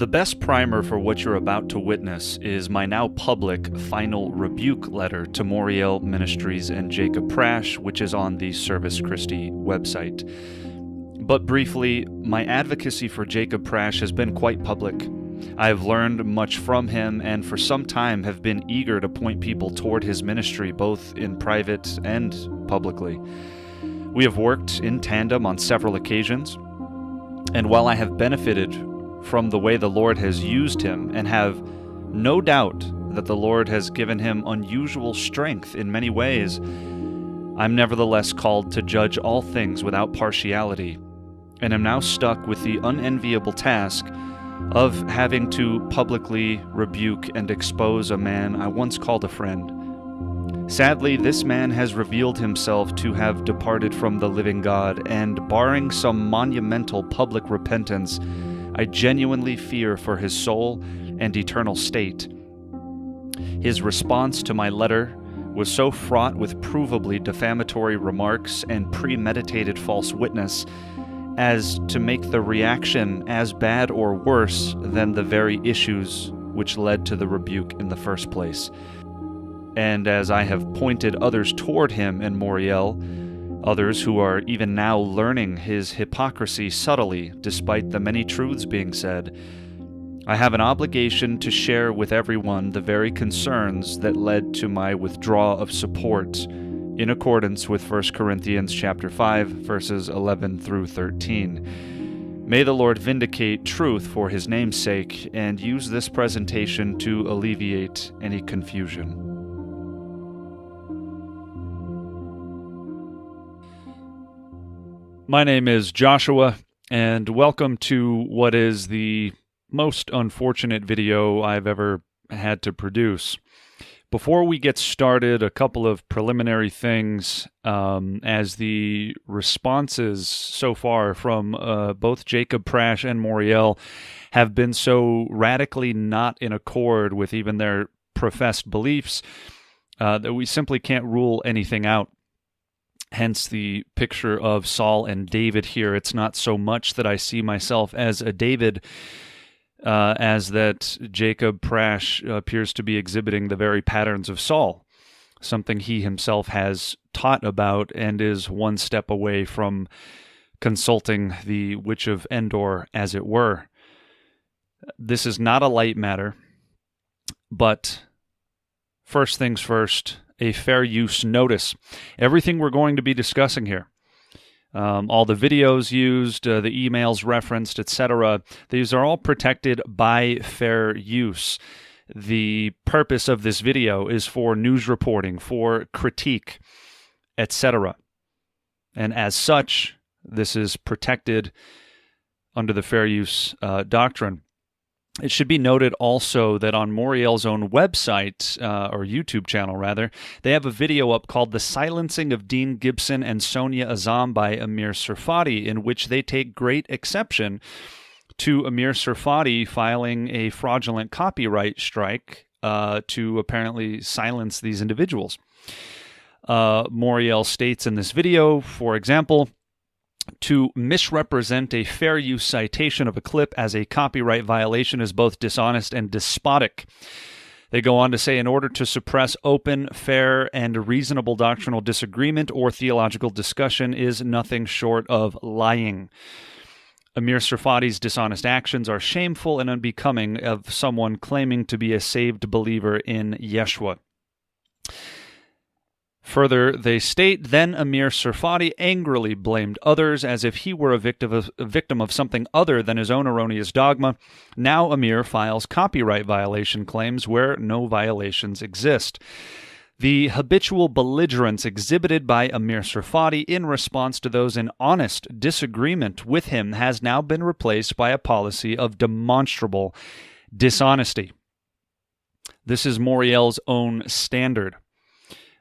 The best primer for what you're about to witness is my now public final rebuke letter to Moriel Ministries and Jacob Prasch, which is on the Servus Christi website. But briefly, my advocacy for Jacob Prasch has been quite public. I have learned much from him and for some time have been eager to point people toward his ministry, both in private and publicly. We have worked in tandem on several occasions, and while I have benefited from the way the Lord has used him and have no doubt that the Lord has given him unusual strength in many ways, I'm nevertheless called to judge all things without partiality, and am now stuck with the unenviable task of having to publicly rebuke and expose a man I once called a friend. Sadly, this man has revealed himself to have departed from the living God, and barring some monumental public repentance, I genuinely fear for his soul and eternal state. His response to my letter was so fraught with provably defamatory remarks and premeditated false witness as to make the reaction as bad or worse than the very issues which led to the rebuke in the first place. And as I have pointed others toward him in Moriel, others who are even now learning his hypocrisy subtly despite the many truths being said, I have an obligation to share with everyone the very concerns that led to my withdrawal of support in accordance with 1 Corinthians chapter 5, verses 11 through 13. May the Lord vindicate truth for his name's sake and use this presentation to alleviate any confusion. My name is Joshua, and welcome to what is the most unfortunate video I've ever had to produce. Before we get started, a couple of preliminary things, as the responses so far from both Jacob Prasch and Moriel have been so radically not in accord with even their professed beliefs that we simply can't rule anything out. Hence the picture of Saul and David here. It's not so much that I see myself as a David, as that Jacob Prasch appears to be exhibiting the very patterns of Saul, something he himself has taught about and is one step away from consulting the Witch of Endor, as it were. This is not a light matter, but first things first, a fair use notice. Everything we're going to be discussing here, all the videos used, the emails referenced, etc., these are all protected by fair use. The purpose of this video is for news reporting, for critique, etc. And as such, this is protected under the fair use doctrine. It should be noted also that on Moriel's own website, or YouTube channel rather, they have a video up called The Silencing of Dean Gibson and Sonia Azam by Amir Serfati, in which they take great exception to Amir Serfati filing a fraudulent copyright strike to apparently silence these individuals. Moriel states in this video, for example, to misrepresent a fair use citation of a clip as a copyright violation is both dishonest and despotic. They go on to say, in order to suppress open, fair, and reasonable doctrinal disagreement or theological discussion is nothing short of lying. Amir Serfati's dishonest actions are shameful and unbecoming of someone claiming to be a saved believer in Yeshua. Further, they state, then Amir Serfati angrily blamed others as if he were a victim of something other than his own erroneous dogma. Now Amir files copyright violation claims where no violations exist. The habitual belligerence exhibited by Amir Serfati in response to those in honest disagreement with him has now been replaced by a policy of demonstrable dishonesty. This is Moriel's own standard.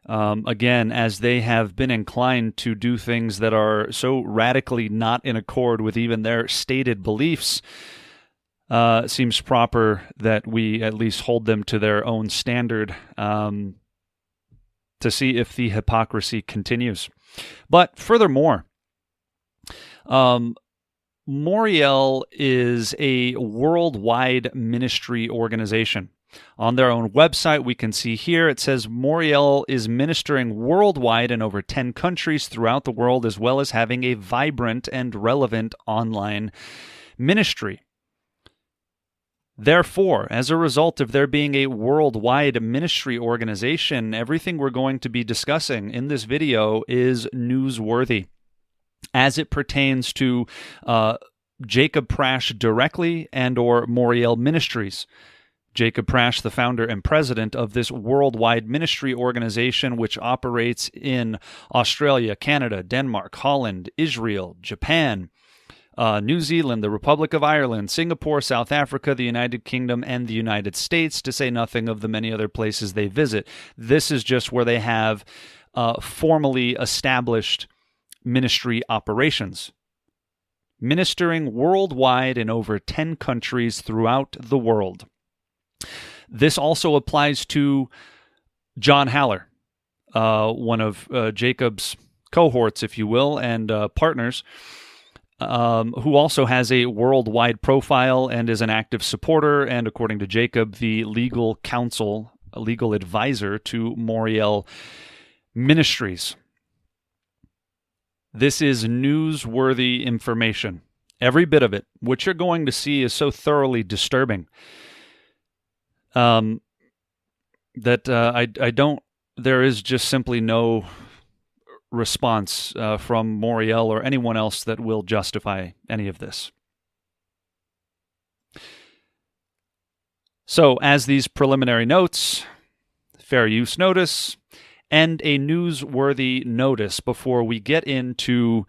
Again, as they have been inclined to do things that are so radically not in accord with even their stated beliefs, it seems proper that we at least hold them to their own standard to see if the hypocrisy continues. But furthermore, Moriel is a worldwide ministry organization. On their own website, we can see here, it says Moriel is ministering worldwide in over 10 countries throughout the world, as well as having a vibrant and relevant online ministry. Therefore, as a result of there being a worldwide ministry organization, everything we're going to be discussing in this video is newsworthy as it pertains to Jacob Prasch directly and or Moriel Ministries. Jacob Prasch, the founder and president of this worldwide ministry organization, which operates in Australia, Canada, Denmark, Holland, Israel, Japan, New Zealand, the Republic of Ireland, Singapore, South Africa, the United Kingdom, and the United States, to say nothing of the many other places they visit. This is just where they have formally established ministry operations, ministering worldwide in over 10 countries throughout the world. This also applies to John Haller, one of Jacob's cohorts, if you will, and partners, who also has a worldwide profile and is an active supporter and, according to Jacob, the legal counsel, a legal advisor to Moriel Ministries. This is newsworthy information. Every bit of it. What you're going to see is so thoroughly disturbing that there is just simply no response from Moriel or anyone else that will justify any of this. So, as these preliminary notes, fair use notice, and a newsworthy notice before we get into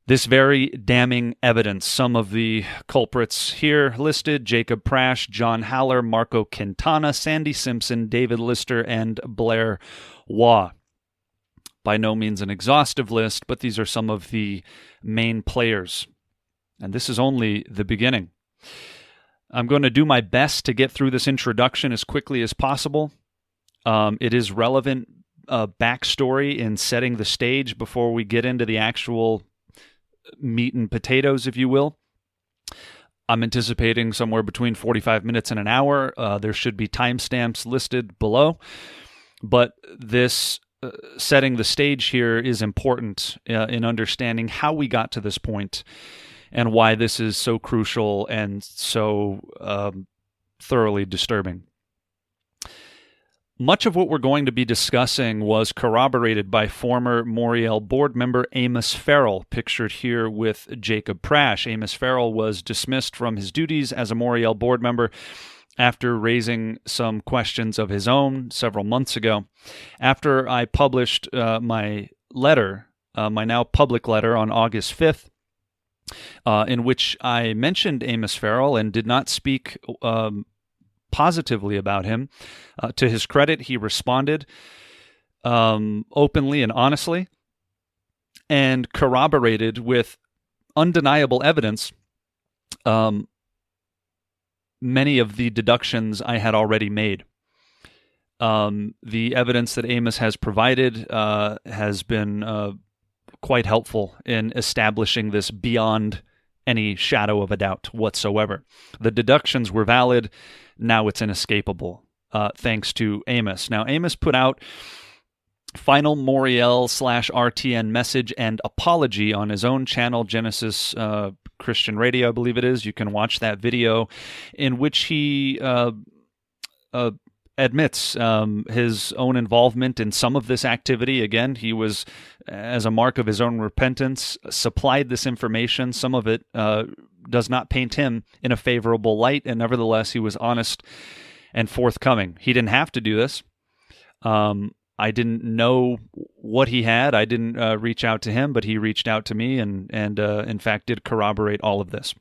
this very damning evidence. Some of the culprits here listed: Jacob Prasch, John Haller, Marco Quintana, Sandy Simpson, David Lister, and Blair Waugh. By no means an exhaustive list, but these are some of the main players. And this is only the beginning. I'm going to do my best to get through this introduction as quickly as possible. It is relevant backstory in setting the stage before we get into the actual meat and potatoes, if you will. I'm anticipating somewhere between 45 minutes and an hour. There should be timestamps listed below. But this setting the stage here is important in understanding how we got to this point and why this is so crucial and so thoroughly disturbing. Much of what we're going to be discussing was corroborated by former Moriel board member Amos Farrell, pictured here with Jacob Prasch. Amos Farrell was dismissed from his duties as a Moriel board member after raising some questions of his own several months ago. After I published my letter, my now public letter on August 5th, in which I mentioned Amos Farrell and did not speak positively about him. To his credit, he responded openly and honestly and corroborated with undeniable evidence many of the deductions I had already made. The evidence that Amos has provided has been quite helpful in establishing this beyond any shadow of a doubt whatsoever. The deductions were valid. Now it's inescapable, thanks to Amos. Now, Amos put out final Moriel/RTN message and apology on his own channel, Genesis Christian Radio, I believe it is. You can watch that video in which he admits his own involvement in some of this activity. Again, he was, as a mark of his own repentance, supplied this information. Some of it does not paint him in a favorable light, and nevertheless, he was honest and forthcoming. He didn't have to do this. I didn't know what he had. I didn't reach out to him, but he reached out to me and in fact did corroborate all of this.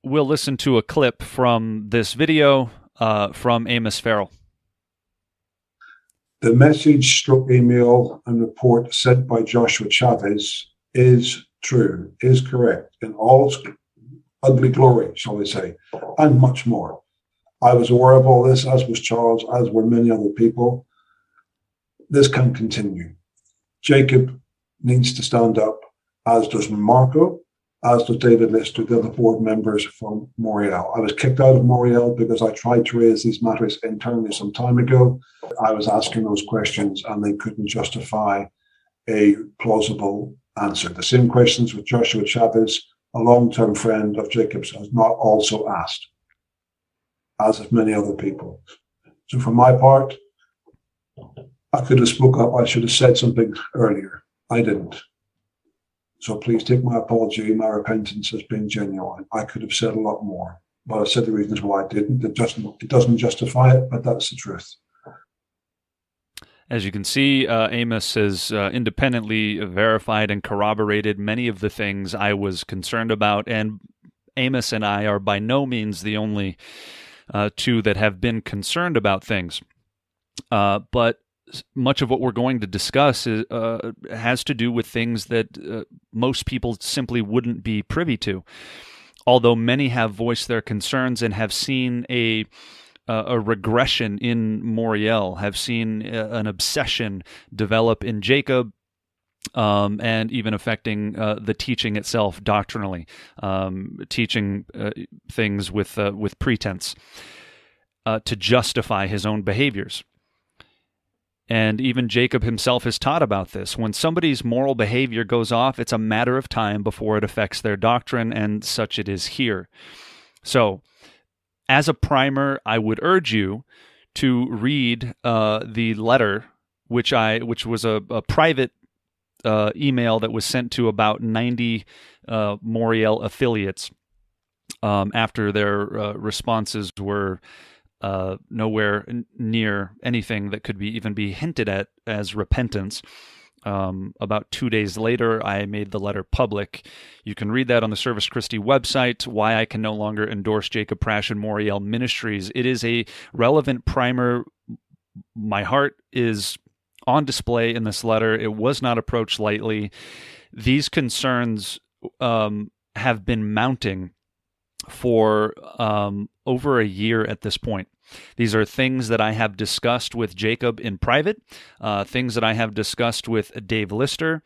We'll listen to a clip from this video from Amos Farrell. The message, stroke email, and report sent by Joshua Chavez is true, is correct in all its ugly glory, shall we say, and much more. I was aware of all this, as was Charles, as were many other people. This can continue. Jacob needs to stand up, as does Marco, as does David Lister, the other board members from Morial. I was kicked out of Morial because I tried to raise these matters internally some time ago. I was asking those questions and they couldn't justify a plausible answer. The same questions with Joshua Chavez, a long-term friend of Jacob's, has not also asked, as have many other people. So for my part, I could have spoke up. I should have said something earlier. I didn't. So please take my apology. My repentance has been genuine. I could have said a lot more, but I said the reasons why I didn't. It doesn't justify it, but that's the truth. As you can see, Amos has independently verified and corroborated many of the things I was concerned about, and Amos and I are by no means the only two that have been concerned about things. But much of what we're going to discuss has to do with things that most people simply wouldn't be privy to, although many have voiced their concerns and have seen a regression in Moriel, have seen an obsession develop in Jacob, and even affecting the teaching itself doctrinally, teaching things with pretense to justify his own behaviors. And even Jacob himself has taught about this. When somebody's moral behavior goes off, it's a matter of time before it affects their doctrine, and such it is here. So, as a primer, I would urge you to read the letter, which was a private email that was sent to about 90 Moriel affiliates after their responses were nowhere near anything that could even be hinted at as repentance. About 2 days later, I made the letter public. You can read that on the Servus Christi website, why I can no longer endorse Jacob Prasch and Moriel Ministries. It is a relevant primer. My heart is on display in this letter. It was not approached lightly. These concerns have been mounting for over a year at this point. These are things that I have discussed with Jacob in private, things that I have discussed with Dave Lister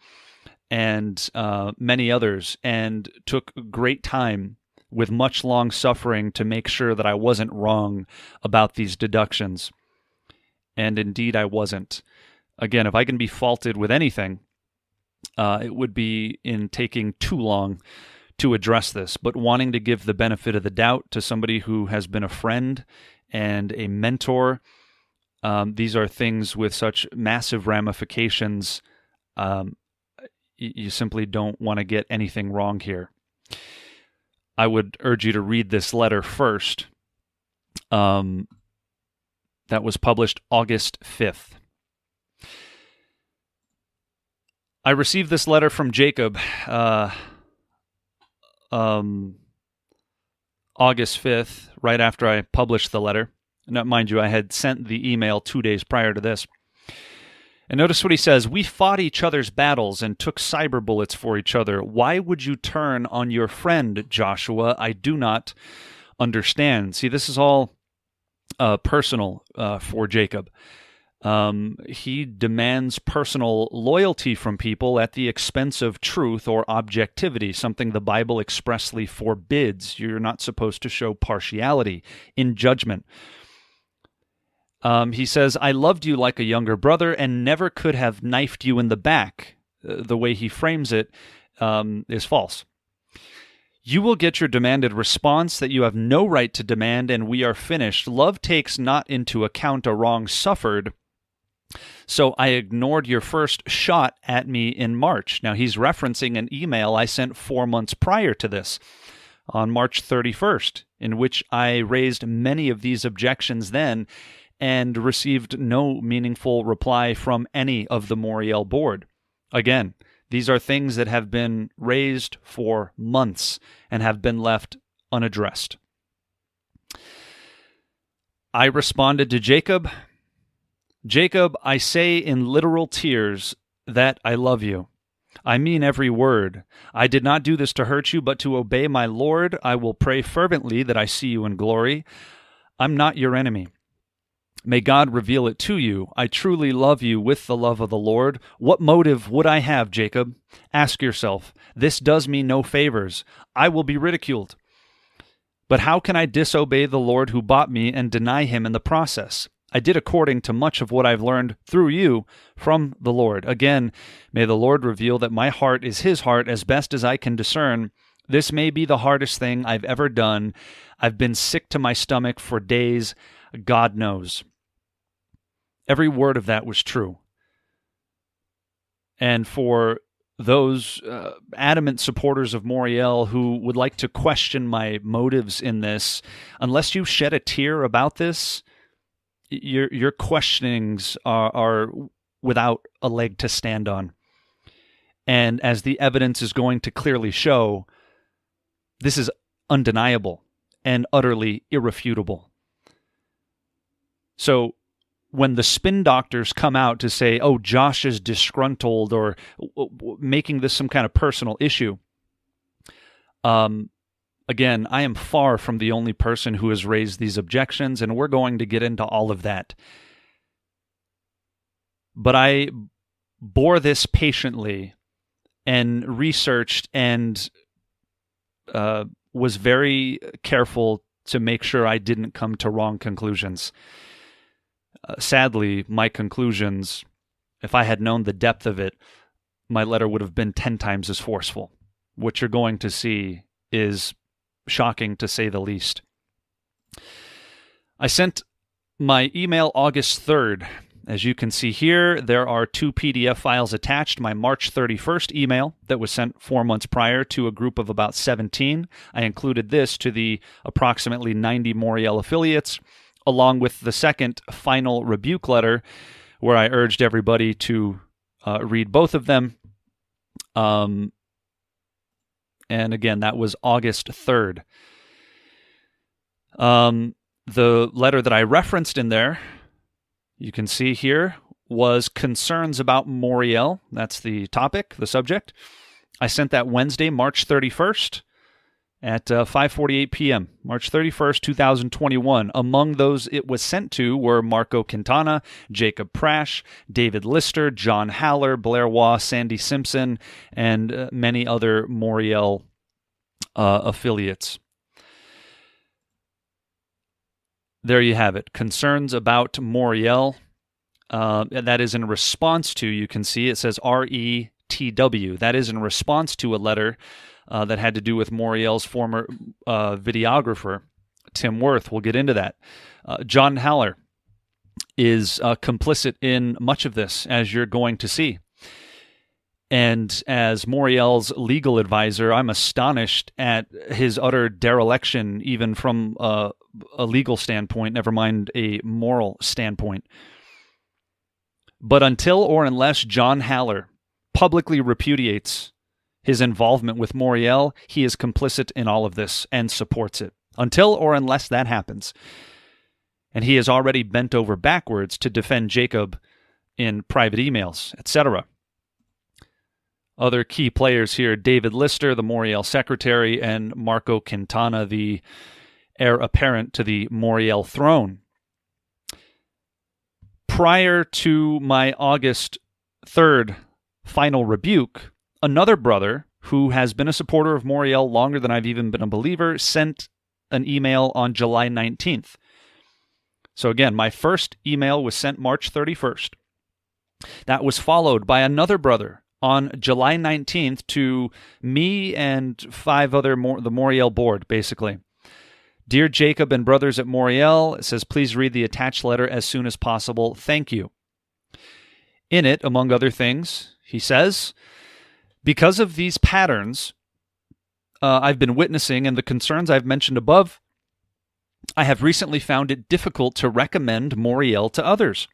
and many others, and took great time with much long suffering to make sure that I wasn't wrong about these deductions. And indeed I wasn't. Again, if I can be faulted with anything, it would be in taking too long to address this, but wanting to give the benefit of the doubt to somebody who has been a friend and a mentor. These are things with such massive ramifications. You simply don't want to get anything wrong here. I would urge you to read this letter first. That was published August 5th. I received this letter from Jacob August 5th, right after I published the letter. Now, mind you, I had sent the email 2 days prior to this. And notice what he says: "We fought each other's battles and took cyber bullets for each other. Why would you turn on your friend, Joshua? I do not understand." See, this is all personal for Jacob. He demands personal loyalty from people at the expense of truth or objectivity, something the Bible expressly forbids. You're not supposed to show partiality in judgment. He says, "I loved you like a younger brother and never could have knifed you in the back." The way he frames it is false. "You will get your demanded response that you have no right to demand, and we are finished. Love takes not into account a wrong suffered. So I ignored your first shot at me in March." Now he's referencing an email I sent 4 months prior to this, on March 31st, in which I raised many of these objections then and received no meaningful reply from any of the Moriel board. Again, these are things that have been raised for months and have been left unaddressed. I responded to Jacob, "Jacob, I say in literal tears that I love you. I mean every word. I did not do this to hurt you, but to obey my Lord. I will pray fervently that I see you in glory. I'm not your enemy. May God reveal it to you. I truly love you with the love of the Lord. What motive would I have, Jacob? Ask yourself. This does me no favors. I will be ridiculed. But how can I disobey the Lord who bought me and deny him in the process? I did according to much of what I've learned through you from the Lord. Again, may the Lord reveal that my heart is his heart as best as I can discern. This may be the hardest thing I've ever done. I've been sick to my stomach for days. God knows. Every word of that was true. And for those adamant supporters of Moriel who would like to question my motives in this, unless you shed a tear about this, your questionings are without a leg to stand on. And as the evidence is going to clearly show, this is undeniable and utterly irrefutable. So when the spin doctors come out to say, oh, Josh is disgruntled or making this some kind of personal issue, again, I am far from the only person who has raised these objections, and we're going to get into all of that. But I bore this patiently and researched and was very careful to make sure I didn't come to wrong conclusions. Sadly, my conclusions, if I had known the depth of it, my letter would have been 10 times as forceful. What you're going to see is shocking, to say the least. I sent my email August 3rd. As you can see here, there are 2 PDF files attached. My March 31st email that was sent 4 months prior to a group of about 17. I included this to the approximately 90 Moriel affiliates, along with the second final rebuke letter, where I urged everybody to read both of them. And again, that was August 3rd. The letter that I referenced in there, you can see here, was concerns about Moriel. That's the topic, the subject. I sent that Wednesday, March 31st. At 5:48 p.m., March 31st, 2021. Among those it was sent to were Marco Quintana, Jacob Prasch, David Lister, John Haller, Blair Waugh, Sandy Simpson, and many other Moriel affiliates. There you have it. Concerns about Moriel. That is in response to, you can see it says RETW. That is in response to a letter that had to do with Moriel's former videographer, Tim Worth. We'll get into that. John Haller is complicit in much of this, as you're going to see. And as Moriel's legal advisor, I'm astonished at his utter dereliction, even from a legal standpoint, never mind a moral standpoint. But until or unless John Haller publicly repudiates his involvement with Moriel, he is complicit in all of this and supports it. Until or unless that happens. And he has already bent over backwards to defend Jacob in private emails, etc. Other key players here, David Lister, the Moriel secretary, and Marco Quintana, the heir apparent to the Moriel throne. Prior to my August 3rd final rebuke, another brother who has been a supporter of Moriel longer than I've even been a believer sent an email on July 19th. So again, my first email was sent March 31st. That was followed by another brother on July 19th to me and 5 other, the Moriel board, basically. Dear Jacob and brothers at Moriel, it says, please read the attached letter as soon as possible. Thank you. In it, among other things, he says, because of these patterns I've been witnessing and the concerns I've mentioned above, I have recently found it difficult to recommend Moriel to others.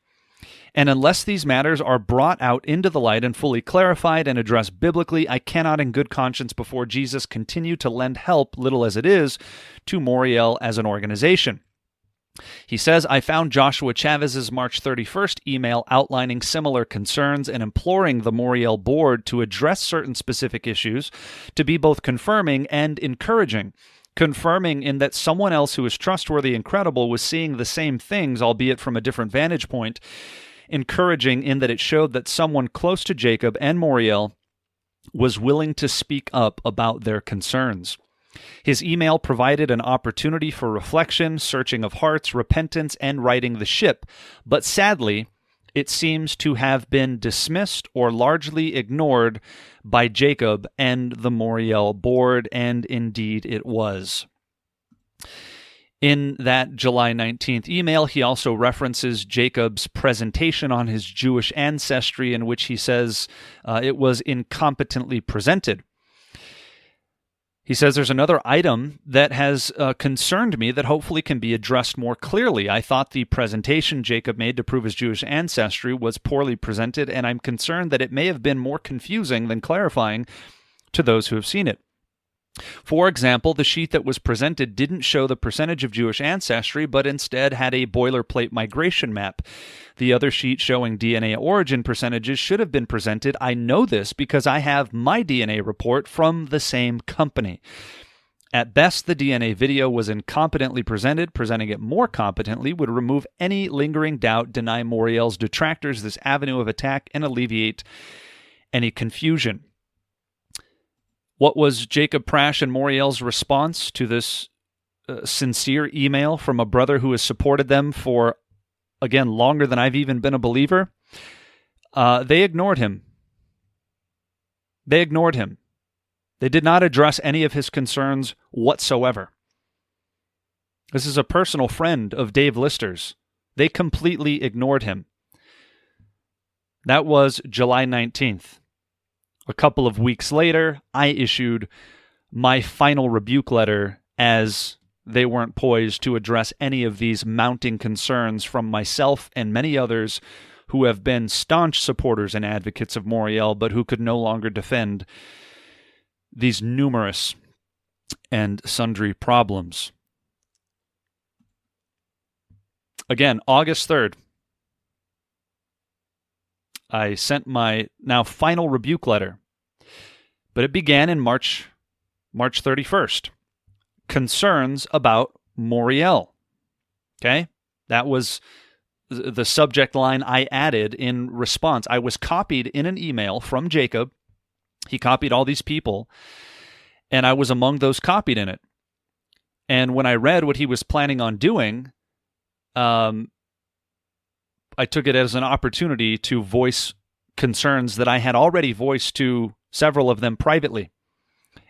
And unless these matters are brought out into the light and fully clarified and addressed biblically, I cannot in good conscience before Jesus continue to lend help, little as it is, to Moriel as an organization. He says, I found Joshua Chavez's March 31st email outlining similar concerns and imploring the Moriel board to address certain specific issues to be both confirming and encouraging. confirming in that someone else who was trustworthy and credible was seeing the same things, albeit from a different vantage point, encouraging in that it showed that someone close to Jacob and Moriel was willing to speak up about their concerns. His email provided an opportunity for reflection, searching of hearts, repentance, and righting the ship, but sadly, it seems to have been dismissed or largely ignored by Jacob and the Moriel board, and indeed it was. In that July 19th email, he also references Jacob's presentation on his Jewish ancestry, in which he says it was incompetently presented. He says there's another item that has concerned me that hopefully can be addressed more clearly. I thought the presentation Jacob made to prove his Jewish ancestry was poorly presented, and I'm concerned that it may have been more confusing than clarifying to those who have seen it. For example, the sheet that was presented didn't show the percentage of Jewish ancestry, but instead had a boilerplate migration map. The other sheet showing DNA origin percentages should have been presented. I know this because I have my DNA report from the same company. At best, the DNA video was incompetently presented. Presenting it more competently would remove any lingering doubt, deny Moriel's detractors this avenue of attack, and alleviate any confusion. What was Jacob Prasch and Moriel's response to this sincere email from a brother who has supported them for, again, longer than I've even been a believer? They ignored him. They ignored him. They did not address any of his concerns whatsoever. This is a personal friend of Dave Lister's. They completely ignored him. That was July 19th. A couple of weeks later, I issued my final rebuke letter, as they weren't poised to address any of these mounting concerns from myself and many others who have been staunch supporters and advocates of Moriel, but who could no longer defend these numerous and sundry problems. Again, August 3rd. I sent my now final rebuke letter, but it began in March 31st. Concerns about Moriel. Okay? That was the subject line I added in response. I was copied in an email from Jacob. He copied all these people, and I was among those copied in it. And when I read what he was planning on doing, I took it as an opportunity to voice concerns that I had already voiced to several of them privately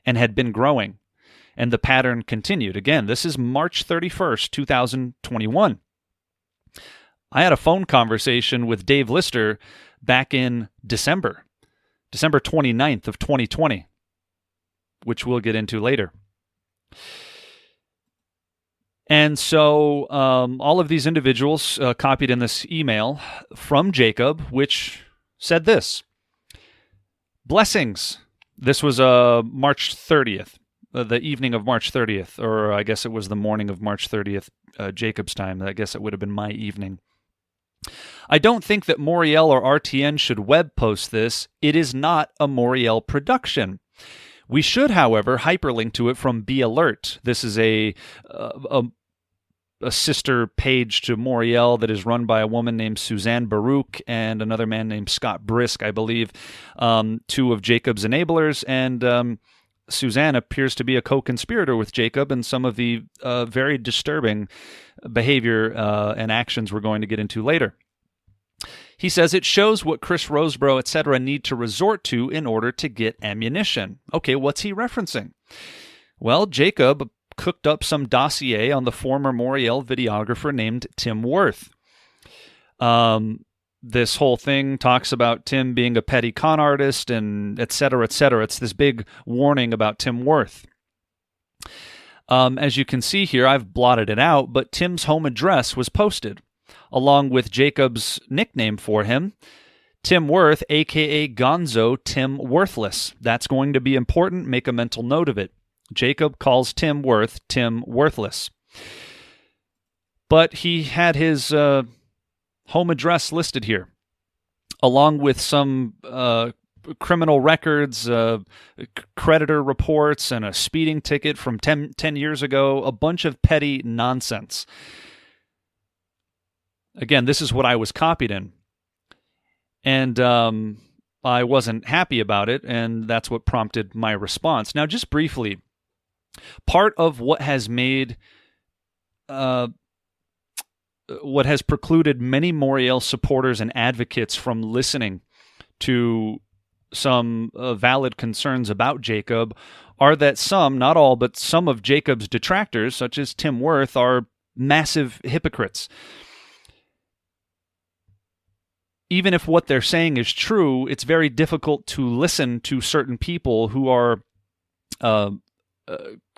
and had been growing. And the pattern continued. Again, this is March 31st, 2021. I had a phone conversation with Dave Lister back in December 29th of 2020, which we'll get into later. And so all of these individuals copied in this email from Jacob, which said this: blessings. This was March 30th, the evening of March 30th, or I guess it was the morning of March 30th, Jacob's time. I guess it would have been my evening. I don't think that Moriel or RTN should web post this. It is not a Moriel production. We should, however, hyperlink to it from Be Alert. This is a sister page to Moriel that is run by a woman named Suzanne Baruch and another man named Scott Brisk, I believe, two of Jacob's enablers. And Suzanne appears to be a co-conspirator with Jacob in some of the very disturbing behavior and actions we're going to get into later. He says it shows what Chris Roseborough, etc. need to resort to in order to get ammunition. Okay, what's he referencing? Well, Jacob cooked up some dossier on the former Moriel videographer named Tim Worth. This whole thing talks about Tim being a petty con artist and et cetera, et cetera. It's this big warning about Tim Worth. As you can see here, I've blotted it out, but Tim's home address was posted, along with Jacob's nickname for him, Tim Worth, a.k.a. Gonzo Tim Worthless. That's going to be important. Make a mental note of it. Jacob calls Tim Worth Tim Worthless. But he had his home address listed here, along with some criminal records, creditor reports, and a speeding ticket from 10 years ago, a bunch of petty nonsense. Again, this is what I was copied in. And I wasn't happy about it, and that's what prompted my response. Now, just briefly, part of what has made, what has precluded many Moriel supporters and advocates from listening to some valid concerns about Jacob are that some, not all, but some of Jacob's detractors, such as Tim Wirth, are massive hypocrites. Even if what they're saying is true, it's very difficult to listen to certain people who are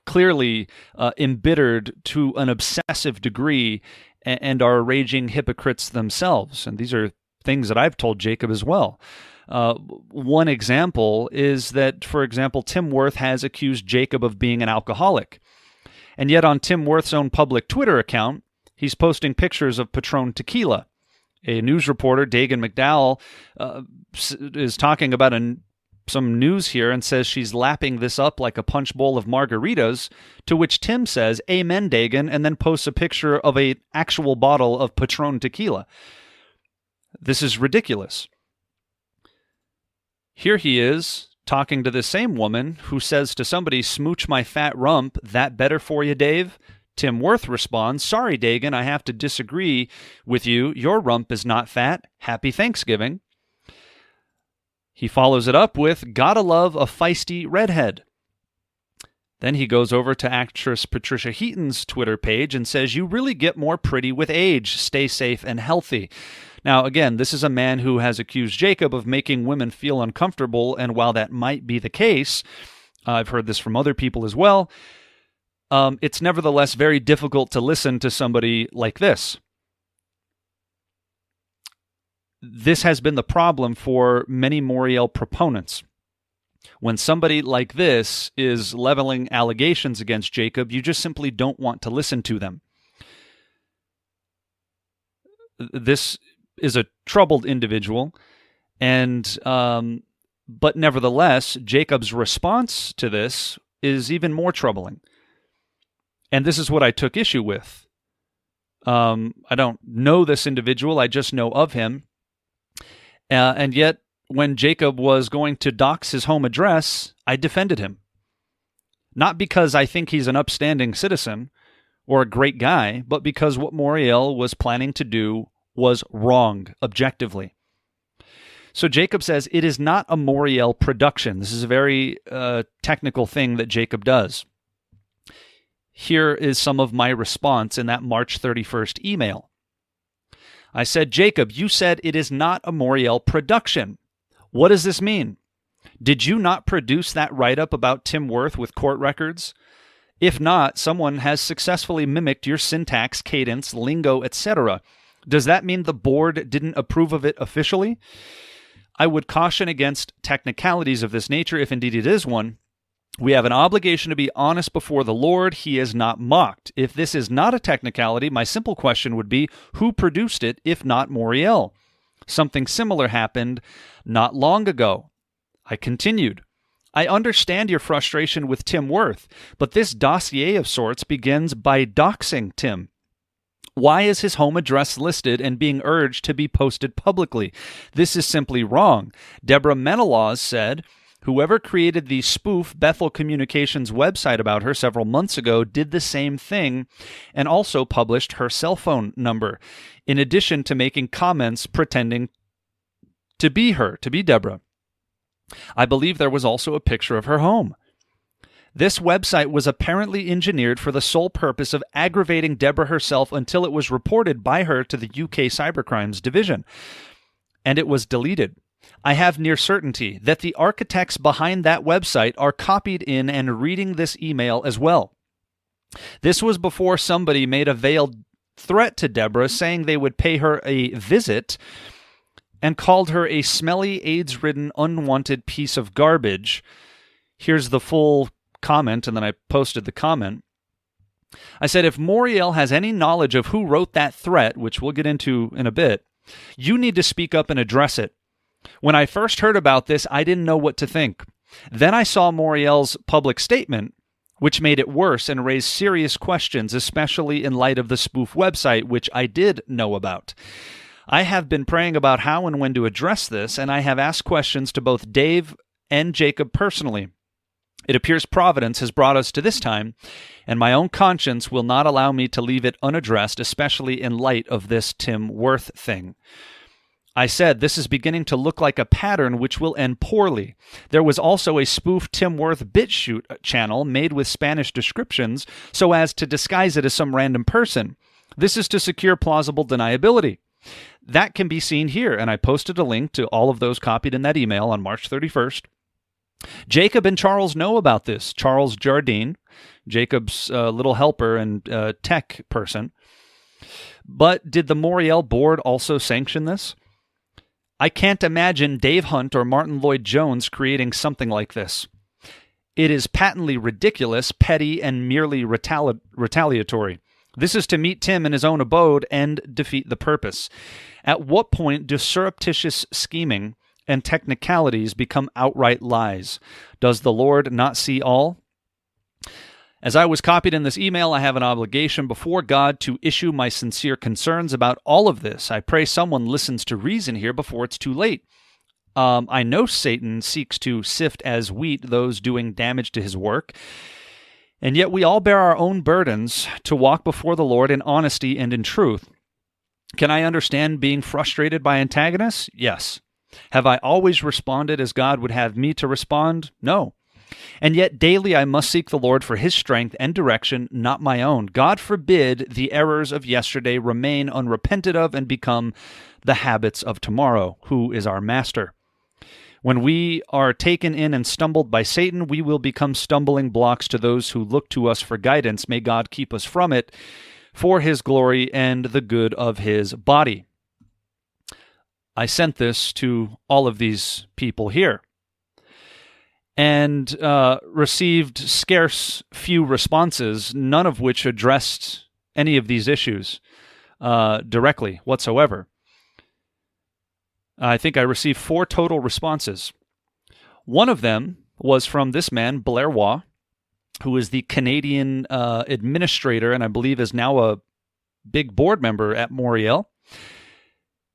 clearly embittered to an obsessive degree and are raging hypocrites themselves. And these are things that I've told Jacob as well. One example is that, for example, Tim Wirth has accused Jacob of being an alcoholic. And yet on Tim Wirth's own public Twitter account, he's posting pictures of Patron tequila. A news reporter, Dagan McDowell, is talking about some news here and says she's lapping this up like a punch bowl of margaritas, to which Tim says, "Amen, Dagan," and then posts a picture of an actual bottle of Patron tequila. This is ridiculous. Here he is talking to the same woman who says to somebody, "Smooch my fat rump, that better for you, Dave?" Tim Wirth responds, "Sorry, Dagan, I have to disagree with you. Your rump is not fat. Happy Thanksgiving." He follows it up with, "Gotta love a feisty redhead." Then he goes over to actress Patricia Heaton's Twitter page and says, "You really get more pretty with age. Stay safe and healthy." Now, again, this is a man who has accused Jacob of making women feel uncomfortable, and while that might be the case, I've heard this from other people as well, it's nevertheless very difficult to listen to somebody like this. This has been the problem for many Moriel proponents. When somebody like this is leveling allegations against Jacob, you just simply don't want to listen to them. This is a troubled individual, and but nevertheless, Jacob's response to this is even more troubling. And this is what I took issue with. I don't know this individual, I just know of him. And yet, when Jacob was going to dox his home address, I defended him. Not because I think he's an upstanding citizen or a great guy, but because what Moriel was planning to do was wrong, objectively. So Jacob says, it is not a Moriel production. This is a very technical thing that Jacob does. Here is some of my response in that March 31st email. I said, "Jacob, you said it is not a Moriel production. What does this mean? Did you not produce that write-up about Tim Wirth with court records? If not, someone has successfully mimicked your syntax, cadence, lingo, etc. Does that mean the board didn't approve of it officially? I would caution against technicalities of this nature, if indeed it is one. We have an obligation to be honest before the Lord. He is not mocked. If this is not a technicality, my simple question would be, who produced it, if not Moriel? Something similar happened not long ago." I continued, "I understand your frustration with Tim Wirth, but this dossier of sorts begins by doxing Tim. Why is his home address listed and being urged to be posted publicly? This is simply wrong. Deborah Menelaus said, whoever created the Spoof Bethel Communications website about her several months ago did the same thing and also published her cell phone number, in addition to making comments pretending to be her, to be Deborah. I believe there was also a picture of her home. This website was apparently engineered for the sole purpose of aggravating Deborah herself until it was reported by her to the UK Cybercrimes Division, and it was deleted. I have near certainty that the architects behind that website are copied in and reading this email as well. This was before somebody made a veiled threat to Deborah saying they would pay her a visit and called her a smelly, AIDS-ridden, unwanted piece of garbage. Here's the full comment, and then I posted the comment. I said, if Moriel has any knowledge of who wrote that threat, which we'll get into in a bit, you need to speak up and address it. When I first heard about this, I didn't know what to think. Then I saw Moriel's public statement, which made it worse and raised serious questions, especially in light of the Spoof website, which I did know about. I have been praying about how and when to address this, and I have asked questions to both Dave and Jacob personally. It appears Providence has brought us to this time, and my own conscience will not allow me to leave it unaddressed, especially in light of this Tim Worth thing. I said, this is beginning to look like a pattern which will end poorly. There was also a spoof Tim Worth BitChute channel made with Spanish descriptions so as to disguise it as some random person. This is to secure plausible deniability. That can be seen here, and I posted a link to all of those copied in that email on March 31st. Jacob and Charles know about this. Charles Jardine, Jacob's little helper and tech person. But did the Moriel board also sanction this? I can't imagine Dave Hunt or Martin Lloyd-Jones creating something like this. It is patently ridiculous, petty, and merely retaliatory. This is to meet Tim in his own abode and defeat the purpose. At what point do surreptitious scheming and technicalities become outright lies? Does the Lord not see all? As I was copied in this email, I have an obligation before God to issue my sincere concerns about all of this. I pray someone listens to reason here before it's too late. I know Satan seeks to sift as wheat those doing damage to his work, and yet we all bear our own burdens to walk before the Lord in honesty and in truth. Can I understand being frustrated by antagonists? Yes. Have I always responded as God would have me to respond? No. And yet daily I must seek the Lord for his strength and direction, not my own. God forbid the errors of yesterday remain unrepented of and become the habits of tomorrow, who is our master. When we are taken in and stumbled by Satan, we will become stumbling blocks to those who look to us for guidance. May God keep us from it, for his glory and the good of his body. I sent this to all of these people here, and received scarce few responses, none of which addressed any of these issues directly whatsoever. I think I received 4 total responses. One of them was from this man, Blair Waugh, who is the Canadian administrator, and I believe is now a big board member at Moriel.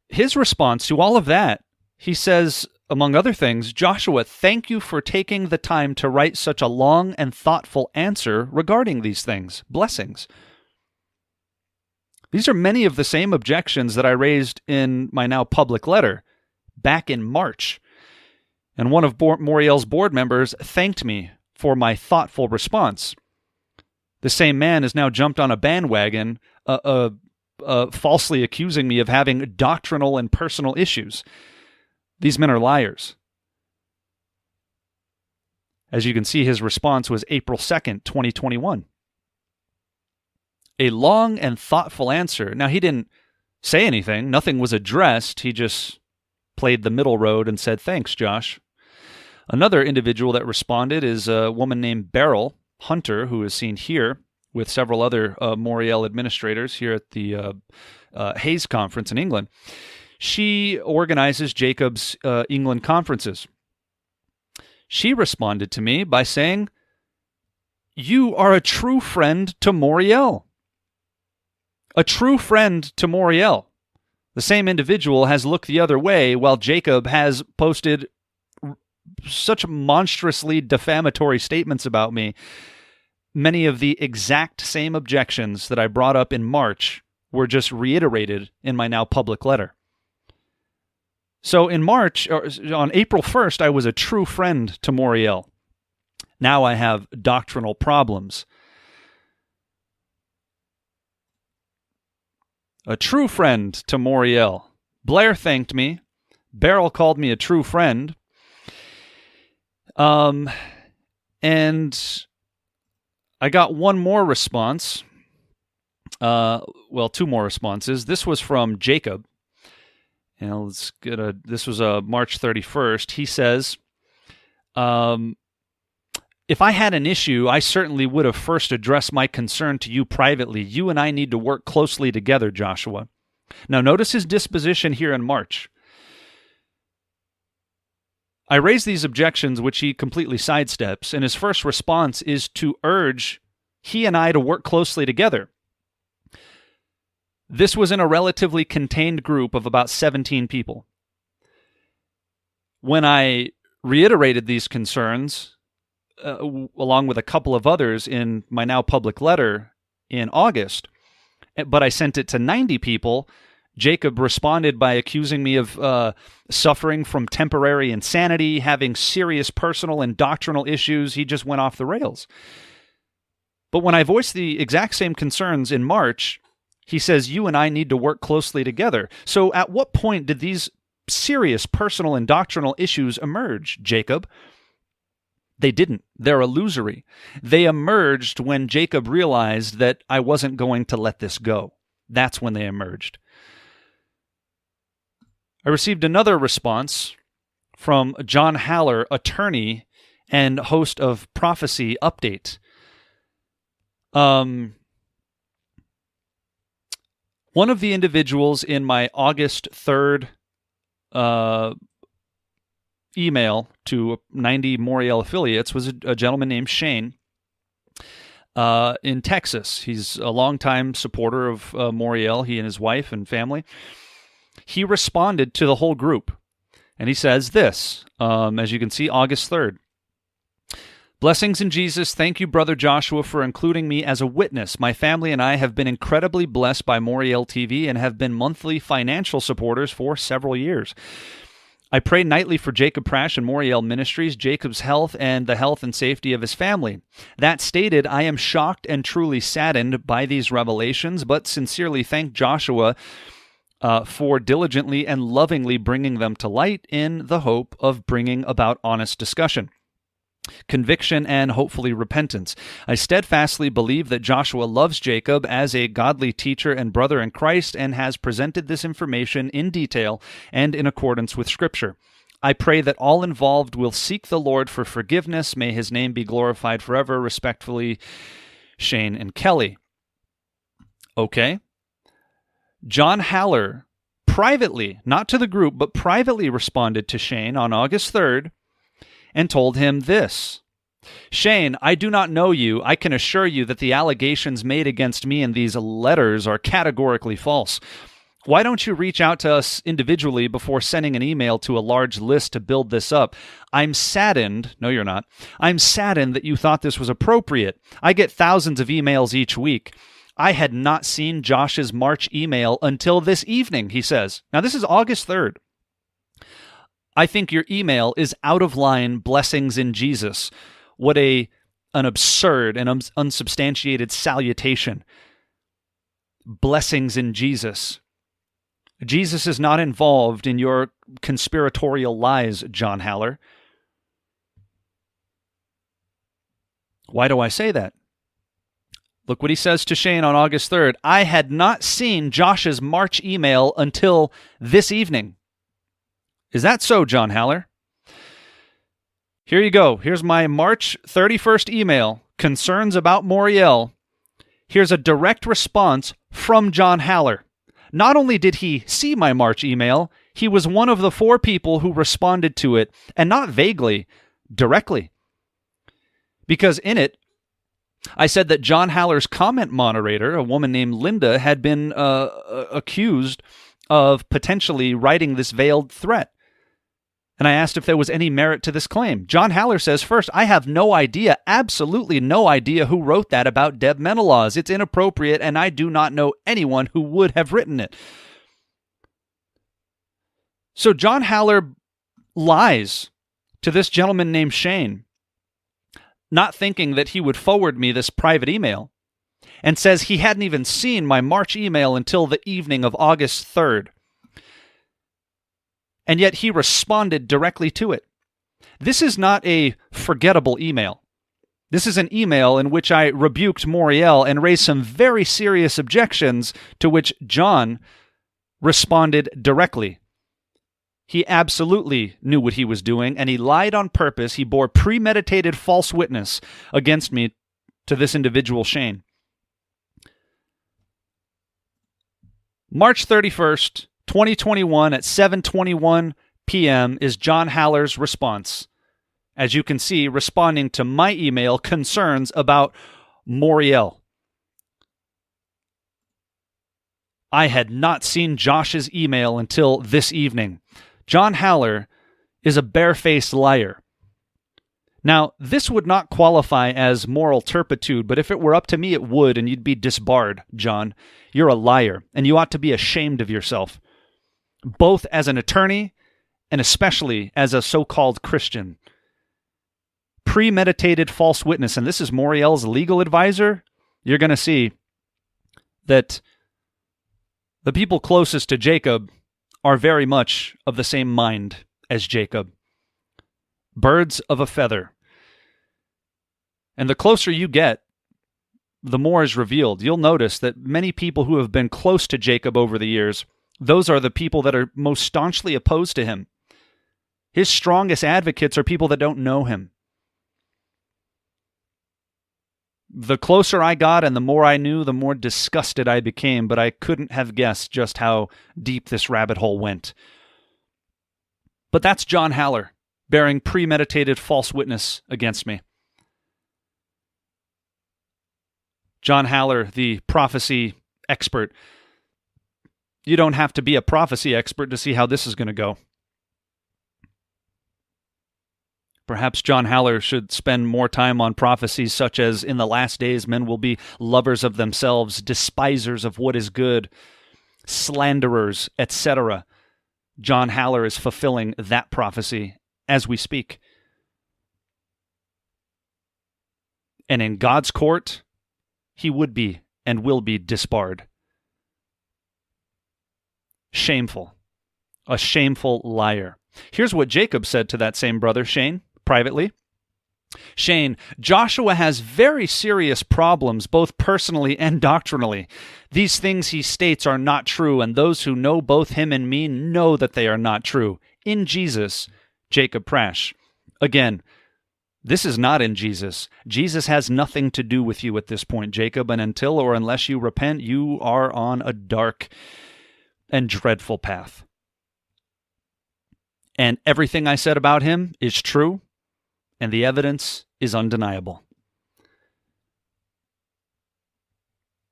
His response to all of that, he says, among other things, Joshua, thank you for taking the time to write such a long and thoughtful answer regarding these things. Blessings. These are many of the same objections that I raised in my now public letter back in March. And one of Moriel's board members thanked me for my thoughtful response. The same man has now jumped on a bandwagon, falsely accusing me of having doctrinal and personal issues. These men are liars. As you can see, his response was April 2nd, 2021. A long and thoughtful answer. Now, he didn't say anything. Nothing was addressed. He just played the middle road and said, thanks, Josh. Another individual that responded is a woman named Beryl Hunter, who is seen here with several other Moriel administrators here at the Hayes Conference in England. She organizes Jacob's England conferences. She responded to me by saying, you are a true friend to Moriel. A true friend to Moriel. The same individual has looked the other way while Jacob has posted such monstrously defamatory statements about me. Many of the exact same objections that I brought up in March were just reiterated in my now public letter. So in March, or on April 1st, I was a true friend to Moriel. Now I have doctrinal problems. A true friend to Moriel. Blair thanked me. Beryl called me a true friend. And I got one more response. 2 more responses. This was from Jacob. And this was March 31st. He says, if I had an issue, I certainly would have first addressed my concern to you privately. You and I need to work closely together, Joshua. Now, notice his disposition here in March. I raise these objections, which he completely sidesteps, and his first response is to urge he and I to work closely together. This was in a relatively contained group of about 17 people. When I reiterated these concerns, along with a couple of others in my now public letter in August, but I sent it to 90 people, Jacob responded by accusing me of suffering from temporary insanity, having serious personal and doctrinal issues. He just went off the rails. But when I voiced the exact same concerns in March, he says, you and I need to work closely together. So at what point did these serious personal and doctrinal issues emerge, Jacob? They didn't. They're illusory. They emerged when Jacob realized that I wasn't going to let this go. That's when they emerged. I received another response from John Haller, attorney and host of Prophecy Update. One of the individuals in my August 3rd email to 90 Moriel affiliates was a gentleman named Shane in Texas. He's a longtime supporter of Moriel, he and his wife and family. He responded to the whole group, and he says this, as you can see, August 3rd. Blessings in Jesus. Thank you, Brother Joshua, for including me as a witness. My family and I have been incredibly blessed by Moriel TV and have been monthly financial supporters for several years. I pray nightly for Jacob Prasch and Moriel Ministries, Jacob's health, and the health and safety of his family. That stated, I am shocked and truly saddened by these revelations, but sincerely thank Joshua for diligently and lovingly bringing them to light in the hope of bringing about honest discussion, conviction, and hopefully repentance. I steadfastly believe that Joshua loves Jacob as a godly teacher and brother in Christ and has presented this information in detail and in accordance with Scripture. I pray that all involved will seek the Lord for forgiveness. May his name be glorified forever. Respectfully, Shane and Kelly. Okay. John Haller privately, not to the group, but privately responded to Shane on August 3rd and told him this. Shane, I do not know you. I can assure you that the allegations made against me in these letters are categorically false. Why don't you reach out to us individually before sending an email to a large list to build this up? I'm saddened. No, you're not. I'm saddened that you thought this was appropriate. I get thousands of emails each week. I had not seen Josh's March email until this evening, he says. Now, this is August 3rd. I think your email is out of line. Blessings in Jesus. What an absurd and unsubstantiated salutation. Blessings in Jesus. Jesus is not involved in your conspiratorial lies, John Haller. Why do I say that? Look what he says to Shane on August 3rd. I had not seen Josh's March email until this evening. Is that so, John Haller? Here you go. Here's my March 31st email. Concerns about Moriel. Here's a direct response from John Haller. Not only did he see my March email, he was one of the 4 people who responded to it, and not vaguely, directly. Because in it, I said that John Haller's comment moderator, a woman named Linda, had been accused of potentially writing this veiled threat. And I asked if there was any merit to this claim. John Haller says, first, I have no idea, absolutely no idea who wrote that about Deb Menelaus. It's inappropriate, and I do not know anyone who would have written it. So John Haller lies to this gentleman named Shane, not thinking that he would forward me this private email, and says he hadn't even seen my March email until the evening of August 3rd. And yet he responded directly to it. This is not a forgettable email. This is an email in which I rebuked Moriel and raised some very serious objections to which John responded directly. He absolutely knew what he was doing, and he lied on purpose. He bore premeditated false witness against me to this individual, Shane. March 31st, 2021 at 7:21 p.m. is John Haller's response. As you can see, responding to my email concerns about Moriel. I had not seen Josh's email until this evening. John Haller is a barefaced liar. Now, this would not qualify as moral turpitude, but if it were up to me, it would, and you'd be disbarred, John. You're a liar, and you ought to be ashamed of yourself, both as an attorney and especially as a so-called Christian. Premeditated false witness, and this is Moriel's legal advisor. You're going to see that the people closest to Jacob are very much of the same mind as Jacob. Birds of a feather. And the closer you get, the more is revealed. You'll notice that many people who have been close to Jacob over the years, those are the people that are most staunchly opposed to him. His strongest advocates are people that don't know him. The closer I got and the more I knew, the more disgusted I became, but I couldn't have guessed just how deep this rabbit hole went. But that's John Haller, bearing premeditated false witness against me. John Haller, the prophecy expert. You don't have to be a prophecy expert to see how this is going to go. Perhaps John Haller should spend more time on prophecies such as, in the last days, men will be lovers of themselves, despisers of what is good, slanderers, etc. John Haller is fulfilling that prophecy as we speak. And in God's court, he would be and will be disbarred. Shameful. A shameful liar. Here's what Jacob said to that same brother, Shane, privately. Shane, Joshua has very serious problems, both personally and doctrinally. These things he states are not true, and those who know both him and me know that they are not true. In Jesus, Jacob Prasch. Again, this is not in Jesus. Jesus has nothing to do with you at this point, Jacob, and until or unless you repent, you are on a dark and dreadful path. And everything I said about him is true, and the evidence is undeniable.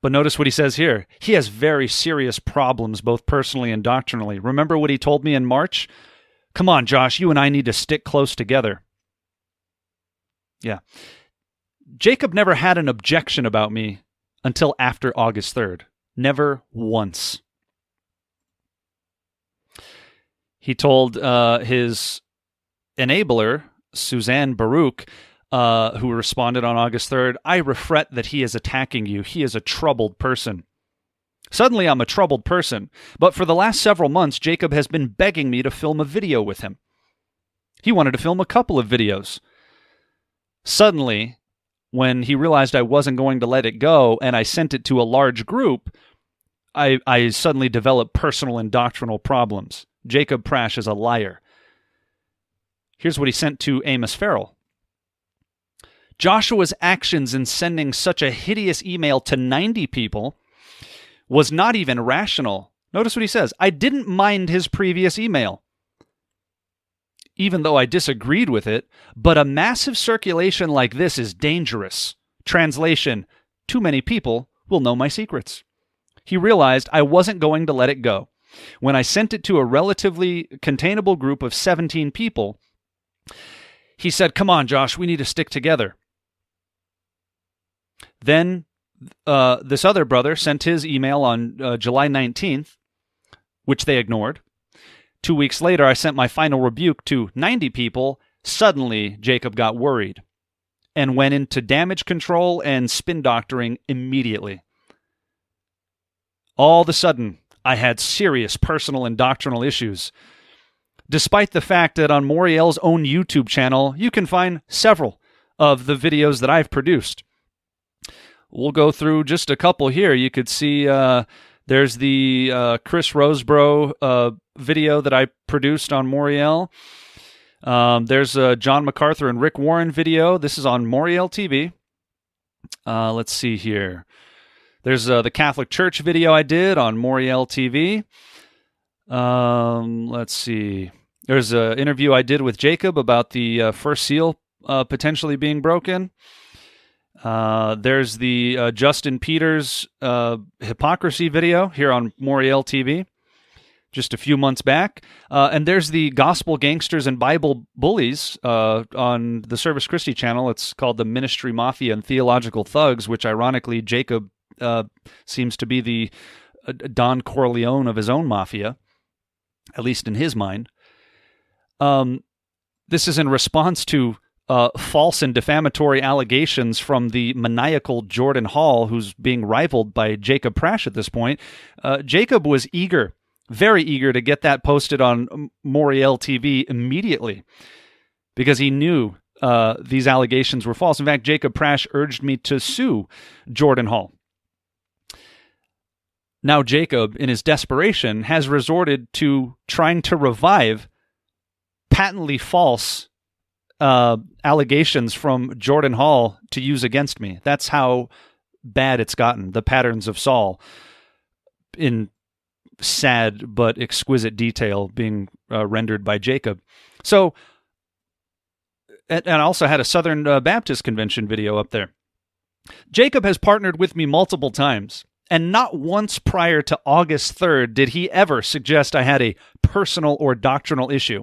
But notice what he says here. He has very serious problems, both personally and doctrinally. Remember what he told me in March? Come on, Josh, you and I need to stick close together. Yeah. Jacob never had an objection about me until after August 3rd. Never once. He told his enabler, Suzanne Baruch, who responded on August 3rd, I regret that he is attacking you. He is a troubled person. Suddenly I'm a troubled person, but for the last several months, Jacob has been begging me to film a video with him. He wanted to film a couple of videos. Suddenly, when he realized I wasn't going to let it go and I sent it to a large group, I suddenly developed personal and doctrinal problems. Jacob Prasch is a liar. Here's what he sent to Amos Farrell. Joshua's actions in sending such a hideous email to 90 people was not even rational. Notice what he says. I didn't mind his previous email, even though I disagreed with it, but a massive circulation like this is dangerous. Translation, too many people will know my secrets. He realized I wasn't going to let it go. When I sent it to a relatively containable group of 17 people, he said, come on, Josh, we need to stick together. Then this other brother sent his email on July 19th, which they ignored. 2 weeks later, I sent my final rebuke to 90 people. Suddenly, Jacob got worried and went into damage control and spin doctoring immediately. All of a sudden, I had serious personal and doctrinal issues. Despite the fact that on Moriel's own YouTube channel, you can find several of the videos that I've produced. We'll go through just a couple here. You could see there's the Chris Rosebrough video that I produced on Moriel. There's a John MacArthur and Rick Warren video. This is on Moriel TV. Let's see here. There's the Catholic Church video I did on Moriel TV. Let's see. There's an interview I did with Jacob about the first seal potentially being broken. There's the Justin Peters Hypocrisy video here on Moriel TV just a few months back. And there's the Gospel Gangsters and Bible Bullies on the Servus Christi channel. It's called the Ministry Mafia and Theological Thugs, which ironically Jacob seems to be the Don Corleone of his own mafia, at least in his mind. This is in response to false and defamatory allegations from the maniacal Jordan Hall, who's being rivaled by Jacob Prasch at this point. Jacob was eager, very eager to get that posted on Moriel TV immediately because he knew these allegations were false. In fact, Jacob Prasch urged me to sue Jordan Hall. Now Jacob, in his desperation, has resorted to trying to revive patently false allegations from Jordan Hall to use against me. That's how bad it's gotten, the patterns of Saul, in sad but exquisite detail being rendered by Jacob. So, and I also had a Southern Baptist Convention video up there. Jacob has partnered with me multiple times, and not once prior to August 3rd did he ever suggest I had a personal or doctrinal issue.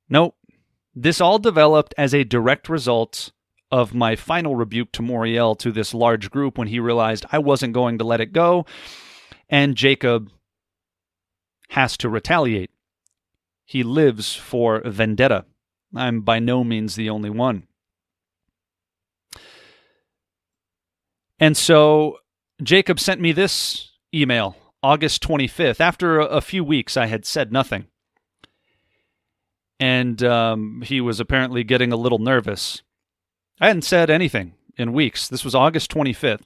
Nope. This all developed as a direct result of my final rebuke to Moriel to this large group when he realized I wasn't going to let it go, and Jacob has to retaliate. He lives for vendetta. I'm by no means the only one. And so Jacob sent me this email, August 25th. After a few weeks, I had said nothing. And he was apparently getting a little nervous. I hadn't said anything in weeks. This was August 25th.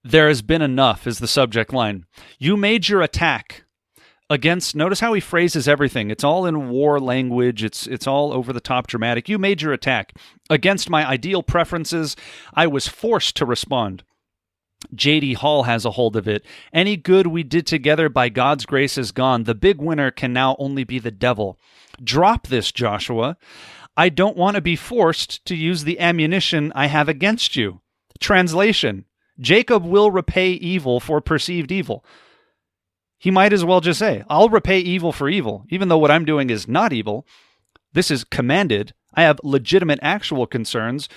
There has been enough is the subject line. You made your attack against, notice how he phrases everything. It's all in war language. It's all over the top dramatic. You made your attack against my ideal preferences. I was forced to respond. J.D. Hall has a hold of it. Any good we did together by God's grace is gone. The big winner can now only be the devil. Drop this, Joshua. I don't want to be forced to use the ammunition I have against you. Translation: Jacob will repay evil for perceived evil. He might as well just say, I'll repay evil for evil, even though what I'm doing is not evil. This is commanded. I have legitimate actual concerns.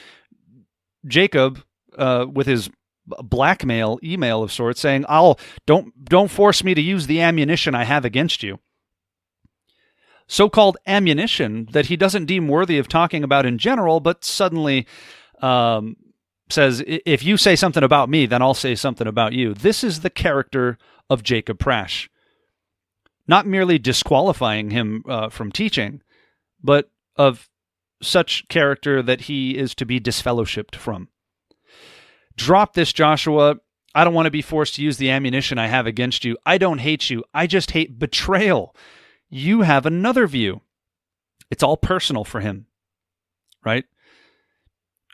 Jacob, with his blackmail email of sorts, saying, don't force me to use the ammunition I have against you. So-called ammunition that he doesn't deem worthy of talking about in general, but suddenly says, if you say something about me, then I'll say something about you. This is the character of Jacob Prasch. Not merely disqualifying him from teaching, but of such character that he is to be disfellowshipped from. Drop this, Joshua. I don't want to be forced to use the ammunition I have against you. I don't hate you. I just hate betrayal. You have another view. It's all personal for him, right?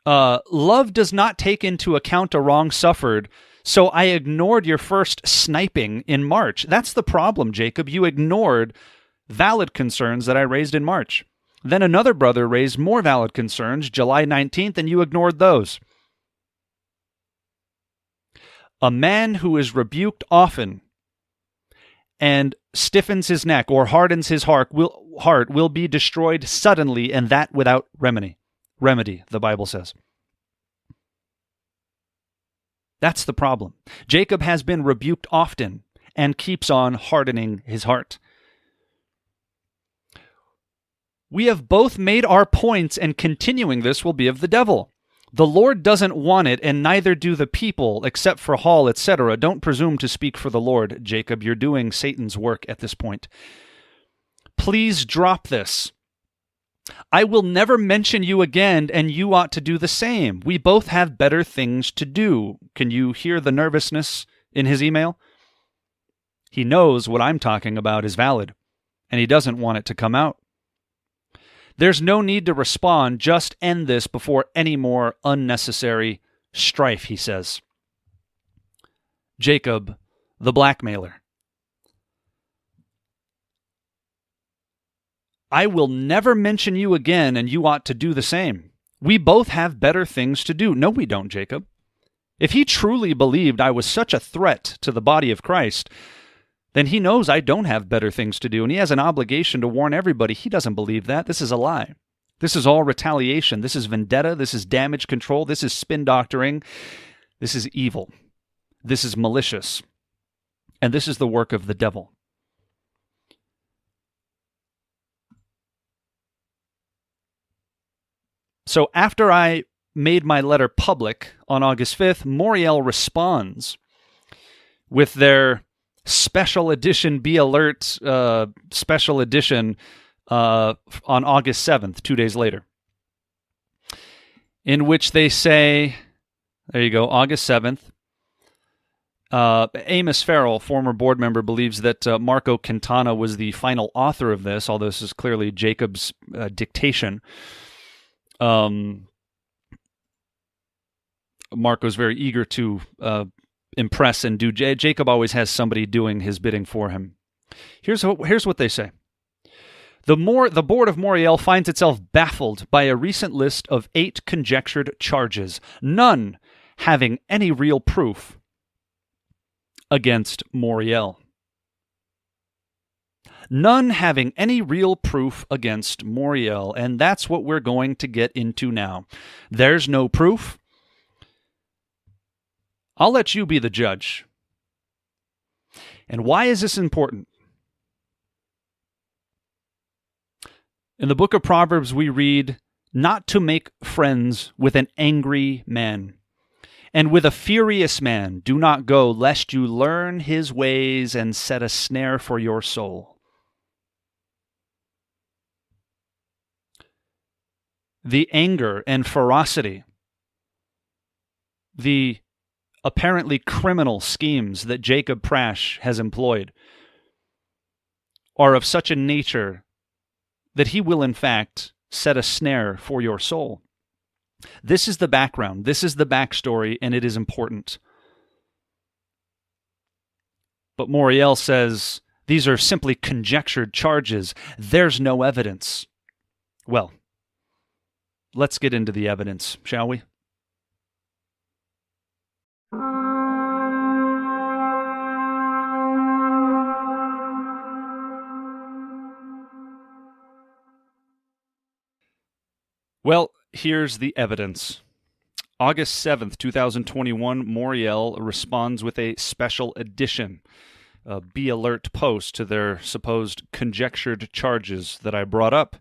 Love does not take into account a wrong suffered, so I ignored your first sniping in March. That's the problem, Jacob. You ignored valid concerns that I raised in March. Then another brother raised more valid concerns, July 19th, and you ignored those. A man who is rebuked often and stiffens his neck or hardens his heart will be destroyed suddenly, and that without remedy. Remedy, the Bible says. That's the problem. Jacob has been rebuked often and keeps on hardening his heart. We have both made our points, and continuing this will be of the devil. The Lord doesn't want it, and neither do the people, except for Hall, etc. Don't presume to speak for the Lord, Jacob. You're doing Satan's work at this point. Please drop this. I will never mention you again, and you ought to do the same. We both have better things to do. Can you hear the nervousness in his email? He knows what I'm talking about is valid, and he doesn't want it to come out. There's no need to respond. Just end this before any more unnecessary strife, he says. Jacob, the blackmailer. I will never mention you again, and you ought to do the same. We both have better things to do. No, we don't, Jacob. If he truly believed I was such a threat to the body of Christ, then he knows I don't have better things to do, and he has an obligation to warn everybody. He doesn't believe that. This is a lie. This is all retaliation. This is vendetta. This is damage control. This is spin doctoring. This is evil. This is malicious. And this is the work of the devil. So after I made my letter public on August 5th, Moriel responds with their special edition Be Alert special edition on August 7th, 2 days later, in which they say, there you go, August 7th, Amos Farrell, former board member, believes that Marco Quintana was the final author of this, although this is clearly Jacob's dictation. Marco's very eager to impress and do. Jacob always has somebody doing his bidding for him. Here's what they say. The board of Moriel finds itself baffled by a recent list of 8 conjectured charges, none having any real proof against Moriel. None having any real proof against Moriel, and that's what we're going to get into now. There's no proof. I'll let you be the judge. And why is this important? In the book of Proverbs, we read, not to make friends with an angry man, and with a furious man do not go, lest you learn his ways and set a snare for your soul. The anger and ferocity, the apparently criminal schemes that Jacob Prasch has employed are of such a nature that he will, in fact, set a snare for your soul. This is the background. This is the backstory, and it is important. But Moriel says these are simply conjectured charges. There's no evidence. Well, let's get into the evidence, shall we? Well, here's the evidence. August 7th, 2021, Moriel responds with a special edition, a Be Alert post to their supposed conjectured charges that I brought up.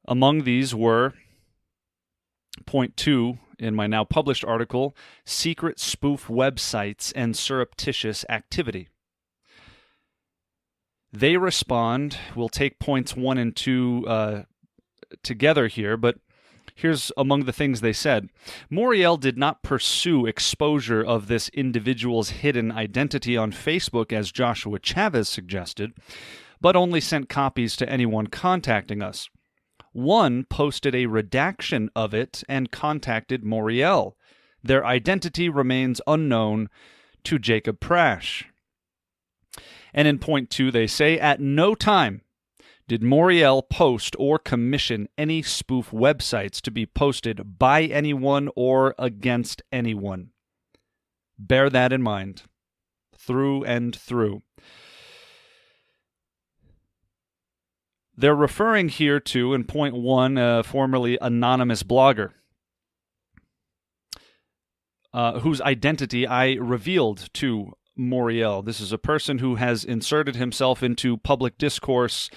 Among these were, point 2 in my now published article, secret spoof websites and surreptitious activity. They respond, we'll take points 1 and 2 together here, but here's among the things they said. Moriel did not pursue exposure of this individual's hidden identity on Facebook as Joshua Chavez suggested, but only sent copies to anyone contacting us. One posted a redaction of it and contacted Moriel. Their identity remains unknown to Jacob Prasch. And in point 2, they say, at no time did Moriel post or commission any spoof websites to be posted by anyone or against anyone. Bear that in mind, through and through. They're referring here to, in point 1, a formerly anonymous blogger whose identity I revealed to Moriel. This is a person who has inserted himself into public discourse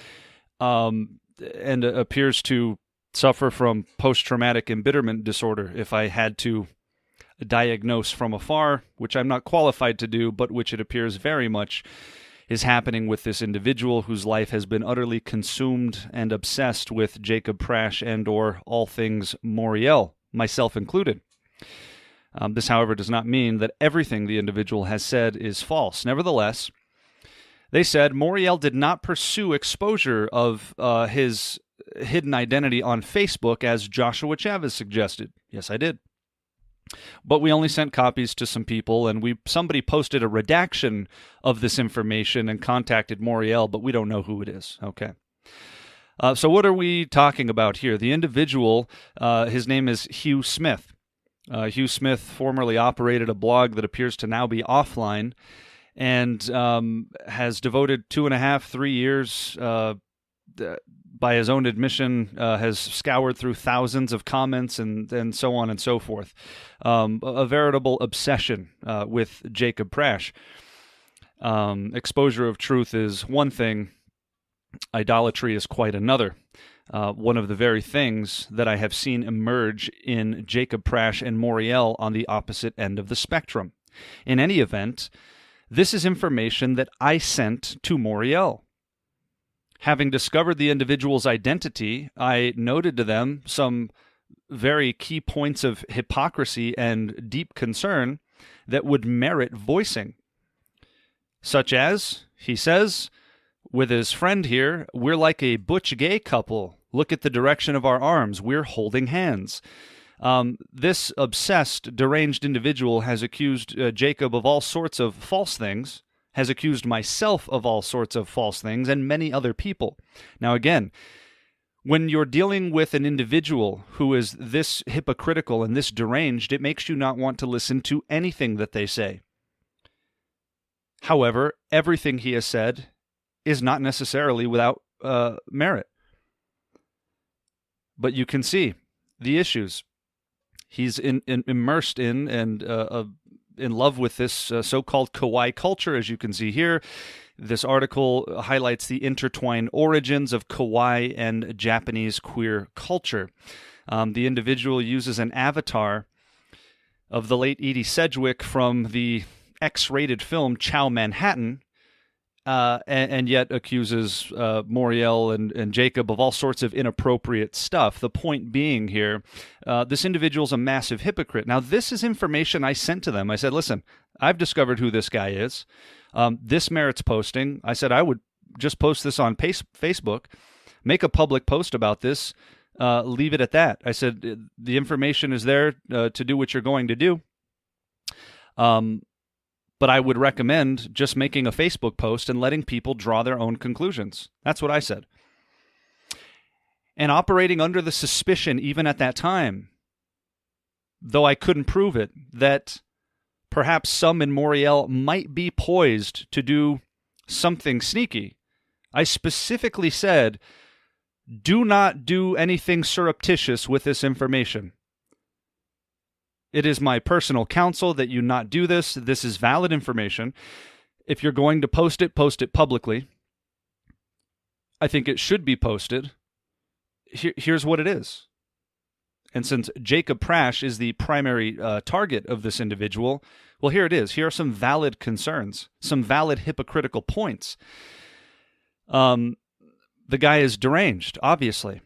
and appears to suffer from post-traumatic embitterment disorder, if I had to diagnose from afar, which I'm not qualified to do, but which it appears very much is happening with this individual whose life has been utterly consumed and obsessed with Jacob Prasch and or all things Moriel, myself included. This, however, does not mean that everything the individual has said is false. Nevertheless, they said Moriel did not pursue exposure of his hidden identity on Facebook as Joshua Chavez suggested. Yes, I did. But we only sent copies to some people, and somebody posted a redaction of this information and contacted Moriel, but we don't know who it is. Okay. So what are we talking about here? The individual, his name is Hugh Smith. Hugh Smith formerly operated a blog that appears to now be offline, and has devoted 2.5, 3 years, by his own admission, has scoured through thousands of comments and so on and so forth. A veritable obsession with Jacob Prasch. Exposure of truth is one thing. Idolatry is quite another. One of the very things that I have seen emerge in Jacob Prasch and Moriel on the opposite end of the spectrum. In any event, this is information that I sent to Moriel. Having discovered the individual's identity, I noted to them some very key points of hypocrisy and deep concern that would merit voicing. Such as, he says, with his friend here, we're like a butch gay couple. Look at the direction of our arms. We're holding hands. This obsessed, deranged individual has accused Jacob of all sorts of false things, has accused myself of all sorts of false things, and many other people. Now again, when you're dealing with an individual who is this hypocritical and this deranged, it makes you not want to listen to anything that they say. However, everything he has said is not necessarily without merit. But you can see the issues. He's immersed in and in love with this so-called kawaii culture, as you can see here. This article highlights the intertwined origins of kawaii and Japanese queer culture. The individual uses an avatar of the late Edie Sedgwick from the X-rated film Chow Manhattan, and yet accuses Moriel and Jacob of all sorts of inappropriate stuff. The point being here, this individual's a massive hypocrite. Now, this is information I sent to them. I said, listen, I've discovered who this guy is. This merits posting. I said I would just post this on Facebook, make a public post about this, leave it at that. I said, the information is there to do what you're going to do. But I would recommend just making a Facebook post and letting people draw their own conclusions. That's what I said. And operating under the suspicion, even at that time, though I couldn't prove it, that perhaps some in Moriel might be poised to do something sneaky, I specifically said, do not do anything surreptitious with this information. It is my personal counsel that you not do this. This is valid information. If you're going to post it publicly. I think it should be posted. Here's what it is. And since Jacob Prasch is the primary target of this individual, well, here it is. Here are some valid concerns, some valid hypocritical points. The guy is deranged, obviously.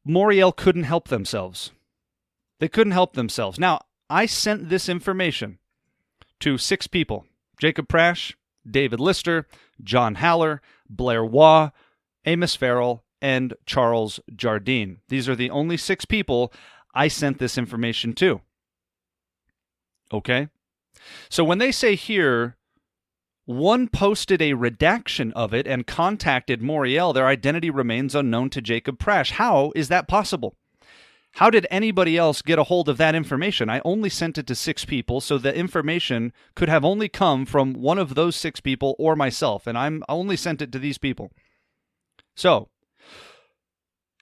Moriel couldn't help themselves. They couldn't help themselves. Now, I sent this information to 6 people. Jacob Prasch, David Lister, John Haller, Blair Waugh, Amos Farrell, and Charles Jardine. These are the only 6 people I sent this information to. Okay? So when they say here, one posted a redaction of it and contacted Moriel, their identity remains unknown to Jacob Prasch. How is that possible? How did anybody else get a hold of that information? I only sent it to 6 people, so the information could have only come from one of those 6 people or myself, and I only sent it to these people. So,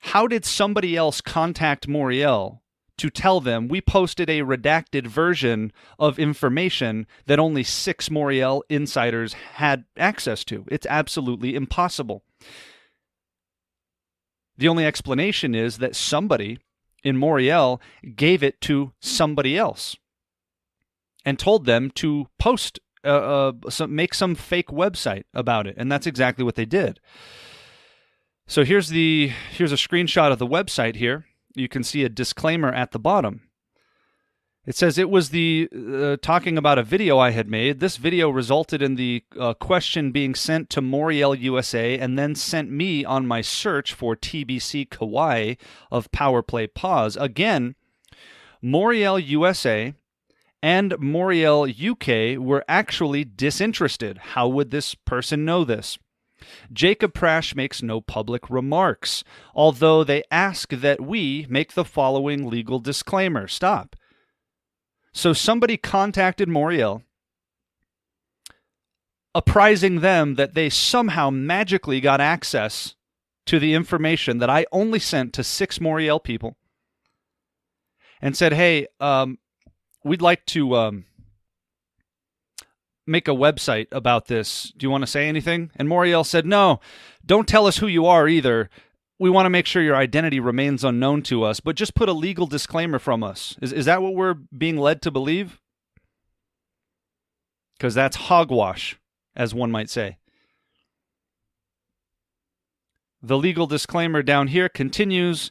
how did somebody else contact Moriel to tell them we posted a redacted version of information that only 6 Moriel insiders had access to? It's absolutely impossible. The only explanation is that somebody in Moriel gave it to somebody else and told them to post, make some fake website about it, and that's exactly what they did. So here's a screenshot of the website here. You can see a disclaimer at the bottom. It says it was talking about a video I had made. This video resulted in the question being sent to Moriel USA and then sent me on my search for TBC Kawaii of Power Play Pause. Again, Moriel USA and Moriel UK were actually disinterested. How would this person know this? Jacob Prasch makes no public remarks, although they ask that we make the following legal disclaimer. Stop. So somebody contacted Moriel, apprising them that they somehow magically got access to the information that I only sent to 6 Moriel people, and said, hey, we'd like to make a website about this. Do you want to say anything? And Moriel said, no, don't tell us who you are either. We want to make sure your identity remains unknown to us, but just put a legal disclaimer from us. Is that what we're being led to believe? Because that's hogwash, as one might say. The legal disclaimer down here continues,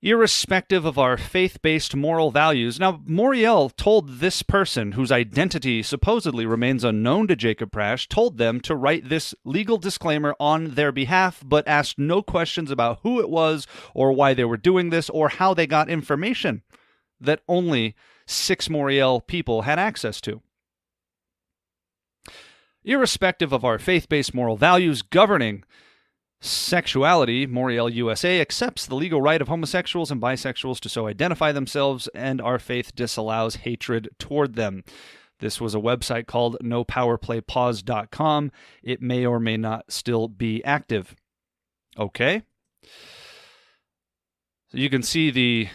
irrespective of our faith-based moral values. Now, Moriel told this person, whose identity supposedly remains unknown to Jacob Prasch, told them to write this legal disclaimer on their behalf, but asked no questions about who it was or why they were doing this or how they got information that only 6 Moriel people had access to. Irrespective of our faith-based moral values governing sexuality, Moriel USA accepts the legal right of homosexuals and bisexuals to so identify themselves, and our faith disallows hatred toward them. This was a website called nopowerplaypause.com. It may or may not still be active. Okay. So you can see the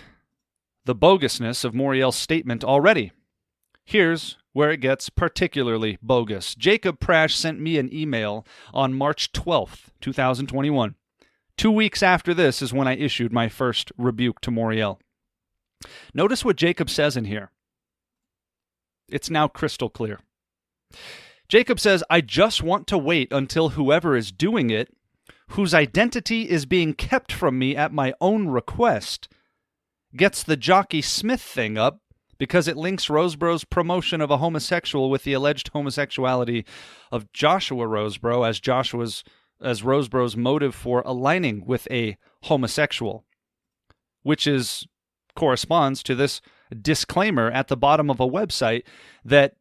bogusness of Moriel's statement already. Here's where it gets particularly bogus. Jacob Prasch sent me an email on March 12th, 2021. 2 weeks after this is when I issued my first rebuke to Moriel. Notice what Jacob says in here. It's now crystal clear. Jacob says, I just want to wait until whoever is doing it, whose identity is being kept from me at my own request, gets the Jockey Smith thing up, because it links Rosebrough's promotion of a homosexual with the alleged homosexuality of Joshua Rosebrough as Rosebrough's motive for aligning with a homosexual, which corresponds to this disclaimer at the bottom of a website that,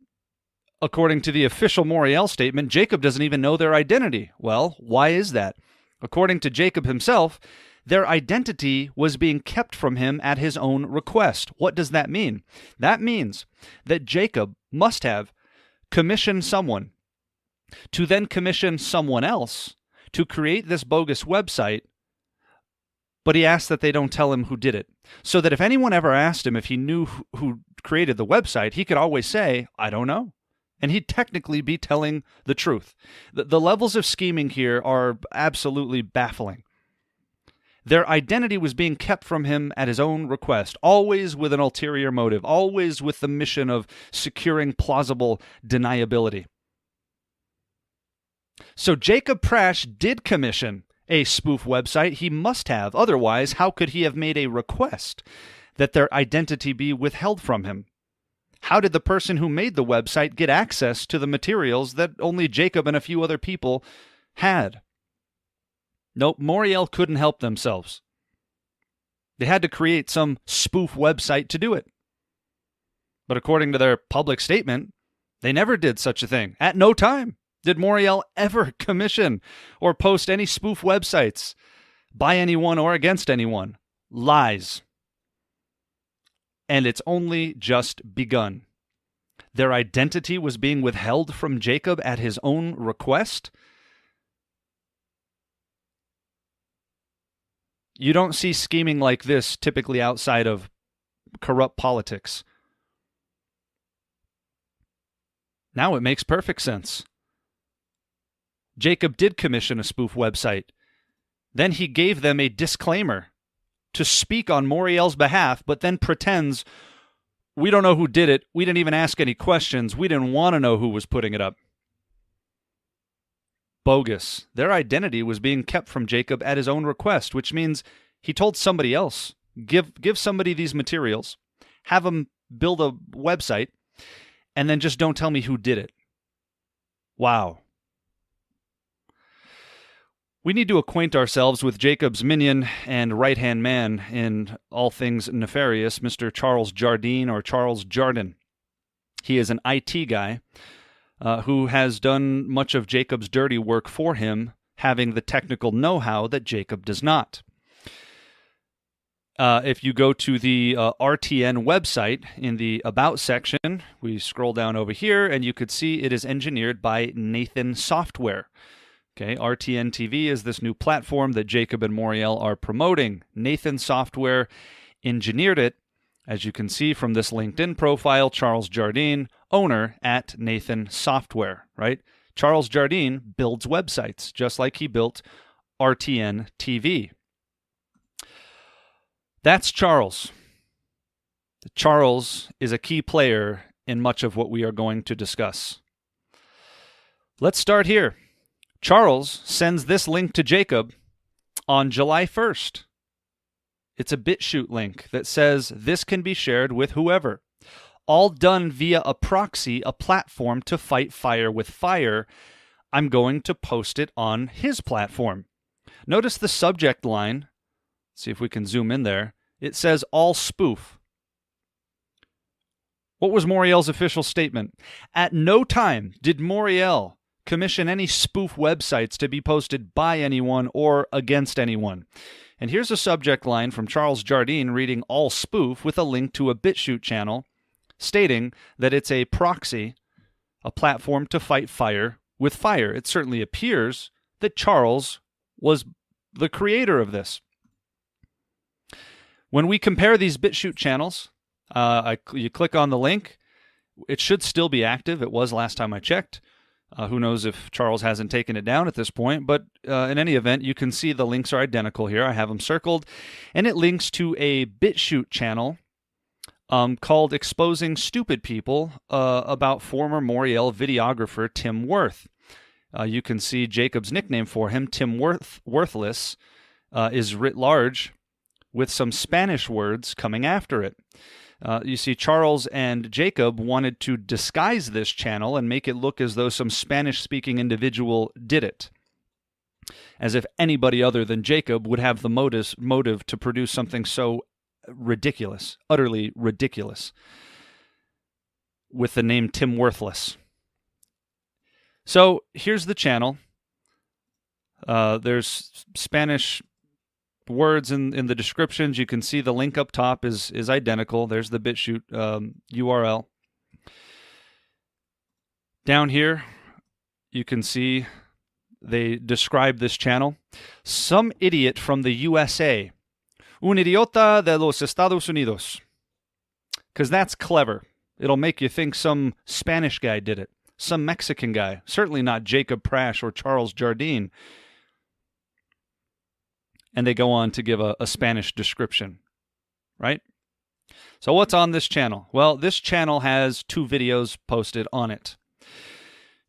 according to the official Moriel statement, Jacob doesn't even know their identity. Well, why is that? According to Jacob himself, their identity was being kept from him at his own request. What does that mean? That means that Jacob must have commissioned someone to then commission someone else to create this bogus website, but he asked that they don't tell him who did it. So that if anyone ever asked him if he knew who created the website, he could always say, I don't know. And he'd technically be telling the truth. The levels of scheming here are absolutely baffling. Their identity was being kept from him at his own request, always with an ulterior motive, always with the mission of securing plausible deniability. So Jacob Prasch did commission a spoof website. He must have. Otherwise, how could he have made a request that their identity be withheld from him? How did the person who made the website get access to the materials that only Jacob and a few other people had? Nope, Moriel couldn't help themselves. They had to create some spoof website to do it. But according to their public statement, they never did such a thing. At no time did Moriel ever commission or post any spoof websites by anyone or against anyone. Lies. And it's only just begun. Their identity was being withheld from Jacob at his own request. You don't see scheming like this typically outside of corrupt politics. Now it makes perfect sense. Jacob did commission a spoof website. Then he gave them a disclaimer to speak on Moriel's behalf, but then pretends, we don't know who did it, we didn't even ask any questions, we didn't want to know who was putting it up. Bogus. Their identity was being kept from Jacob at his own request, which means he told somebody else, give somebody these materials, have them build a website, and then just don't tell me who did it. Wow. We need to acquaint ourselves with Jacob's minion and right-hand man in all things nefarious, Mr. Charles Jardine or Charles Jardin. He is an IT guy who has done much of Jacob's dirty work for him, having the technical know-how that Jacob does not. If you go to the RTN website, in the About section, we scroll down over here, and you could see it is engineered by Nathan Software. Okay, RTN TV is this new platform that Jacob and Moriel are promoting. Nathan Software engineered it, as you can see from this LinkedIn profile, Charles Jardine, owner at Nathan Software, right? Charles Jardine builds websites, just like he built RTN TV. That's Charles. Charles is a key player in much of what we are going to discuss. Let's start here. Charles sends this link to Jacob on July 1st. It's a BitChute link that says this can be shared with whoever. All done via a proxy, a platform to fight fire with fire. I'm going to post it on his platform. Notice the subject line. See if we can zoom in there. It says all spoof. What was Moriel's official statement? At no time did Moriel commission any spoof websites to be posted by anyone or against anyone. And here's a subject line from Charles Jardine reading all spoof with a link to a BitChute channel stating that it's a proxy, a platform to fight fire with fire. It certainly appears that Charles was the creator of this. When we compare these BitChute channels, you click on the link. It should still be active. It was last time I checked. Who knows if Charles hasn't taken it down at this point, but in any event, you can see the links are identical here. I have them circled, and it links to a BitChute channel called Exposing Stupid People about former Moriel videographer Tim Worth. You can see Jacob's nickname for him, Tim Worthless, is writ large with some Spanish words coming after it. You see, Charles and Jacob wanted to disguise this channel and make it look as though some Spanish-speaking individual did it, as if anybody other than Jacob would have the motive to produce something so ridiculous, utterly ridiculous, with the name Tim Worthless. So here's the channel. There's Spanish words in the descriptions. You can see the link up top is identical. There's the BitChute URL. Down here, you can see they describe this channel. Some idiot from the USA. Un idiota de los Estados Unidos. Because that's clever. It'll make you think some Spanish guy did it. Some Mexican guy. Certainly not Jacob Prasch or Charles Jardine. And they go on to give a Spanish description, right? So what's on this channel? Well, this channel has 2 videos posted on it.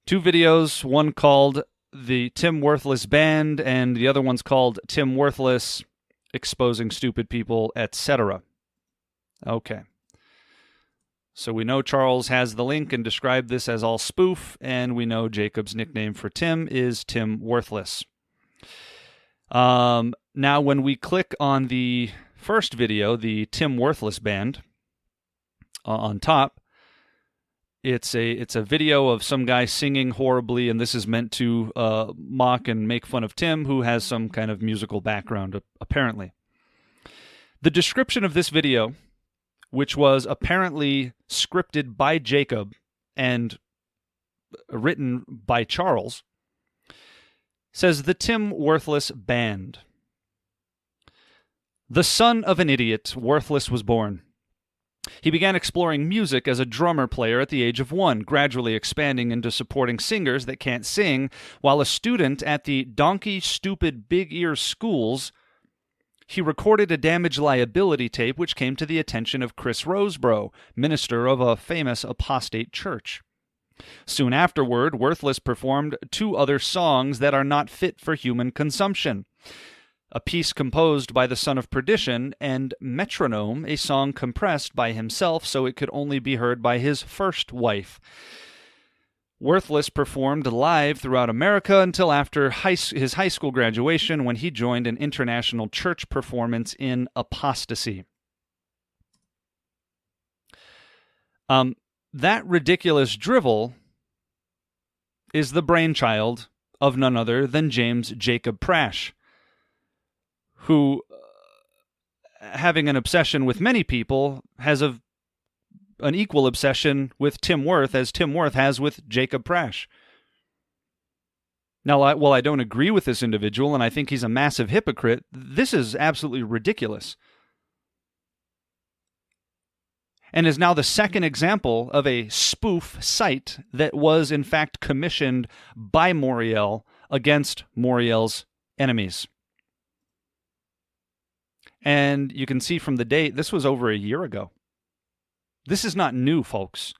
2 videos, one called The Tim Worthless Band, and the other one's called Tim Worthless, Exposing Stupid People, etc. Okay. So we know Charles has the link and described this as all spoof, and we know Jacob's nickname for Tim is Tim Worthless. Now, when we click on the first video, the Tim Worthless Band, on top, it's a video of some guy singing horribly, and this is meant to mock and make fun of Tim, who has some kind of musical background, apparently. The description of this video, which was apparently scripted by Jacob and written by Charles, says the Tim Worthless Band. The son of an idiot, Worthless was born. He began exploring music as a drummer player at the age of 1, gradually expanding into supporting singers that can't sing. While a student at the Donkey Stupid Big Ear Schools, he recorded a damage liability tape which came to the attention of Chris Roseborough, minister of a famous apostate church. Soon afterward, Worthless performed 2 other songs that are not fit for human consumption. A piece composed by the Son of Perdition, and Metronome, a song compressed by himself so it could only be heard by his first wife. Worthless performed live throughout America until after his high school graduation, when he joined an international church performance in Apostasy. That ridiculous drivel is the brainchild of none other than James Jacob Prasch, who, having an obsession with many people, has an equal obsession with Tim Wirth as Tim Wirth has with Jacob Prasch. Now, while I don't agree with this individual and I think he's a massive hypocrite, this is absolutely ridiculous. And is now the second example of a spoof site that was in fact commissioned by Moriel against Moriel's enemies. And you can see from the date, this was over a year ago. This is not new, folks.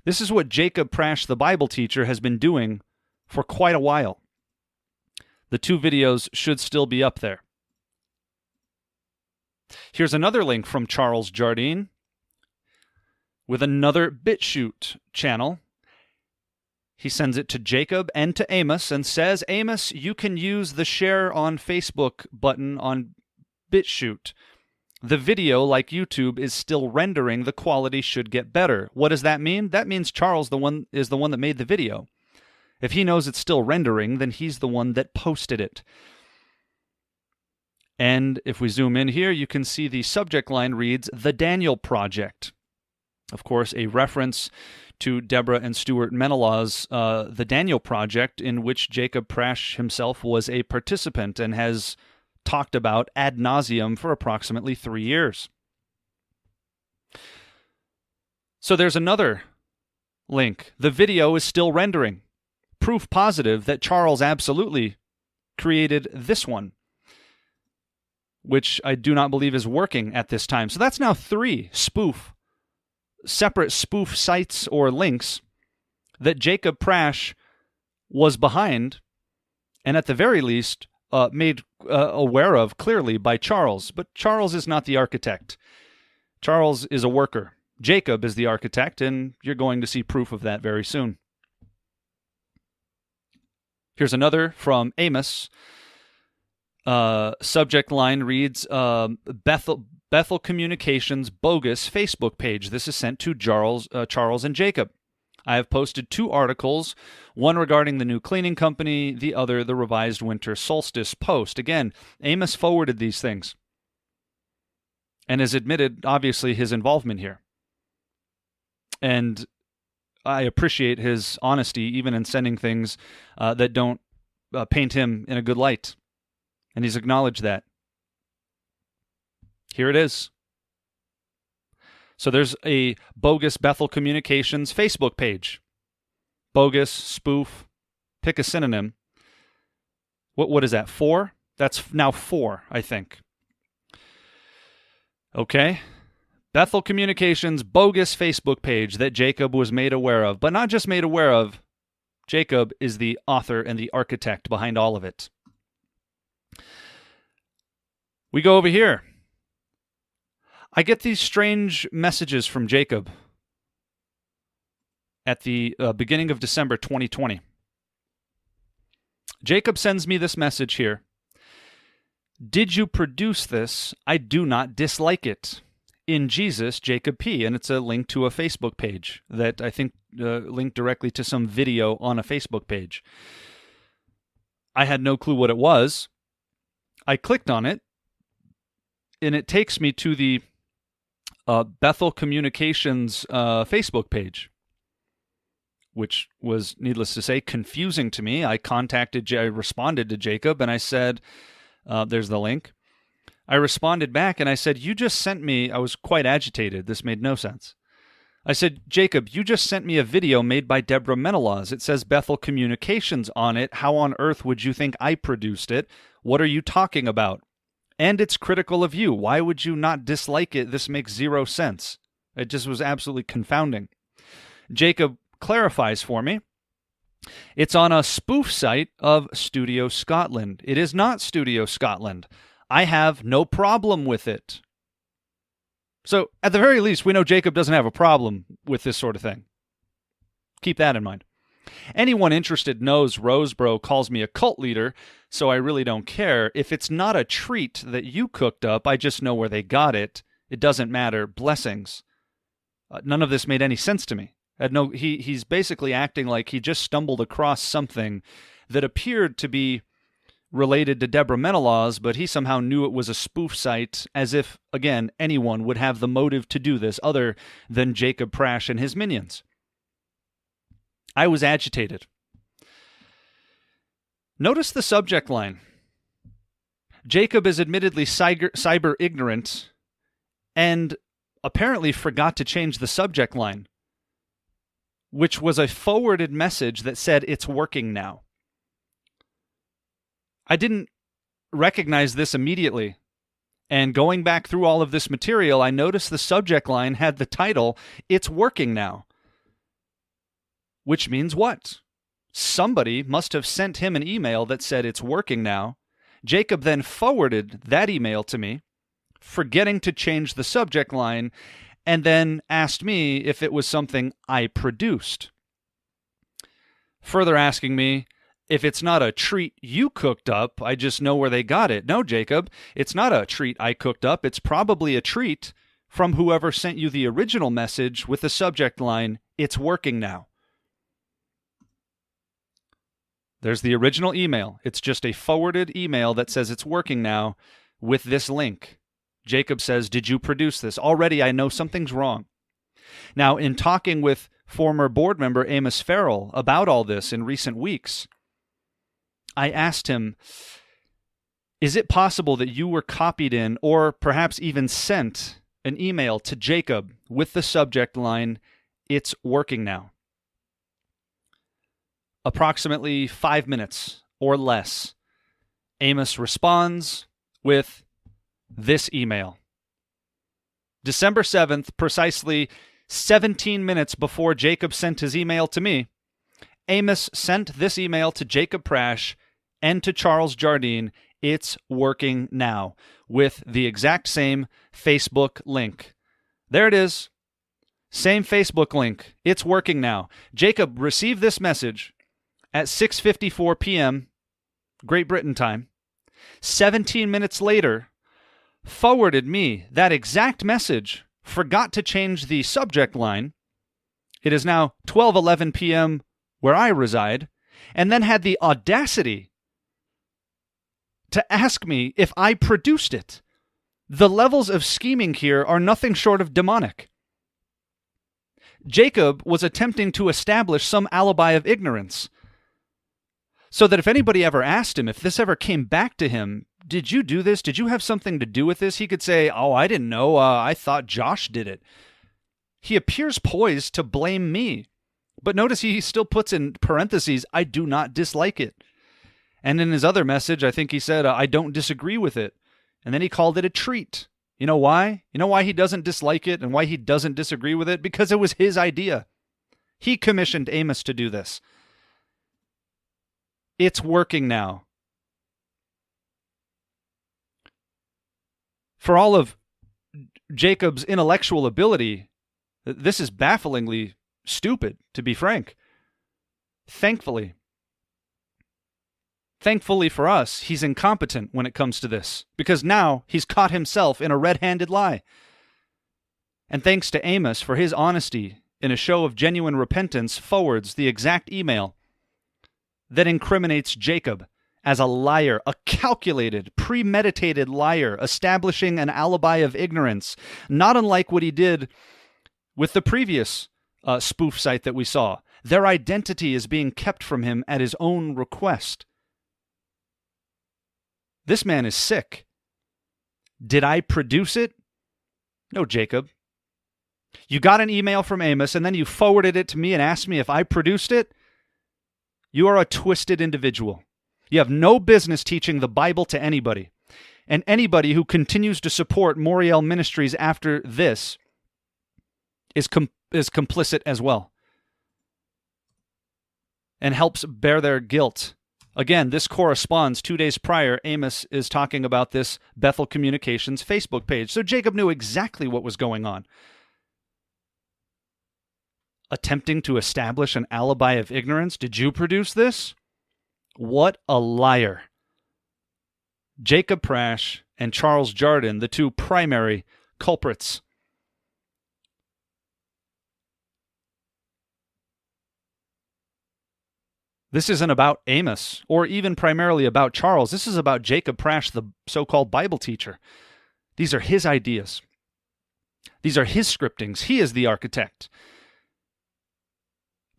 This is what Jacob Prasch, the Bible teacher, has been doing for quite a while. The 2 videos should still be up there. Here's another link from Charles Jardine with another BitChute channel. He sends it to Jacob and to Amos and says, Amos, you can use the share on Facebook button on BitChute. The video, like YouTube, is still rendering. The quality should get better. What does that mean? That means Charles is the one that made the video. If he knows it's still rendering, then he's the one that posted it. And if we zoom in here, you can see the subject line reads, The Daniel Project. Of course, a reference to Deborah and Stuart Menelaw's The Daniel Project, in which Jacob Prasch himself was a participant and has talked about ad nauseum for approximately 3 years. So there's another link. The video is still rendering. Proof positive that Charles absolutely created this one, which I do not believe is working at this time. So that's now 3 separate spoof sites or links that Jacob Prasch was behind, and at the very least made aware of clearly by Charles. But Charles is not the architect. Charles is a worker. Jacob is the architect, and you're going to see proof of that very soon. Here's another from Amos. Subject line reads, Bethel Communications bogus Facebook page. This is sent to Charles and Jacob. I have posted 2 articles, one regarding the new cleaning company, the other the revised winter solstice post. Again, Amos forwarded these things and has admitted, obviously, his involvement here. And I appreciate his honesty, even in sending things that don't paint him in a good light. And he's acknowledged that. Here it is. So there's a bogus Bethel Communications Facebook page. Bogus, spoof, pick a synonym. What is that, 4? That's now 4, I think. Okay. Bethel Communications bogus Facebook page that Jacob was made aware of. But not just made aware of. Jacob is the author and the architect behind all of it. We go over here. I get these strange messages from Jacob at the beginning of December 2020. Jacob sends me this message here. Did you produce this? I do not dislike it. In Jesus, Jacob P. And it's a link to a Facebook page that I think linked directly to some video on a Facebook page. I had no clue what it was. I clicked on it, and it takes me to the Bethel Communications Facebook page, which was, needless to say, confusing to me. I responded to Jacob, and I said, there's the link. I responded back, and I said, you just sent me, I was quite agitated. This made no sense. I said, Jacob, you just sent me a video made by Deborah Menelaw's. It says Bethel Communications on it. How on earth would you think I produced it? What are you talking about? And it's critical of you. Why would you not dislike it? This makes zero sense. It just was absolutely confounding. Jacob clarifies for me. It's on a spoof site of Studio Scotland. It is not Studio Scotland. I have no problem with it. So, at the very least, we know Jacob doesn't have a problem with this sort of thing. Keep that in mind. Anyone interested knows Rosebro calls me a cult leader, so I really don't care. If it's not a treat that you cooked up, I just know where they got it. It doesn't matter. Blessings. None of this made any sense to me. He's basically acting like he just stumbled across something that appeared to be related to Deborah Menelaus, but he somehow knew it was a spoof site, as if, again, anyone would have the motive to do this other than Jacob Prasch and his minions. I was agitated. Notice the subject line. Jacob is admittedly cyber ignorant and apparently forgot to change the subject line, which was a forwarded message that said it's working now. I didn't recognize this immediately. And going back through all of this material, I noticed the subject line had the title, It's Working Now. Which means what? Somebody must have sent him an email that said it's working now. Jacob then forwarded that email to me, forgetting to change the subject line, and then asked me if it was something I produced. Further asking me, if it's not a treat you cooked up, I just know where they got it. No, Jacob, it's not a treat I cooked up. It's probably a treat from whoever sent you the original message with the subject line, It's Working Now. There's the original email. It's just a forwarded email that says it's working now with this link. Jacob says, did you produce this? Already I know something's wrong. Now, in talking with former board member Amos Farrell about all this in recent weeks, I asked him, is it possible that you were copied in or perhaps even sent an email to Jacob with the subject line, It's Working Now? Approximately 5 minutes or less, Amos responds with this email. December 7th, precisely 17 minutes before Jacob sent his email to me, Amos sent this email to Jacob Prasch and to Charles Jardine, It's Working Now, with the exact same Facebook link. There it is. Same Facebook link. It's working now. Jacob received this message at 6:54 p.m. Great Britain time. 17 minutes later, forwarded me that exact message, forgot to change the subject line. It is now 12:11 p.m. where I reside, and then had the audacity to ask me if I produced it. The levels of scheming here are nothing short of demonic. Jacob was attempting to establish some alibi of ignorance, so that if anybody ever asked him, if this ever came back to him, did you do this? Did you have something to do with this? He could say, oh, I didn't know. I thought Josh did it. He appears poised to blame me. But notice he still puts in parentheses, I do not dislike it. And in his other message, I think he said, I don't disagree with it. And then he called it a treat. You know why? You know why he doesn't dislike it and why he doesn't disagree with it? Because it was his idea. He commissioned Amos to do this. It's working now. For all of Jacob's intellectual ability, this is bafflingly stupid, to be frank. Thankfully for us, he's incompetent when it comes to this, because now he's caught himself in a red-handed lie. And thanks to Amos for his honesty in a show of genuine repentance, forwards the exact email that incriminates Jacob as a liar, a calculated, premeditated liar, establishing an alibi of ignorance, not unlike what he did with the previous spoof site that we saw. Their identity is being kept from him at his own request. This man is sick. Did I produce it? No, Jacob. You got an email from Amos, and then you forwarded it to me and asked me if I produced it? You are a twisted individual. You have no business teaching the Bible to anybody. And anybody who continues to support Moriel Ministries after this is complicit as well and helps bear their guilt. Again, this corresponds 2 days prior. Amos is talking about this Bethel Communications Facebook page. So Jacob knew exactly what was going on. attempting to establish an alibi of ignorance. Did you produce this? What a liar. Jacob Prasch and Charles Jardin, the two primary culprits. This isn't about Amos, or even primarily about Charles. This is about Jacob Prasch, the so-called Bible teacher. These are his ideas. These are his scriptings. He is the architect.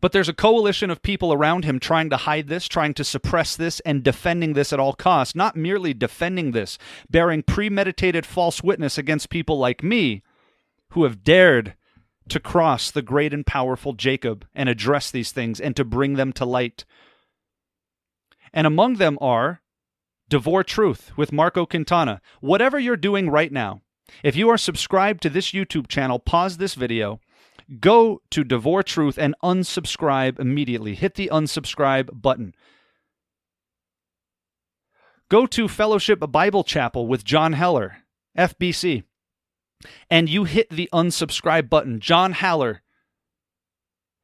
But there's a coalition of people around him trying to hide this, trying to suppress this, and defending this at all costs. Not merely defending this, bearing premeditated false witness against people like me, who have dared to cross the great and powerful Jacob and address these things and to bring them to light. And among them are Devore Truth with Marco Quintana. Whatever you're doing right now, if you are subscribed to this YouTube channel, pause this video, go to Devore Truth and unsubscribe immediately. Hit the unsubscribe button. Go to Fellowship Bible Chapel with John Heller, FBC, and you hit the unsubscribe button. John Haller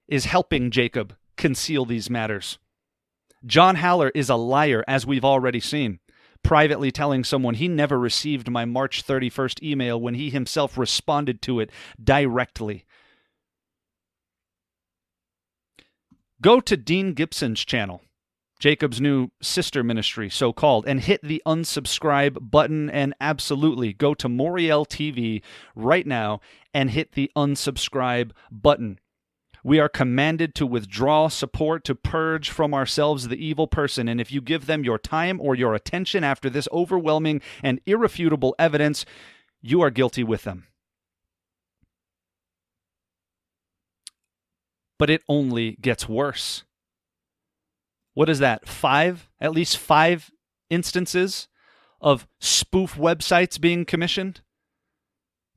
is helping Jacob conceal these matters. John Haller is a liar, as we've already seen, privately telling someone he never received my March 31st email when he himself responded to it directly. Go to Dean Gibson's channel, Jacob's new sister ministry, so-called, and hit the unsubscribe button, and absolutely go to Moriel TV right now and hit the unsubscribe button. We are commanded to withdraw support, to purge from ourselves the evil person, and if you give them your time or your attention after this overwhelming and irrefutable evidence, you are guilty with them. But it only gets worse. What is that? At least five instances of spoof websites being commissioned?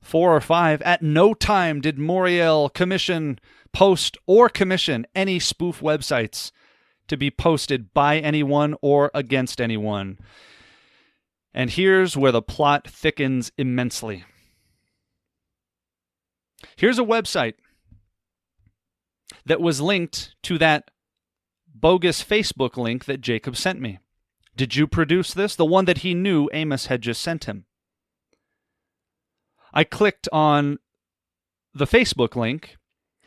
4 or 5. At no time did Moriel post or commission any spoof websites to be posted by anyone or against anyone. And here's where the plot thickens immensely. Here's a website that was linked to that bogus Facebook link that Jacob sent me. Did you produce this? The one that he knew Amos had just sent him. I clicked on the Facebook link,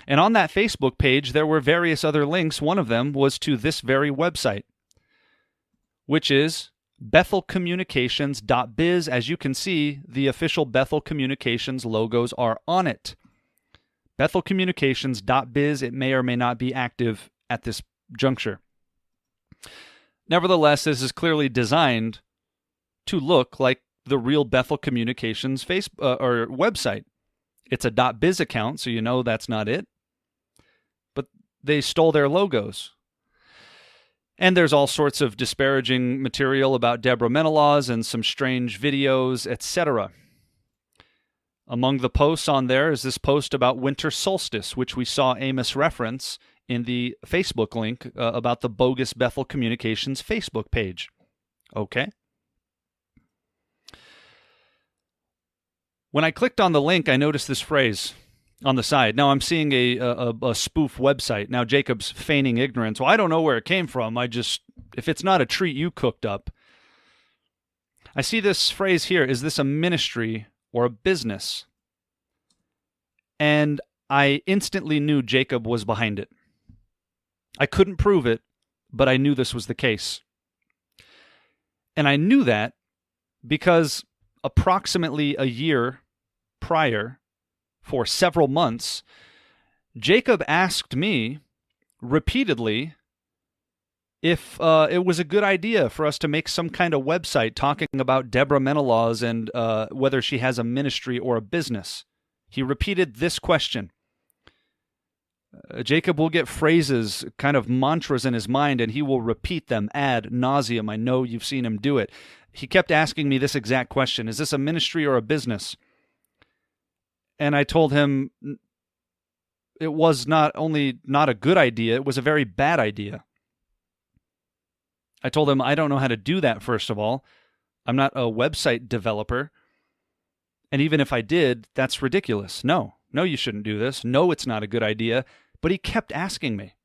and on that Facebook page there were various other links. One of them was to this very website, which is bethelcommunications.biz. As you can see, the official Bethel Communications logos are on it. bethelcommunications.biz. It may or may not be active at this juncture. Nevertheless, this is clearly designed to look like the real Bethel Communications or website. It's a .biz account, so you know that's not it. But they stole their logos. And there's all sorts of disparaging material about Deborah Menelaus and some strange videos, etc. Among the posts on there is this post about winter solstice, which we saw Amos reference in the Facebook link about the bogus Bethel Communications Facebook page. Okay. When I clicked on the link, I noticed this phrase on the side. Now, I'm seeing a spoof website. Now, Jacob's feigning ignorance. Well, I don't know where it came from. If it's not a treat you cooked up. I see this phrase here. Is this a ministry or a business? And I instantly knew Jacob was behind it. I couldn't prove it, but I knew this was the case. And I knew that because approximately a year prior, for several months, Jacob asked me repeatedly if it was a good idea for us to make some kind of website talking about Deborah Menelaus and whether she has a ministry or a business. He repeated this question. Jacob will get phrases, kind of mantras in his mind, and he will repeat them ad nauseum. I know you've seen him do it. He kept asking me this exact question. Is this a ministry or a business? And I told him it was not only not a good idea, it was a very bad idea. I told him I don't know how to do that, first of all. I'm not a website developer. And even if I did, that's ridiculous. No, you shouldn't do this. No, it's not a good idea. But But he kept asking me.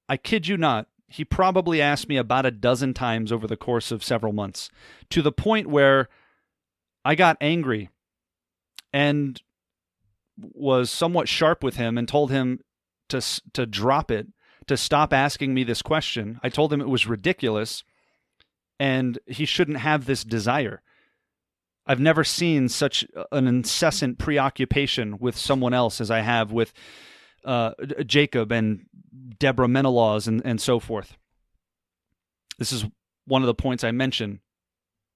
I kid you not, he probably asked me about a dozen times over the course of several months, to the point where I got angry and was somewhat sharp with him and told him to drop it, to stop asking me this question. I told him it was ridiculous and he shouldn't have this desire. I've never seen such an incessant preoccupation with someone else as I have with Jacob and Deborah Menelaus and so forth. This is one of the points I mention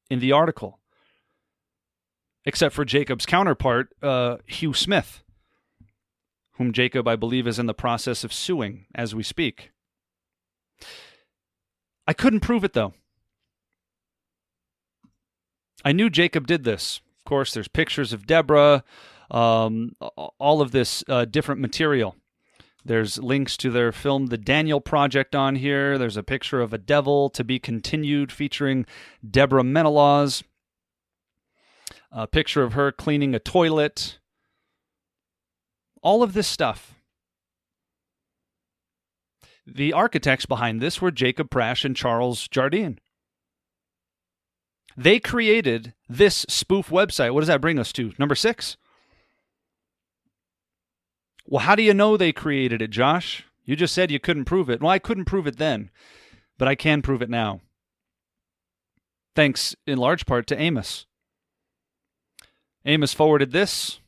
in the article. Except for Jacob's counterpart, Hugh Smith, whom Jacob, I believe, is in the process of suing as we speak. I couldn't prove it, though. I knew Jacob did this. Of course, there's pictures of Deborah, all of this different material. There's links to their film The Daniel Project on here. There's a picture of a devil to be continued featuring Deborah Menelaus. A picture of her cleaning a toilet. All of this stuff. The architects behind this were Jacob Prasch and Charles Jardine. They created this spoof website. What does that bring us to? Number 6? Well, how do you know they created it, Josh? You just said you couldn't prove it. Well, I couldn't prove it then, but I can prove it now. Thanks in large part to Amos. Amos forwarded this.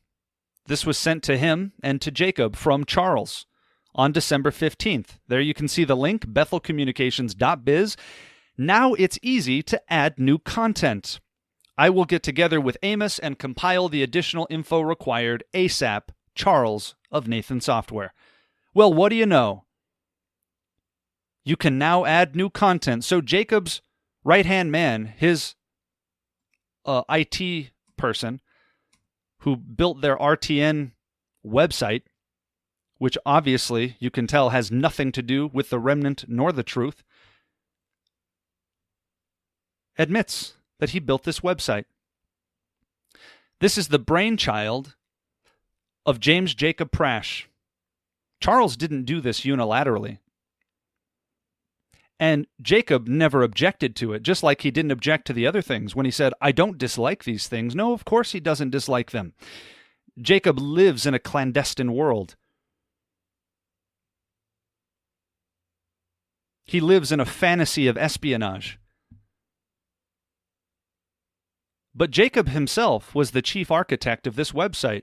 This was sent to him and to Jacob from Charles on December 15th. There you can see the link, bethelcommunications.biz. Now it's easy to add new content. I will get together with Amos and compile the additional info required ASAP. Charles of Nathan Software. Well, what do you know? You can now add new content. So Jacob's right-hand man, his IT person, who built their RTN website, which obviously you can tell has nothing to do with the remnant nor the truth, admits that he built this website. This is the brainchild of James Jacob Prasch. Charles didn't do this unilaterally. And Jacob never objected to it, just like he didn't object to the other things when he said, I don't dislike these things. No, of course he doesn't dislike them. Jacob lives in a clandestine world. He lives in a fantasy of espionage. But Jacob himself was the chief architect of this website.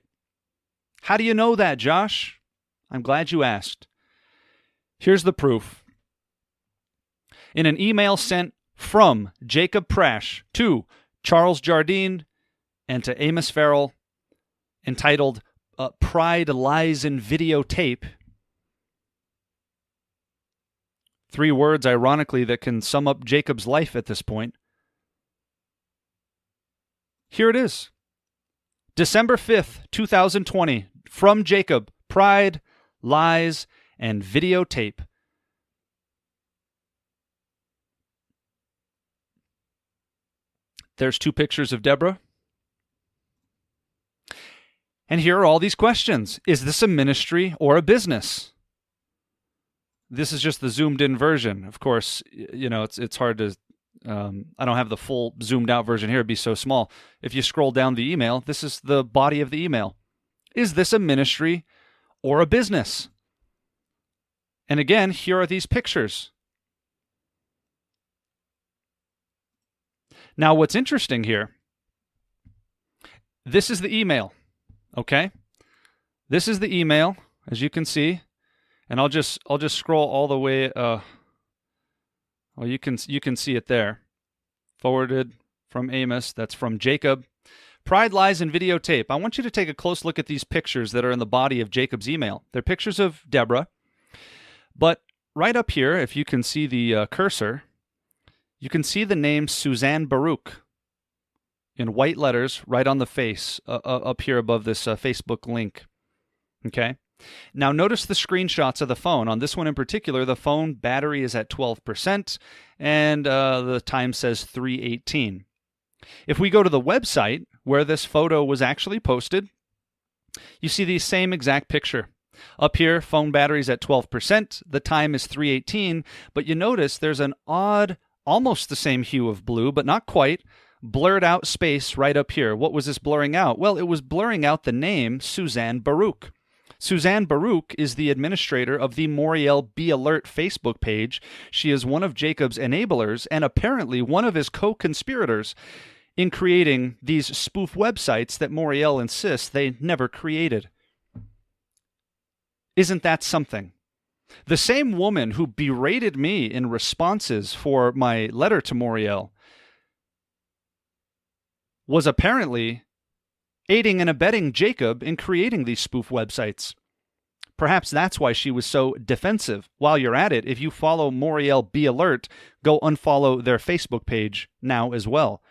How do you know that, Josh? I'm glad you asked. Here's the proof. In an email sent from Jacob Prasch to Charles Jardine and to Amos Farrell, entitled Pride Lies in Videotape. 3 words, ironically, that can sum up Jacob's life at this point. Here it is. December 5th, 2020, from Jacob, Pride, Lies, and Videotape. There's 2 pictures of Deborah. And here are all these questions. Is this a ministry or a business? This is just the zoomed-in version. Of course, you know, it's hard to... I don't have the full zoomed-out version here. It'd be so small. If you scroll down the email, this is the body of the email. Is this a ministry or a business? And again, here are these pictures. Now, what's interesting here, this is the email, okay? This is the email, as you can see, and I'll just scroll all the way. Well, you can see it there. Forwarded from Amos. That's from Jacob. Pride Lies in Videotape. I want you to take a close look at these pictures that are in the body of Jacob's email. They're pictures of Deborah, but right up here, if you can see the cursor, you can see the name Suzanne Baruch in white letters right on the face up here above this Facebook link. Okay? Now notice the screenshots of the phone. On this one in particular, the phone battery is at 12% and the time says 3:18. If we go to the website where this photo was actually posted, you see the same exact picture. Up here, phone battery's at 12%. The time is 3:18, but you notice there's an odd, almost the same hue of blue, but not quite, blurred out space right up here. What was this blurring out? Well, it was blurring out the name Suzanne Baruch. Suzanne Baruch is the administrator of the Moriel Be Alert Facebook page. She is one of Jacob's enablers and apparently one of his co-conspirators in creating these spoof websites that Moriel insists they never created. Isn't that something? The same woman who berated me in responses for my letter to Moriel was apparently aiding and abetting Jacob in creating these spoof websites. Perhaps that's why she was so defensive. While you're at it, if you follow Moriel Be Alert, go unfollow their Facebook page now as well.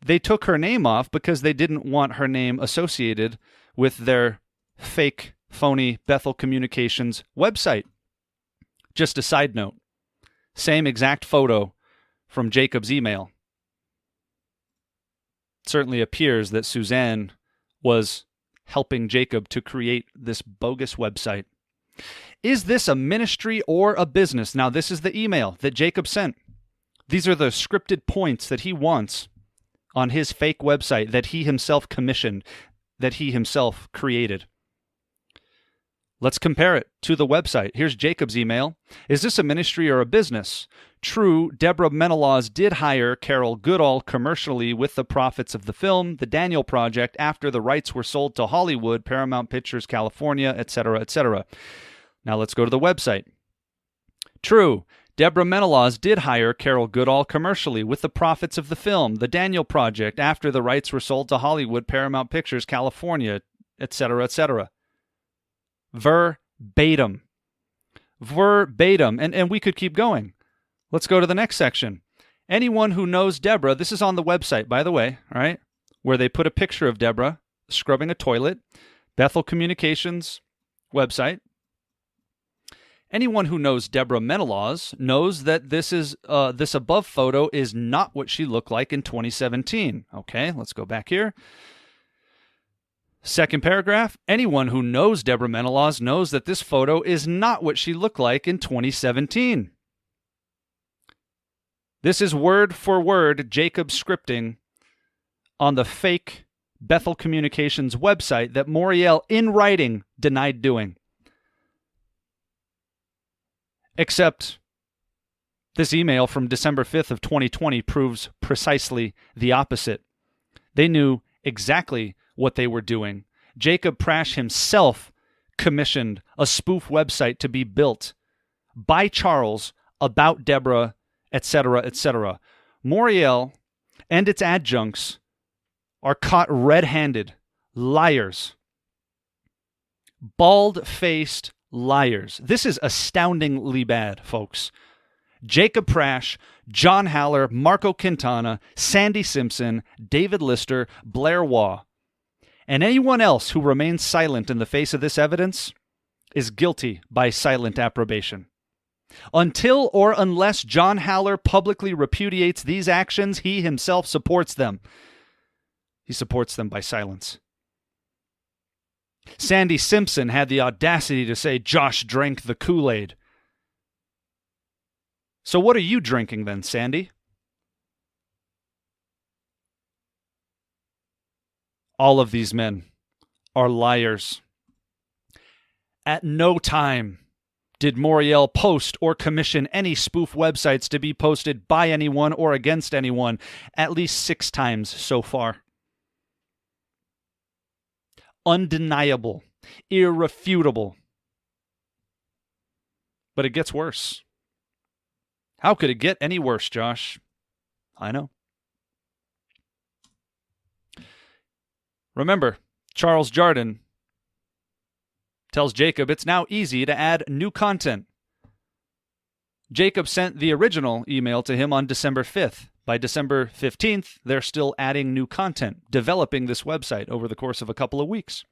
They took her name off because they didn't want her name associated with their fake, phony Bethel Communications website. Just a side note. Same exact photo from Jacob's email. It certainly appears that Suzanne was helping Jacob to create this bogus website. Is this a ministry or a business? Now, this is the email that Jacob sent. These are the scripted points that he wants on his fake website that he himself commissioned, that he himself created. Let's compare it to the website. Here's Jacob's email. Is this a ministry or a business? True, Deborah Menelaus did hire Carol Goodall commercially with the profits of the film, The Daniel Project, after the rights were sold to Hollywood, Paramount Pictures, California, etc., etc. Now let's go to the website. True, Deborah Menelaus did hire Carol Goodall commercially with the profits of the film, The Daniel Project, after the rights were sold to Hollywood, Paramount Pictures, California, etc., etc. Verbatim. Verbatim. And we could keep going. Let's go to the next section. Anyone who knows Deborah, this is on the website, by the way, all right, where they put a picture of Deborah scrubbing a toilet, Bethel Communications website. Anyone who knows Deborah Menelaus knows that this above photo is not what she looked like in 2017. Okay, let's go back here. Second paragraph, anyone who knows Deborah Menelaus knows that this photo is not what she looked like in 2017. This is word for word Jacob scripting on the fake Bethel Communications website that Moriel in writing denied doing. Except this email from December 5th of 2020 proves precisely the opposite. They knew exactly what they were doing. Jacob Prasch himself commissioned a spoof website to be built by Charles about Deborah, etc., etc. Moriel and its adjuncts are caught red-handed liars. Bald-faced liars. This is astoundingly bad, folks. Jacob Prasch, John Haller, Marco Quintana, Sandy Simpson, David Lister, Blair Waugh, and anyone else who remains silent in the face of this evidence is guilty by silent approbation. Until or unless John Haller publicly repudiates these actions, he himself supports them. He supports them by silence. Sandy Simpson had the audacity to say Josh drank the Kool-Aid. So what are you drinking then, Sandy? All of these men are liars. At no time did Moriel post or commission any spoof websites to be posted by anyone or against anyone, at least 6 times so far. Undeniable, irrefutable. But it gets worse. How could it get any worse, Josh? I know. Remember, Charles Jardin tells Jacob it's now easy to add new content. Jacob sent the original email to him on December 5th. By December 15th, they're still adding new content, developing this website over the course of a couple of weeks.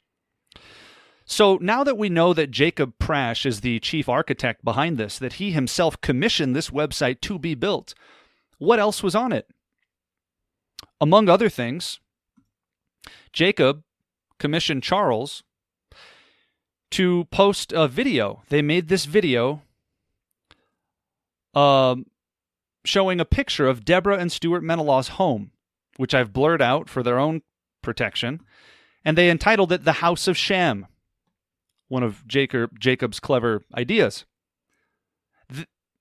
So now that we know that Jacob Prasch is the chief architect behind this, that he himself commissioned this website to be built, what else was on it? Among other things, Jacob commissioned Charles to post a video. They made this video showing a picture of Deborah and Stuart Menelaw's home, which I've blurred out for their own protection, and they entitled it The House of Sham, one of Jacob's clever ideas.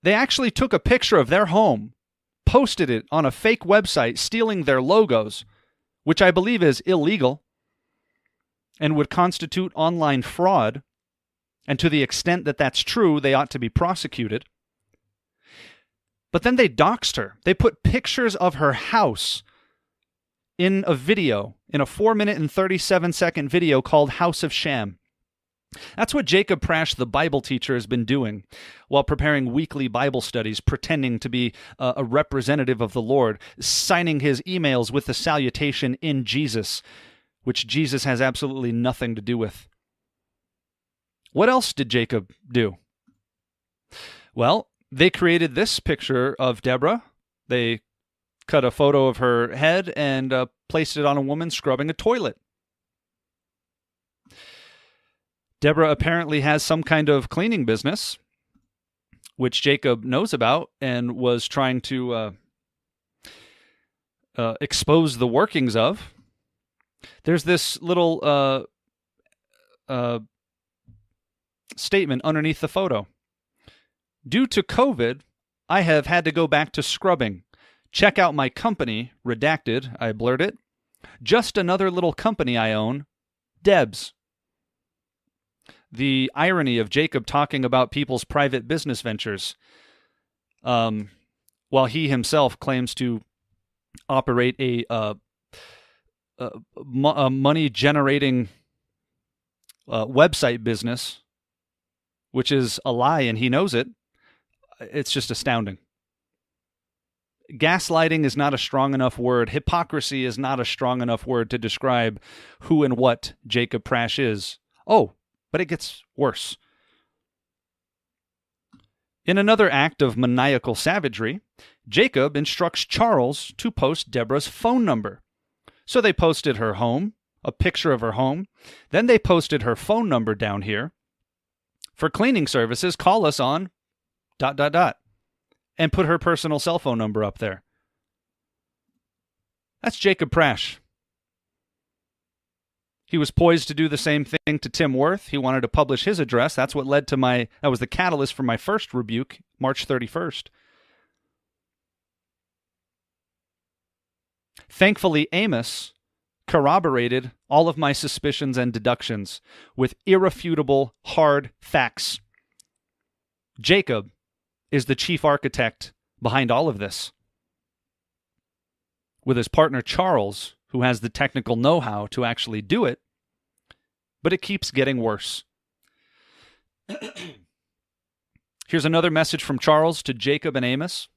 They actually took a picture of their home, posted it on a fake website, stealing their logos, which I believe is illegal and would constitute online fraud, and to the extent that that's true, they ought to be prosecuted. But then they doxed her. They put pictures of her house in a video, in a 4-minute and 37-second video called House of Sham. That's what Jacob Prasch, the Bible teacher, has been doing while preparing weekly Bible studies, pretending to be a representative of the Lord, signing his emails with the salutation in Jesus, which Jesus has absolutely nothing to do with. What else did Jacob do? Well, they created this picture of Deborah. They cut a photo of her head and placed it on a woman scrubbing a toilet. Deborah apparently has some kind of cleaning business, which Jacob knows about and was trying to expose the workings of. There's this little statement underneath the photo. Due to COVID, I have had to go back to scrubbing. Check out my company, redacted, I blurred it. Just another little company I own, Debs. The irony of Jacob talking about people's private business ventures, while he himself claims to operate a money-generating website business, which is a lie and he knows it. It's just astounding. Gaslighting is not a strong enough word. Hypocrisy is not a strong enough word to describe who and what Jacob Prasch is. Oh, but it gets worse. In another act of maniacal savagery, Jacob instructs Charles to post Deborah's phone number. So they posted her home, a picture of her home. Then they posted her phone number down here. For cleaning services, call us on ... and put her personal cell phone number up there. That's Jacob Prasch. He was poised to do the same thing to Tim Worth. He wanted to publish his address. That's what led to that was the catalyst for my first rebuke, March 31st. Thankfully, Amos corroborated all of my suspicions and deductions with irrefutable, hard facts. Jacob is the chief architect behind all of this, with his partner Charles, who has the technical know-how to actually do it, but it keeps getting worse. Here's another message from Charles to Jacob and Amos,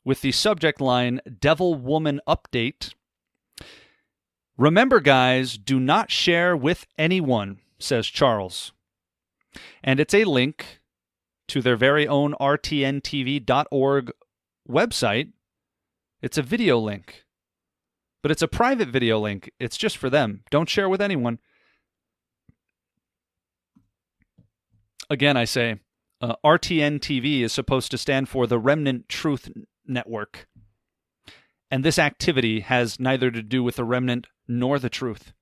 with the subject line, Devil Woman Update. Remember, guys, do not share with anyone, says Charles. And it's a link to their very own rtntv.org website. It's a video link, but it's a private video link. It's just for them. Don't share with anyone. Again, I say, RTN-TV is supposed to stand for the Remnant Truth Network. And this activity has neither to do with the remnant nor the truth.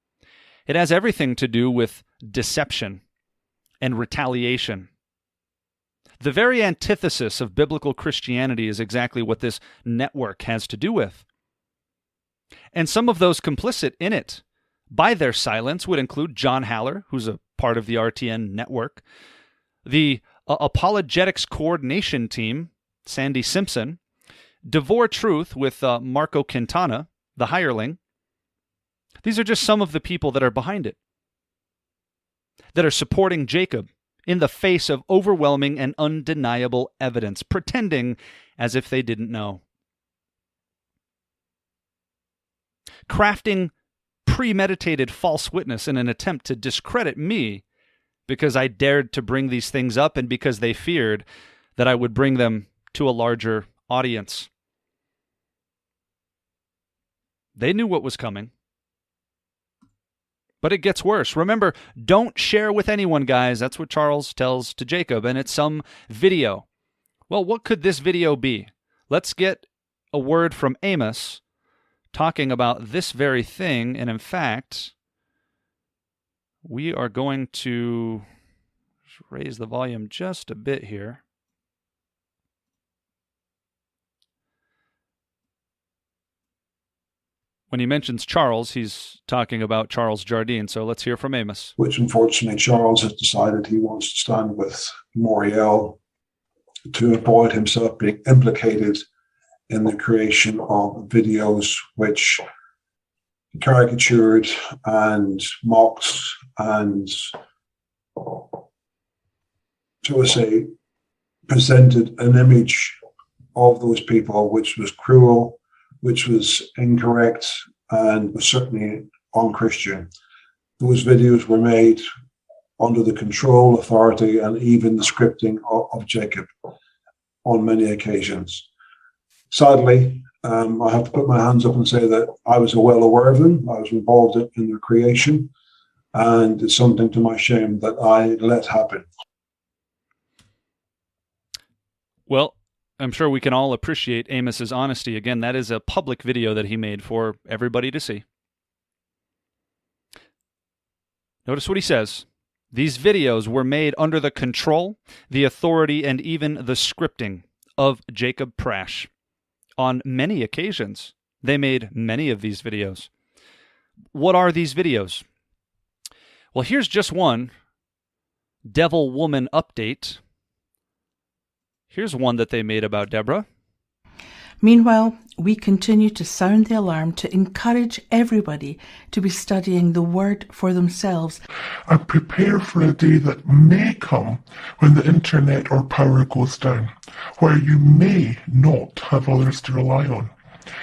It has everything to do with deception and retaliation. The very antithesis of biblical Christianity is exactly what this network has to do with. And some of those complicit in it by their silence would include John Haller, who's a part of the RTN network, the Apologetics Coordination Team, Sandy Simpson, Devore Truth with Marco Quintana, the hireling. These are just some of the people that are behind it, that are supporting Jacob in the face of overwhelming and undeniable evidence, pretending as if they didn't know. Crafting premeditated false witness in an attempt to discredit me because I dared to bring these things up and because they feared that I would bring them to a larger audience. They knew what was coming. But it gets worse. Remember, don't share with anyone, guys. That's what Charles tells to Jacob, and it's some video. Well, what could this video be? Let's get a word from Amos talking about this very thing, and in fact, we are going to raise the volume just a bit here. When he mentions Charles, he's talking about Charles Jardine. So let's hear from Amos. Which unfortunately Charles has decided he wants to stand with Moriel to avoid himself being implicated in the creation of videos which caricatured and mocked and, shall we say, presented an image of those people which was cruel, which was incorrect, and was certainly unchristian. Those videos were made under the control, authority, and even the scripting of Jacob on many occasions. Sadly, I have to put my hands up and say that I was well aware of them. I was involved in their creation, and it's something to my shame that I let happen. Well, I'm sure we can all appreciate Amos's honesty. Again, that is a public video that he made for everybody to see. Notice what he says. These videos were made under the control, the authority, and even the scripting of Jacob Prasch. On many occasions, they made many of these videos. What are these videos? Well, here's just one. Devil Woman Update. Here's one that they made about Deborah. Meanwhile, we continue to sound the alarm to encourage everybody to be studying the Word for themselves. And prepare for a day that may come when the internet or power goes down, where you may not have others to rely on,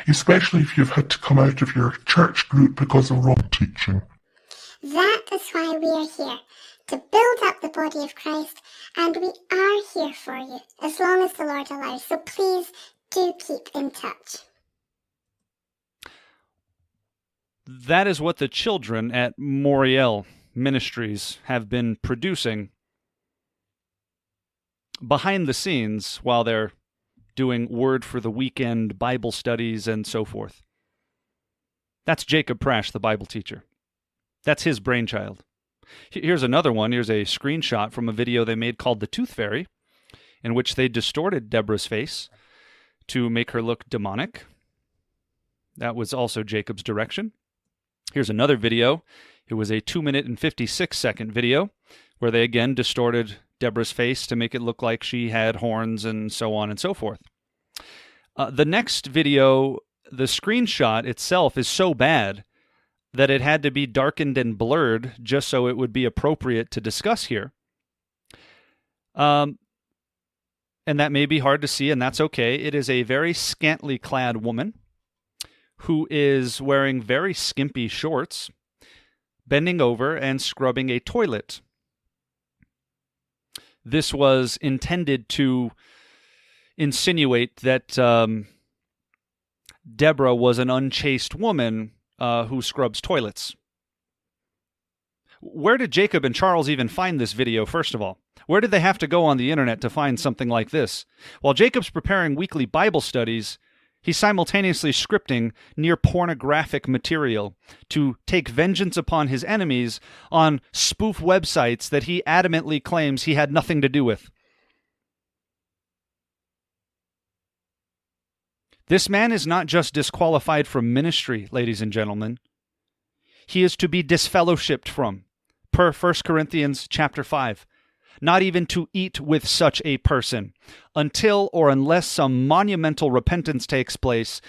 especially if you've had to come out of your church group because of wrong teaching. That is why we are here, to build up the body of Christ, and we are here for you, as long as the Lord allows. So please do keep in touch. That is what the children at Moriel Ministries have been producing behind the scenes while they're doing Word for the Weekend Bible studies and so forth. That's Jacob Prasch, the Bible teacher. That's his brainchild. Here's another one. Here's a screenshot from a video they made called The Tooth Fairy, in which they distorted Deborah's face to make her look demonic. That was also Jacob's direction. Here's another video. It was a 2-minute and 56-second video where they again distorted Deborah's face to make it look like she had horns and so on and so forth. The next video, the screenshot itself is so bad that it had to be darkened and blurred just so it would be appropriate to discuss here. And that may be hard to see, and that's okay. It is a very scantily clad woman who is wearing very skimpy shorts, bending over and scrubbing a toilet. This was intended to insinuate that Deborah was an unchaste woman who scrubs toilets. Where did Jacob and Charles even find this video, first of all? Where did they have to go on the internet to find something like this? While Jacob's preparing weekly Bible studies, he's simultaneously scripting near pornographic material to take vengeance upon his enemies on spoof websites that he adamantly claims he had nothing to do with. This man is not just disqualified from ministry, ladies and gentlemen. He is to be disfellowshipped from, per 1 Corinthians chapter 5. Not even to eat with such a person. Until or unless some monumental repentance takes place,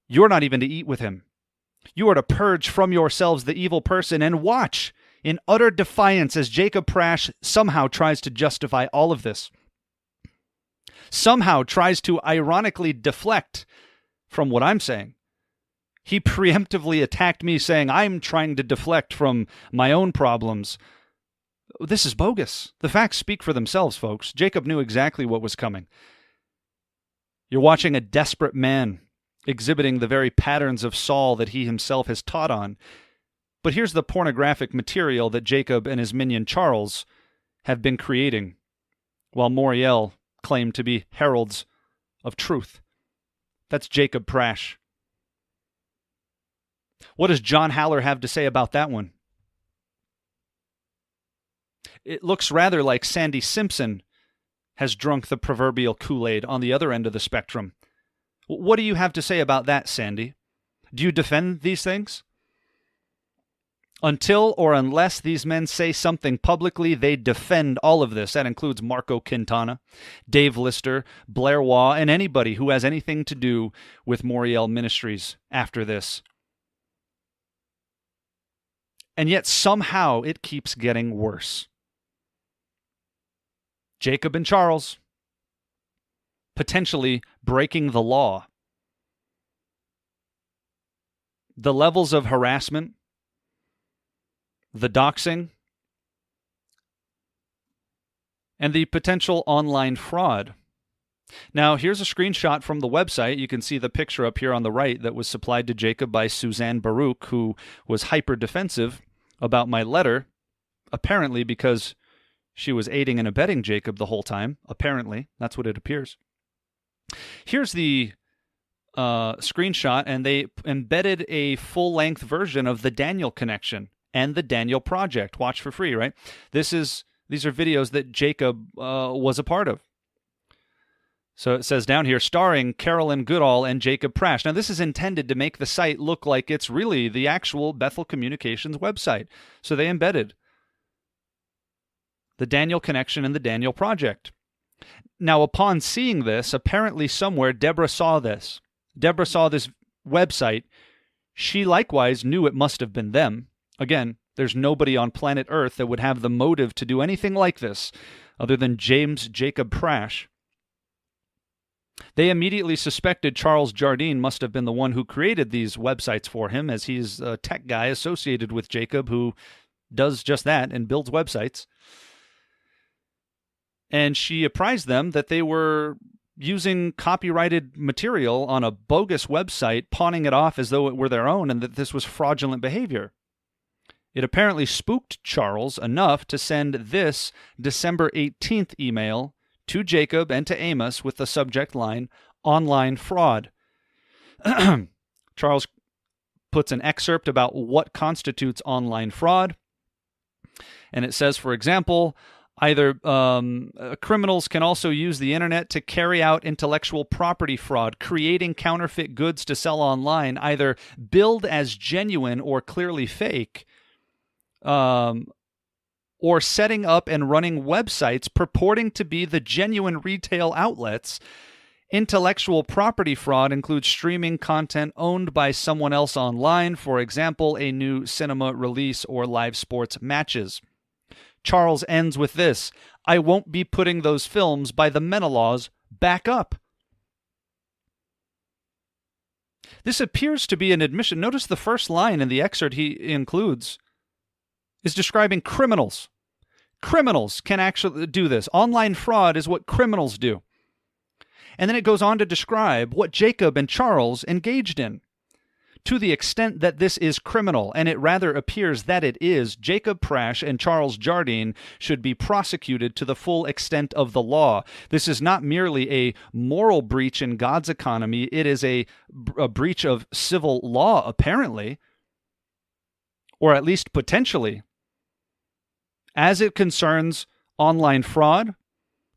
you're not even to eat with him. You are to purge from yourselves the evil person and watch in utter defiance as Jacob Prasch somehow tries to justify all of this. Somehow tries to ironically deflect from what I'm saying. He preemptively attacked me saying I'm trying to deflect from my own problems. This is bogus. The facts speak for themselves, folks. Jacob knew exactly what was coming. You're watching a desperate man exhibiting the very patterns of Saul that he himself has taught on. But here's the pornographic material that Jacob and his minion Charles have been creating, while Moriel claimed to be heralds of truth. That's Jacob Prasch. What does John Haller have to say about that one? It looks rather like Sandy Simpson has drunk the proverbial Kool-Aid on the other end of the spectrum. What do you have to say about that, Sandy? Do you defend these things? Until or unless these men say something publicly, they defend all of this. That includes Marco Quintana, Dave Lister, Blair Waugh, and anybody who has anything to do with Moriel Ministries after this. And yet somehow it keeps getting worse. Jacob and Charles potentially breaking the law. The levels of harassment, the doxing, and the potential online fraud. Now, here's a screenshot from the website. You can see the picture up here on the right that was supplied to Jacob by Suzanne Baruch, who was hyper-defensive about my letter, apparently because she was aiding and abetting Jacob the whole time. Apparently, that's what it appears. Here's the screenshot, and they embedded a full-length version of the Daniel Connection and the Daniel Project. Watch for free, right? These are videos that Jacob was a part of. So it says down here, starring Carolyn Goodall and Jacob Prasch. Now, this is intended to make the site look like it's really the actual Bethel Communications website. So they embedded the Daniel Connection and the Daniel Project. Now, upon seeing this, apparently somewhere Deborah saw this. Deborah saw this website. She likewise knew it must have been them. Again, there's nobody on planet Earth that would have the motive to do anything like this other than James Jacob Prasch. They immediately suspected Charles Jardine must have been the one who created these websites for him, as he's a tech guy associated with Jacob who does just that and builds websites. And she apprised them that they were using copyrighted material on a bogus website, pawning it off as though it were their own, and that this was fraudulent behavior. It apparently spooked Charles enough to send this December 18th email to Jacob and to Amos with the subject line, online fraud. Charles puts an excerpt about what constitutes online fraud. And it says, for example, either criminals can also use the internet to carry out intellectual property fraud, creating counterfeit goods to sell online, either billed as genuine or clearly fake, or setting up and running websites purporting to be the genuine retail outlets. Intellectual property fraud includes streaming content owned by someone else online, for example, a new cinema release or live sports matches. Charles ends with this: I won't be putting those films by the Menelaws back up. This appears to be an admission. Notice the first line in the excerpt he includes is describing criminals. Criminals can actually do this. Online fraud is what criminals do. And then it goes on to describe what Jacob and Charles engaged in. To the extent that this is criminal, and it rather appears that it is, Jacob Prasch and Charles Jardine should be prosecuted to the full extent of the law. This is not merely a moral breach in God's economy. It is a breach of civil law, apparently, or at least potentially. As it concerns online fraud,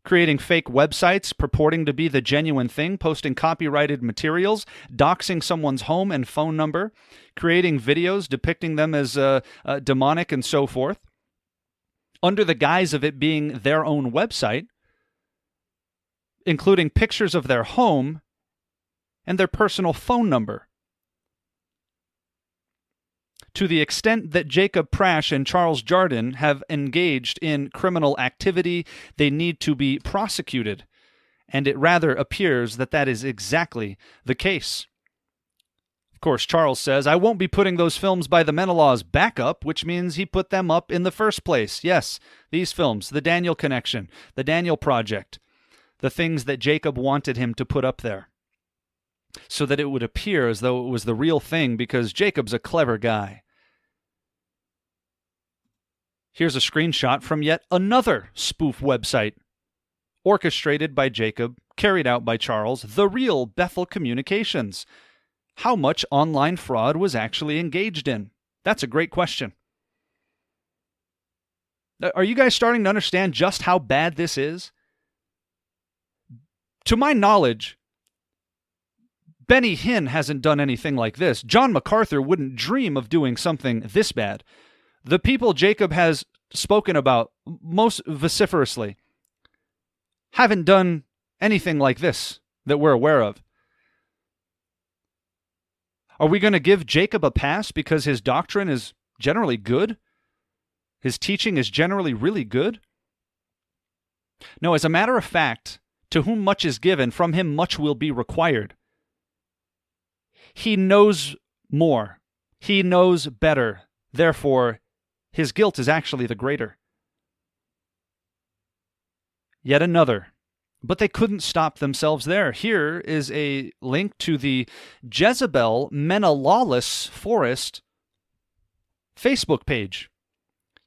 creating fake websites purporting to be the genuine thing, posting copyrighted materials, doxing someone's home and phone number, creating videos depicting them as demonic and so forth, under the guise of it being their own website, including pictures of their home and their personal phone number. To the extent that Jacob Prasch and Charles Jardine have engaged in criminal activity, they need to be prosecuted, and it rather appears that that is exactly the case. Of course, Charles says, I won't be putting those films by the Menelaws back up, which means he put them up in the first place. Yes, these films, the Daniel Connection, the Daniel Project, the things that Jacob wanted him to put up there, so that it would appear as though it was the real thing, because Jacob's a clever guy. Here's a screenshot from yet another spoof website, orchestrated by Jacob, carried out by Charles, the real Bethel Communications. How much online fraud was actually engaged in? That's a great question. Are you guys starting to understand just how bad this is? To my knowledge, Benny Hinn hasn't done anything like this. John MacArthur wouldn't dream of doing something this bad. The people Jacob has spoken about most vociferously haven't done anything like this that we're aware of. Are we going to give Jacob a pass because his doctrine is generally good? His teaching is generally really good? No, as a matter of fact, to whom much is given, from him much will be required. He knows more. He knows better. Therefore, his guilt is actually the greater. Yet another. But they couldn't stop themselves there. Here is a link to the Jezebel Menelaus Forest Facebook page.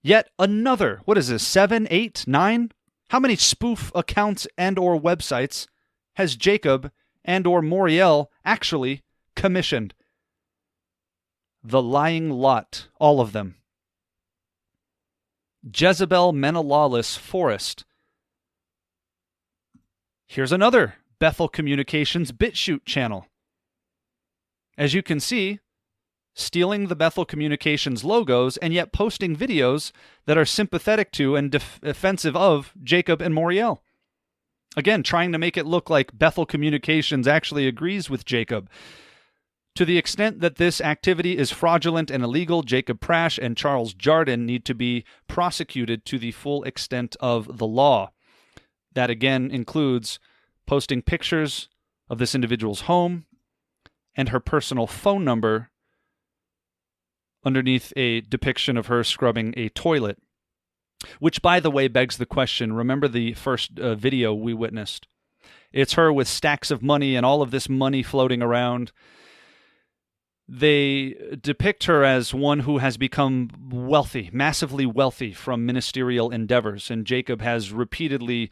Yet another. What is this? 7, 8, 9? How many spoof accounts and or websites has Jacob and or Moriel actually commissioned? The lying lot. All of them. Jezebel Menelaus Forest. Here's another Bethel Communications BitChute channel. As you can see, stealing the Bethel Communications logos and yet posting videos that are sympathetic to and offensive of Jacob and Moriel. Again, trying to make it look like Bethel Communications actually agrees with Jacob. To the extent that this activity is fraudulent and illegal, Jacob Prasch and Charles Jardin need to be prosecuted to the full extent of the law. That again includes posting pictures of this individual's home and her personal phone number underneath a depiction of her scrubbing a toilet. Which, by the way, begs the question, remember the first video we witnessed? It's her with stacks of money and all of this money floating around. They depict her as one who has become wealthy, massively wealthy from ministerial endeavors, and Jacob has repeatedly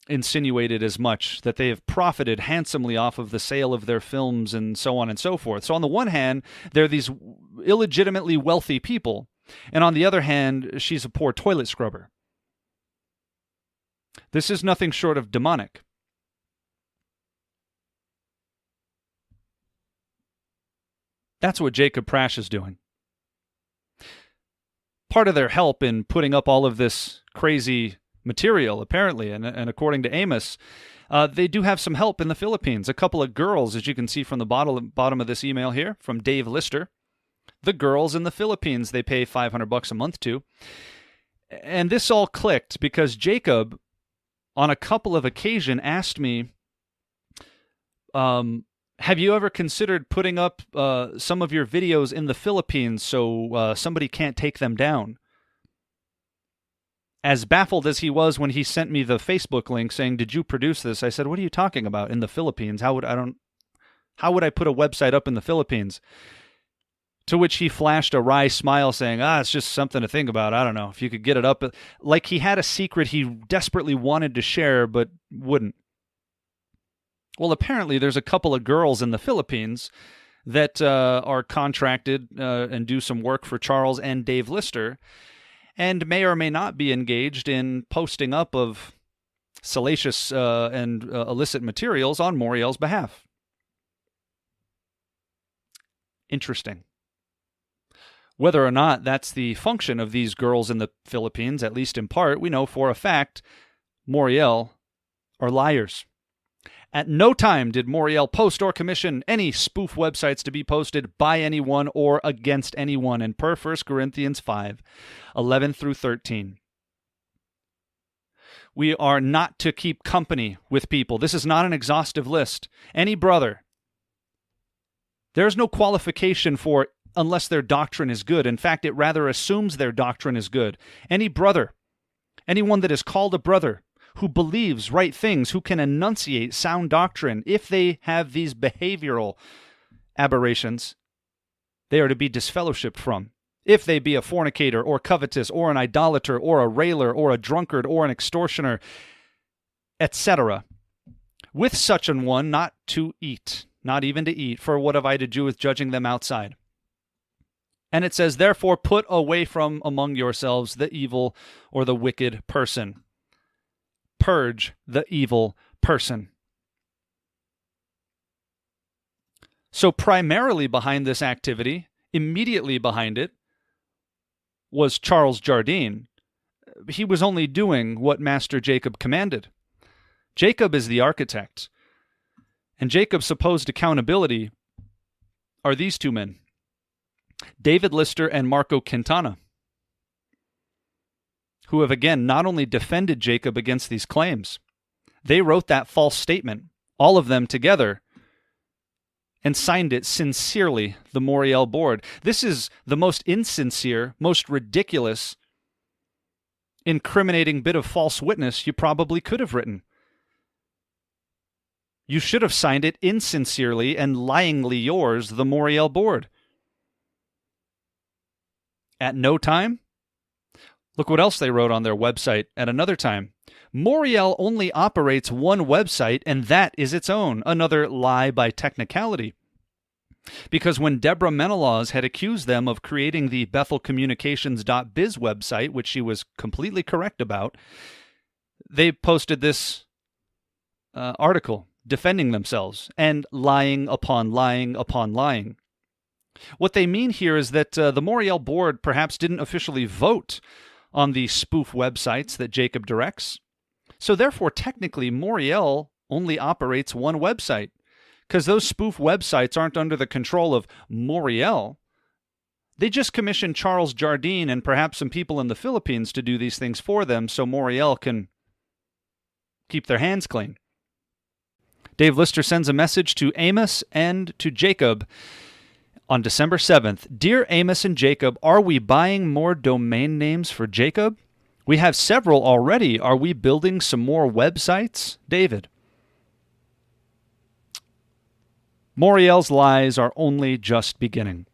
insinuated as much, that they have profited handsomely off of the sale of their films and so on and so forth. So on the one hand, they're these illegitimately wealthy people, and on the other hand, she's a poor toilet scrubber. This is nothing short of demonic. That's what Jacob Prasch is doing. Part of their help in putting up all of this crazy material, apparently, and according to Amos, they do have some help in the Philippines. A couple of girls, as you can see from the bottom of this email here, from Dave Lister. The girls in the Philippines they pay $500 a month to. And this all clicked because Jacob, on a couple of occasions, asked me, have you ever considered putting up some of your videos in the Philippines so somebody can't take them down? As baffled as he was when he sent me the Facebook link saying, "Did you produce this?" I said, "What are you talking about? In the Philippines? How would I put a website up in the Philippines?" To which he flashed a wry smile saying, "It's just something to think about. I don't know if you could get it up." Like he had a secret he desperately wanted to share but wouldn't. Well, apparently there's a couple of girls in the Philippines that are contracted and do some work for Charles and Dave Lister, and may or may not be engaged in posting up of salacious and illicit materials on Moriel's behalf. Interesting. Whether or not that's the function of these girls in the Philippines, at least in part, we know for a fact Moriel are liars. At no time did Moriel post or commission any spoof websites to be posted by anyone or against anyone, and per 1 Corinthians 5, 11 through 13. We are not to keep company with people. This is not an exhaustive list. Any brother. There's no qualification for unless their doctrine is good. In fact, it rather assumes their doctrine is good. Any brother, anyone that is called a brother, who believes right things, who can enunciate sound doctrine, if they have these behavioral aberrations, they are to be disfellowshipped from. if they be a fornicator, or covetous, or an idolater, or a railer, or a drunkard, or an extortioner, etc. With such an one not to eat, not even to eat, for what have I to do with judging them outside? And it says, therefore put away from among yourselves the evil or the wicked person. Purge the evil person. So primarily behind this activity, immediately behind it, was Charles Jardine. He was only doing what Master Jacob commanded. Jacob is the architect, and Jacob's supposed accountability are these two men, David Lister and Marco Quintana, who have again not only defended Jacob against these claims, they wrote that false statement, all of them together, and signed it sincerely, the Moriel board. This is the most insincere, most ridiculous, incriminating bit of false witness you probably could have written. You should have signed it insincerely and lyingly yours, the Moriel board. At no time? Look what else they wrote on their website at another time. Moriel only operates one website, and that is its own. Another lie by technicality. Because when Deborah Menelaus had accused them of creating the BethelCommunications.biz website, which she was completely correct about, they posted this article defending themselves and lying upon lying upon lying. What they mean here is that the Moriel board perhaps didn't officially vote on the spoof websites that Jacob directs. So therefore, technically, Moriel only operates one website, because those spoof websites aren't under the control of Moriel. They just commissioned Charles Jardine and perhaps some people in the Philippines to do these things for them so Moriel can keep their hands clean. Dave Lister sends a message to Amos and to Jacob on December 7th. Dear Amos and Jacob, are we buying more domain names for Jacob? We have several already. Are we building some more websites? David. Moriel's lies are only just beginning.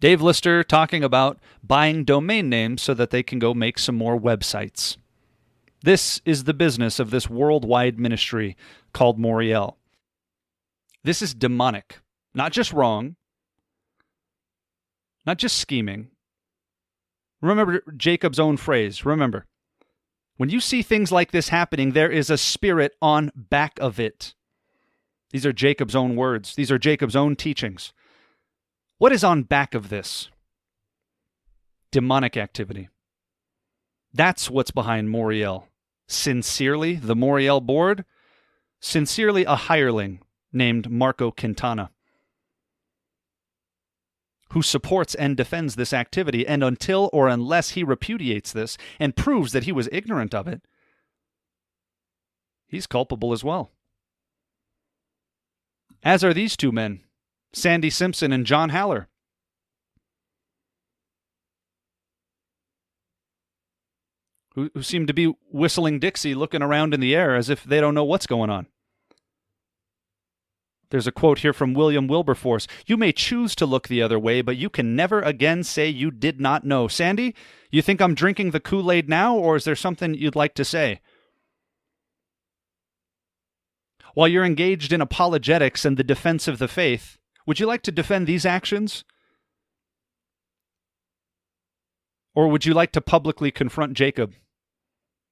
Dave Lister talking about buying domain names so that they can go make some more websites. This is the business of this worldwide ministry called Moriel. This is demonic, not just wrong, not just scheming. Remember Jacob's own phrase. Remember, when you see things like this happening, there is a spirit on back of it. These are Jacob's own words. These are Jacob's own teachings. What is on back of this? Demonic activity. That's what's behind Moriel. Sincerely, the Moriel board. Sincerely, a hireling named Marco Quintana, who supports and defends this activity, and until or unless he repudiates this and proves that he was ignorant of it, he's culpable as well. As are these two men, Sandy Simpson and John Haller. Who seem to be whistling Dixie, looking around in the air as if they don't know what's going on. There's a quote here from William Wilberforce. You may choose to look the other way, but you can never again say you did not know. Sandy, you think I'm drinking the Kool-Aid now, or is there something you'd like to say? While you're engaged in apologetics and the defense of the faith, would you like to defend these actions? Or would you like to publicly confront Jacob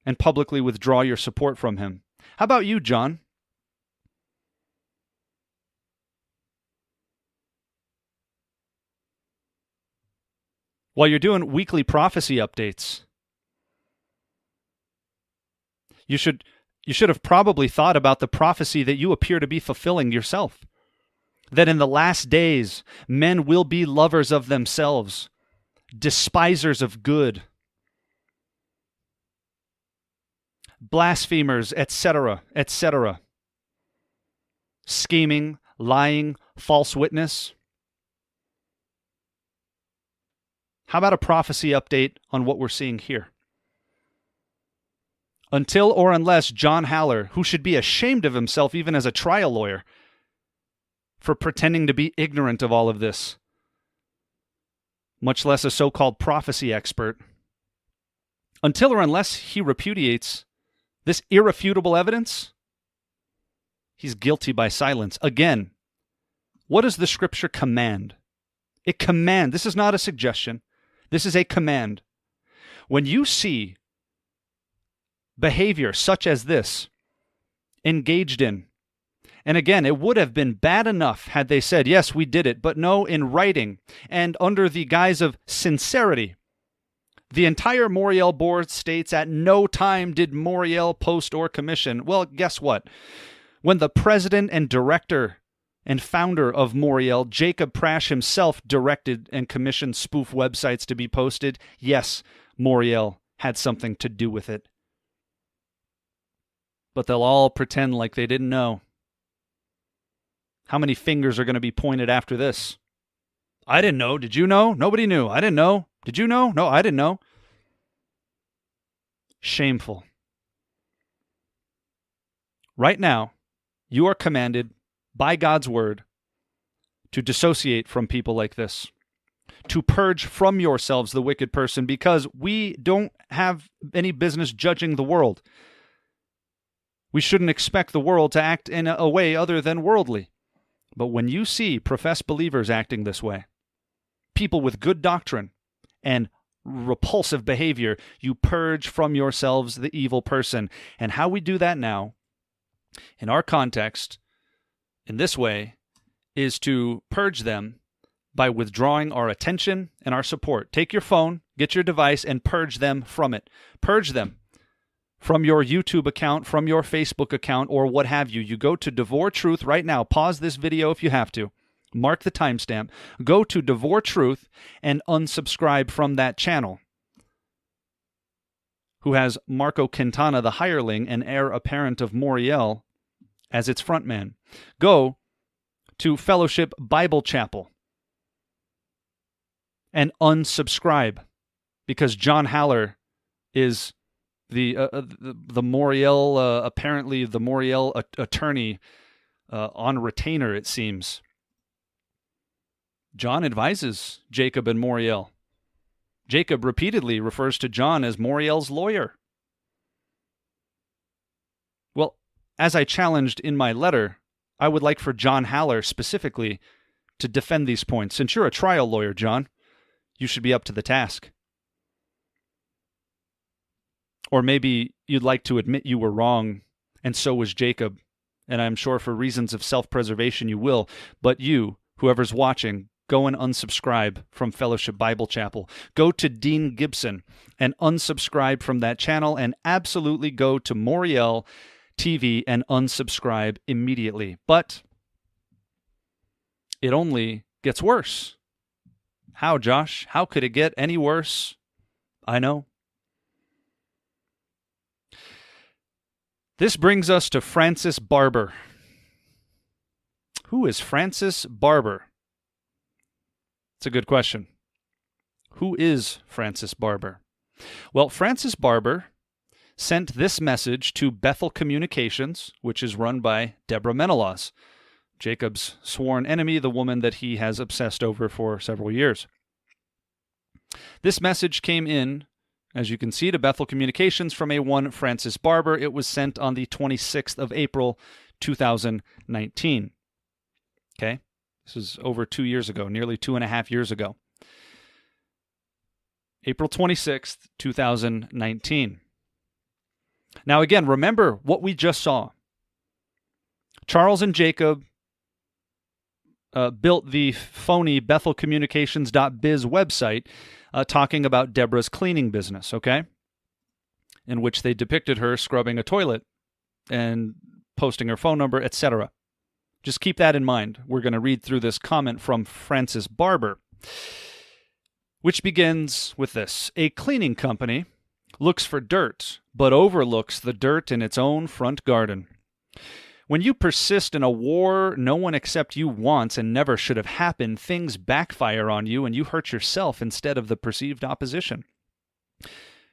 and publicly withdraw your support from him? How about you, John? While you're doing weekly prophecy updates, you should have probably thought about the prophecy that you appear to be fulfilling yourself. That in the last days, men will be lovers of themselves, despisers of good, blasphemers, etc., etc. Scheming, lying, false witness. How about a prophecy update on what we're seeing here? Until or unless John Haller, who should be ashamed of himself even as a trial lawyer for pretending to be ignorant of all of this, much less a so-called prophecy expert, until or unless he repudiates this irrefutable evidence, he's guilty by silence. Again, what does the scripture command? It commands. This is not a suggestion. This is a command. When you see behavior such as this engaged in, and again, it would have been bad enough had they said, yes, we did it, but no, in writing and under the guise of sincerity. The entire Moriel board states at no time did Moriel post or commission. Well, guess what? When the president and director and founder of Moriel, Jacob Prasch himself, directed and commissioned spoof websites to be posted, yes, Moriel had something to do with it. But they'll all pretend like they didn't know. How many fingers are going to be pointed after this? I didn't know. Did you know? Nobody knew. I didn't know. Did you know? No, I didn't know. Shameful. Right now, you are commanded by God's word to dissociate from people like this, to purge from yourselves the wicked person, because we don't have any business judging the world. We shouldn't expect the world to act in a way other than worldly. But when you see professed believers acting this way, people with good doctrine and repulsive behavior, you purge from yourselves the evil person. And how we do that now, in our context, in this way, is to purge them by withdrawing our attention and our support. Take your phone, get your device, and purge them from it. Purge them from your YouTube account, from your Facebook account, or what have you. You go to Devore Truth right now. Pause this video if you have to. Mark the timestamp. Go to Devore Truth and unsubscribe from that channel, who has Marco Quintana, the hireling and heir apparent of Moriel, as its frontman. Go to Fellowship Bible Chapel and unsubscribe, because John Haller is the Moriel, apparently the Moriel attorney on retainer, it seems. John advises Jacob and Moriel. Jacob repeatedly refers to John as Moriel's lawyer. Well, as I challenged in my letter, I would like for John Haller specifically to defend these points. Since you're a trial lawyer, John, you should be up to the task. Or maybe you'd like to admit you were wrong, and so was Jacob, and I'm sure for reasons of self-preservation you will. But you, whoever's watching, go and unsubscribe from Fellowship Bible Chapel. Go to Dean Gibson and unsubscribe from that channel, and absolutely go to Moriel TV and unsubscribe immediately. But it only gets worse. How, Josh? How could it get any worse? I know. This brings us to Francis Barber. Who is Francis Barber? It's a good question. Who is Francis Barber? Well, Francis Barber sent this message to Bethel Communications, which is run by Deborah Menelaus, Jacob's sworn enemy, the woman that he has obsessed over for several years. This message came in, as you can see, to Bethel Communications from a one Francis Barber. It was sent on the 26th of April, 2019. Okay? This is over 2 years ago, nearly 2.5 years ago. April 26th, 2019. Now again, remember what we just saw. Charles and Jacob built the phony BethelCommunications.biz website talking about Deborah's cleaning business, okay? In which they depicted her scrubbing a toilet and posting her phone number, etc. Just keep that in mind. We're going to read through this comment from Francis Barber, which begins with this. A cleaning company looks for dirt, but overlooks the dirt in its own front garden. When you persist in a war no one except you wants and never should have happened, things backfire on you and you hurt yourself instead of the perceived opposition.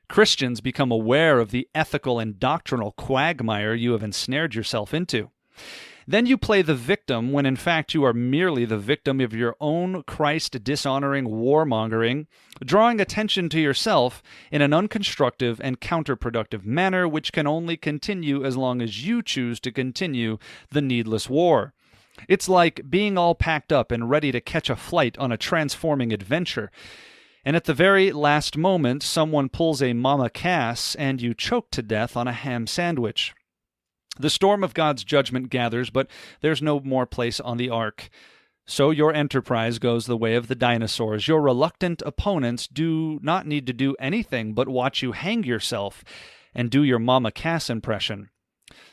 Christians become aware of the ethical and doctrinal quagmire you have ensnared yourself into. Then you play the victim when in fact you are merely the victim of your own Christ-dishonoring warmongering, drawing attention to yourself in an unconstructive and counterproductive manner which can only continue as long as you choose to continue the needless war. It's like being all packed up and ready to catch a flight on a transforming adventure. And at the very last moment, someone pulls a Mama Cass and you choke to death on a ham sandwich. The storm of God's judgment gathers, but there's no more place on the ark. So your enterprise goes the way of the dinosaurs. Your reluctant opponents do not need to do anything but watch you hang yourself and do your Mama Cass impression.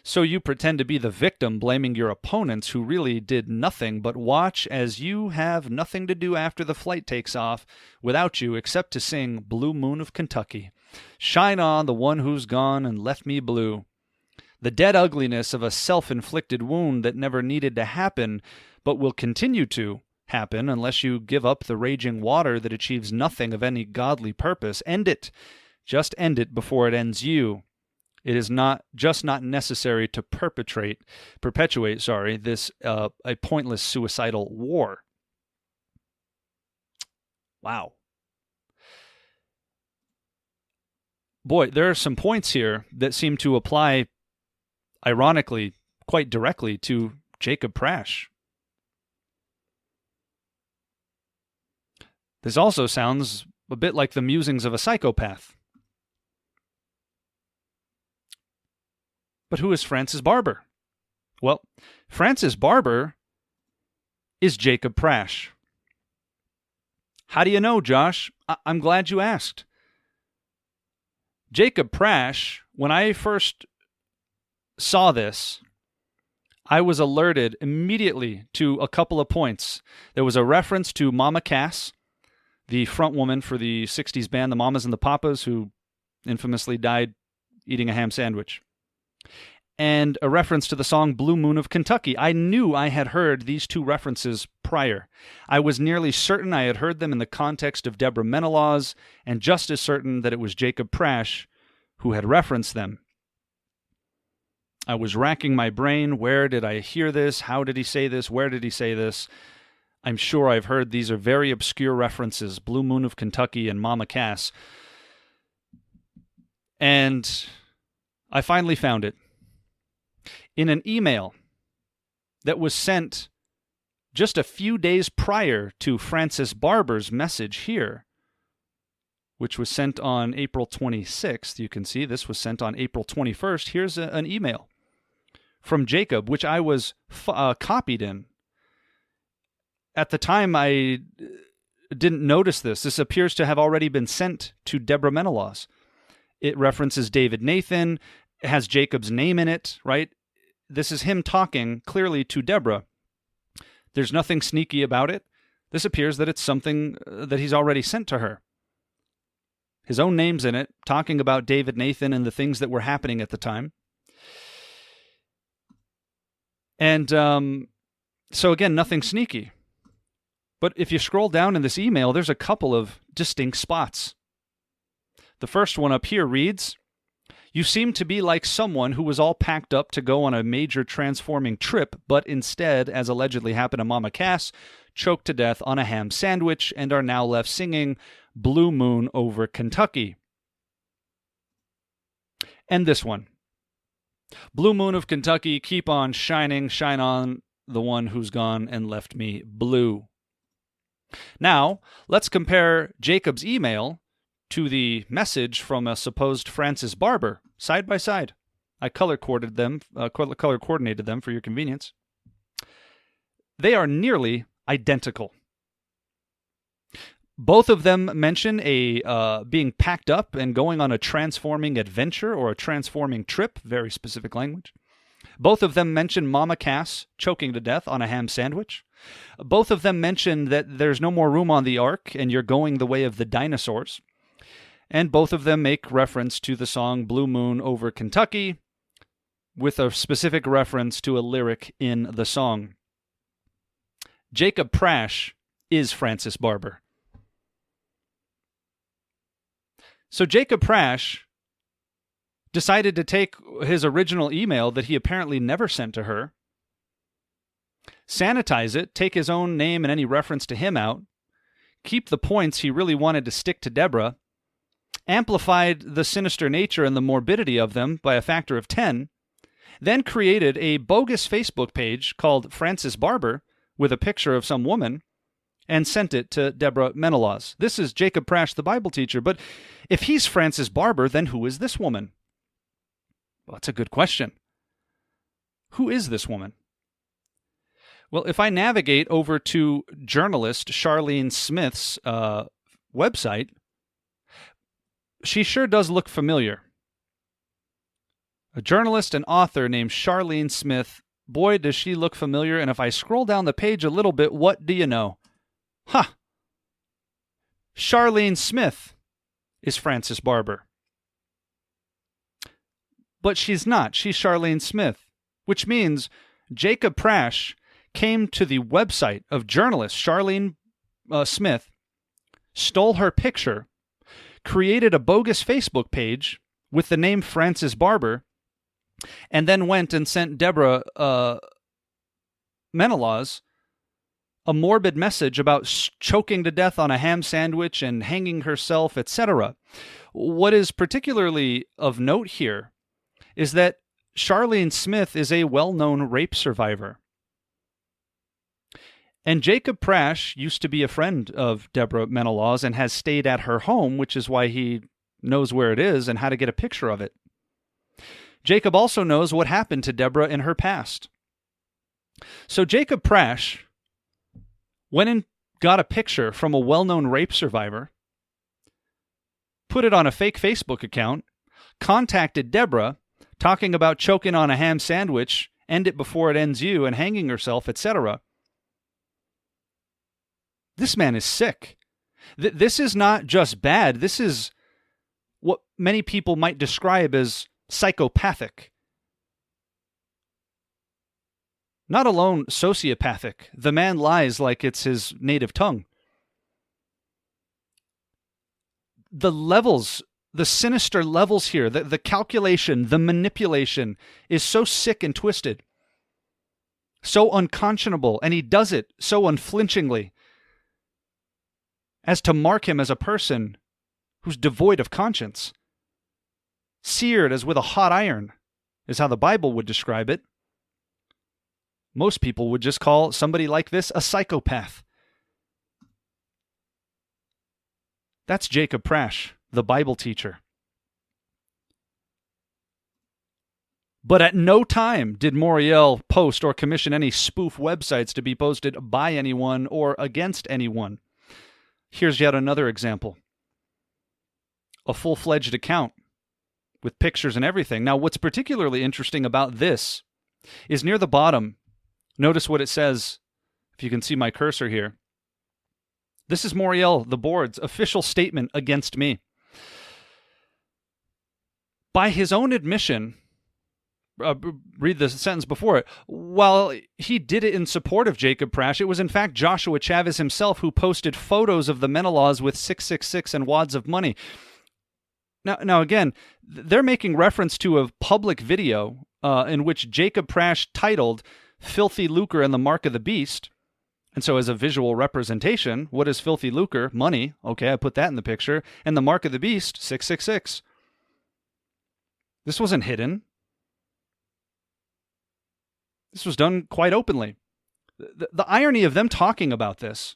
So you pretend to be the victim, blaming your opponents who really did nothing but watch as you have nothing to do after the flight takes off without you except to sing Blue Moon of Kentucky. Shine on the one who's gone and left me blue. The dead ugliness of a self-inflicted wound that never needed to happen, but will continue to happen unless you give up the raging water that achieves nothing of any godly purpose. End it. Just end it before it ends you. It is not necessary to perpetuate this a pointless suicidal war. Wow. Boy, there are some points here that seem to apply, ironically, quite directly to Jacob Prasch. This also sounds a bit like the musings of a psychopath. But who is Francis Barber? Well, Francis Barber is Jacob Prasch. How do you know, Josh? I'm glad you asked. Jacob Prasch, when I first saw this, I was alerted immediately to a couple of points. There was a reference to Mama Cass, the front woman for the 60s band, the Mamas and the Papas, who infamously died eating a ham sandwich. And a reference to the song Blue Moon of Kentucky. I knew I had heard these two references prior. I was nearly certain I had heard them in the context of Deborah Menelaus, and just as certain that it was Jacob Prasch who had referenced them. I was racking my brain. Where did I hear this? How did he say this? Where did he say this? I'm sure I've heard these are very obscure references, Blue Moon of Kentucky and Mama Cass. And I finally found it. In an email that was sent just a few days prior to Francis Barber's message here, which was sent on April 26th. You can see this was sent on April 21st. Here's an email from Jacob, which I was copied in. At the time, I didn't notice this. This appears to have already been sent to Deborah Menelaus. It references David Nathan. It has Jacob's name in it, right? This is him talking clearly to Deborah. There's nothing sneaky about it. This appears that it's something that he's already sent to her. His own name's in it, talking about David Nathan and the things that were happening at the time. And so again, nothing sneaky. But if you scroll down in this email, there's a couple of distinct spots. The first one up here reads, "You seem to be like someone who was all packed up to go on a major transforming trip, but instead, as allegedly happened to Mama Cass, choked to death on a ham sandwich and are now left singing Blue Moon over Kentucky." And this one. "Blue Moon of Kentucky, keep on shining, shine on the one who's gone and left me blue." Now, let's compare Jacob's email to the message from a supposed Francis Barber, side by side. I color coordinated them for your convenience. They are nearly identical. Both of them mention being packed up and going on a transforming adventure or a transforming trip, very specific language. Both of them mention Mama Cass choking to death on a ham sandwich. Both of them mention that there's no more room on the ark and you're going the way of the dinosaurs. And both of them make reference to the song Blue Moon over Kentucky with a specific reference to a lyric in the song. Jacob Prasch is Francis Barber. So Jacob Prasch decided to take his original email that he apparently never sent to her sanitize it, take his own name and any reference to him out, keep the points he really wanted to stick to Deborah, amplified the sinister nature and the morbidity of them by a factor of 10, then created a bogus Facebook page called Francis Barber with a picture of some woman and sent it to Deborah Menelaus. This is Jacob Prasch, the Bible teacher, but if he's Francis Barber, then who is this woman? Well, that's a good question. Who is this woman? Well, if I navigate over to journalist Charlene Smith's website, she sure does look familiar. A journalist and author named Charlene Smith. Boy, does she look familiar. And if I scroll down the page a little bit, what do you know? Charlene Smith is Francis Barber. But she's not. She's Charlene Smith, which means Jacob Prasch came to the website of journalist Charlene Smith, stole her picture, created a bogus Facebook page with the name Francis Barber, and then went and sent Deborah Menelaus a morbid message about choking to death on a ham sandwich and hanging herself, etc. What is particularly of note here is that Charlene Smith is a well-known rape survivor. And Jacob Prasch used to be a friend of Deborah Menelaus and has stayed at her home, which is why he knows where it is and how to get a picture of it. Jacob also knows what happened to Deborah in her past. So Jacob Prasch went and got a picture from a well-known rape survivor, put it on a fake Facebook account, contacted Deborah, talking about choking on a ham sandwich, end it before it ends you, and hanging herself, etc. This man is sick. This is not just bad. This is what many people might describe as psychopathic. Not alone sociopathic. The man lies like it's his native tongue. The levels, the sinister levels here, the calculation, the manipulation is so sick and twisted, so unconscionable, and he does it so unflinchingly as to mark him as a person who's devoid of conscience. Seared as with a hot iron is how the Bible would describe it. Most people would just call somebody like this a psychopath. That's Jacob Prasch, the Bible teacher. But at no time did Moriel post or commission any spoof websites to be posted by anyone or against anyone. Here's yet another example. A full-fledged account with pictures and everything. Now, what's particularly interesting about this is near the bottom, notice what it says, if you can see my cursor here. This is Moriel, the board's official statement against me. By his own admission, read the sentence before it, while he did it in support of Jacob Prasch, it was in fact Joshua Chavez himself who posted photos of the Menelaus with 666 and wads of money. Now again, they're making reference to a public video in which Jacob Prasch titled Filthy Lucre and the Mark of the Beast. And so as a visual representation, what is filthy lucre? Money. Okay, I put that in the picture. And the Mark of the Beast, 666. This wasn't hidden. This was done quite openly. The irony of them talking about this,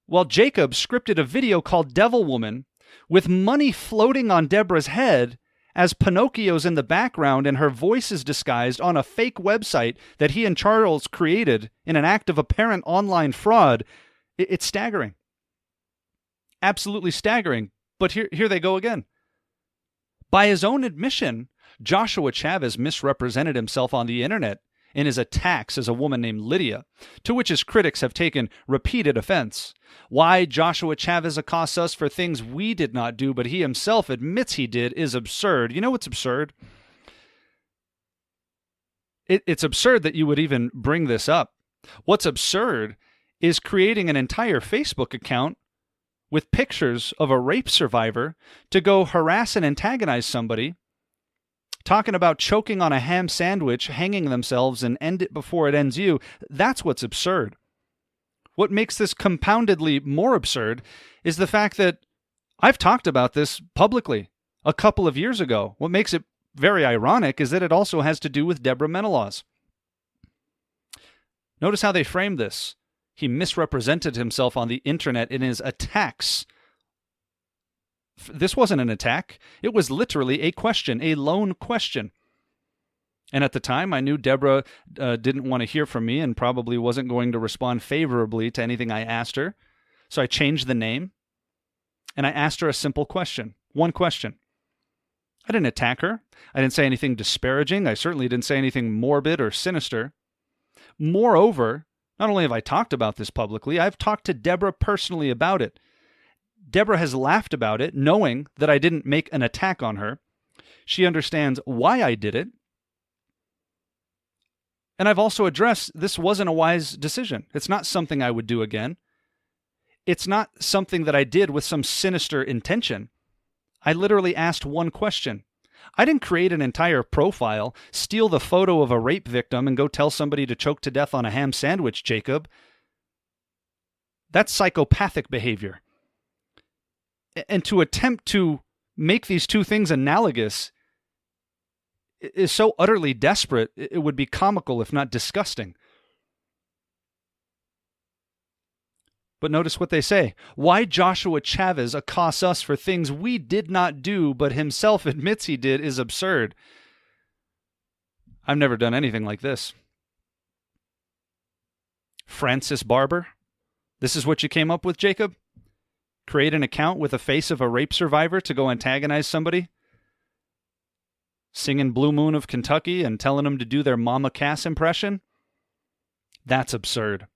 while Jacob scripted a video called Devil Woman with money floating on Deborah's head as Pinocchio's in the background and her voice is disguised on a fake website that he and Charles created in an act of apparent online fraud, it's staggering. Absolutely staggering. But here they go again. By his own admission, Joshua Chavez misrepresented himself on the internet in his attacks as a woman named Lydia, to which his critics have taken repeated offense. Why Joshua Chavez accosts us for things we did not do, but he himself admits he did, is absurd. You know what's absurd? It's absurd that you would even bring this up. What's absurd is creating an entire Facebook account with pictures of a rape survivor to go harass and antagonize somebody, talking about choking on a ham sandwich, hanging themselves, and end it before it ends you. That's what's absurd. What makes this compoundedly more absurd is the fact that I've talked about this publicly a couple of years ago. What makes it very ironic is that it also has to do with Deborah Menelaus. Notice how they framed this. He misrepresented himself on the internet in his attacks. This wasn't an attack. It was literally a question, a lone question. And at the time, I knew Deborah didn't want to hear from me and probably wasn't going to respond favorably to anything I asked her. So I changed the name, and I asked her a simple question. One question. I didn't attack her. I didn't say anything disparaging. I certainly didn't say anything morbid or sinister. Moreover, not only have I talked about this publicly, I've talked to Deborah personally about it. Deborah has laughed about it, knowing that I didn't make an attack on her. She understands why I did it. And I've also addressed this wasn't a wise decision. It's not something I would do again. It's not something that I did with some sinister intention. I literally asked one question. I didn't create an entire profile, steal the photo of a rape victim, and go tell somebody to choke to death on a ham sandwich, Jacob. That's psychopathic behavior. And to attempt to make these two things analogous is so utterly desperate, it would be comical if not disgusting. But notice what they say. Why Joshua Chavez accosts us for things we did not do, but himself admits he did, is absurd. I've never done anything like this. Francis Barber? This is what you came up with, Jacob? Create an account with a face of a rape survivor to go antagonize somebody? Singing Blue Moon of Kentucky and telling them to do their Mama Cass impression? That's absurd.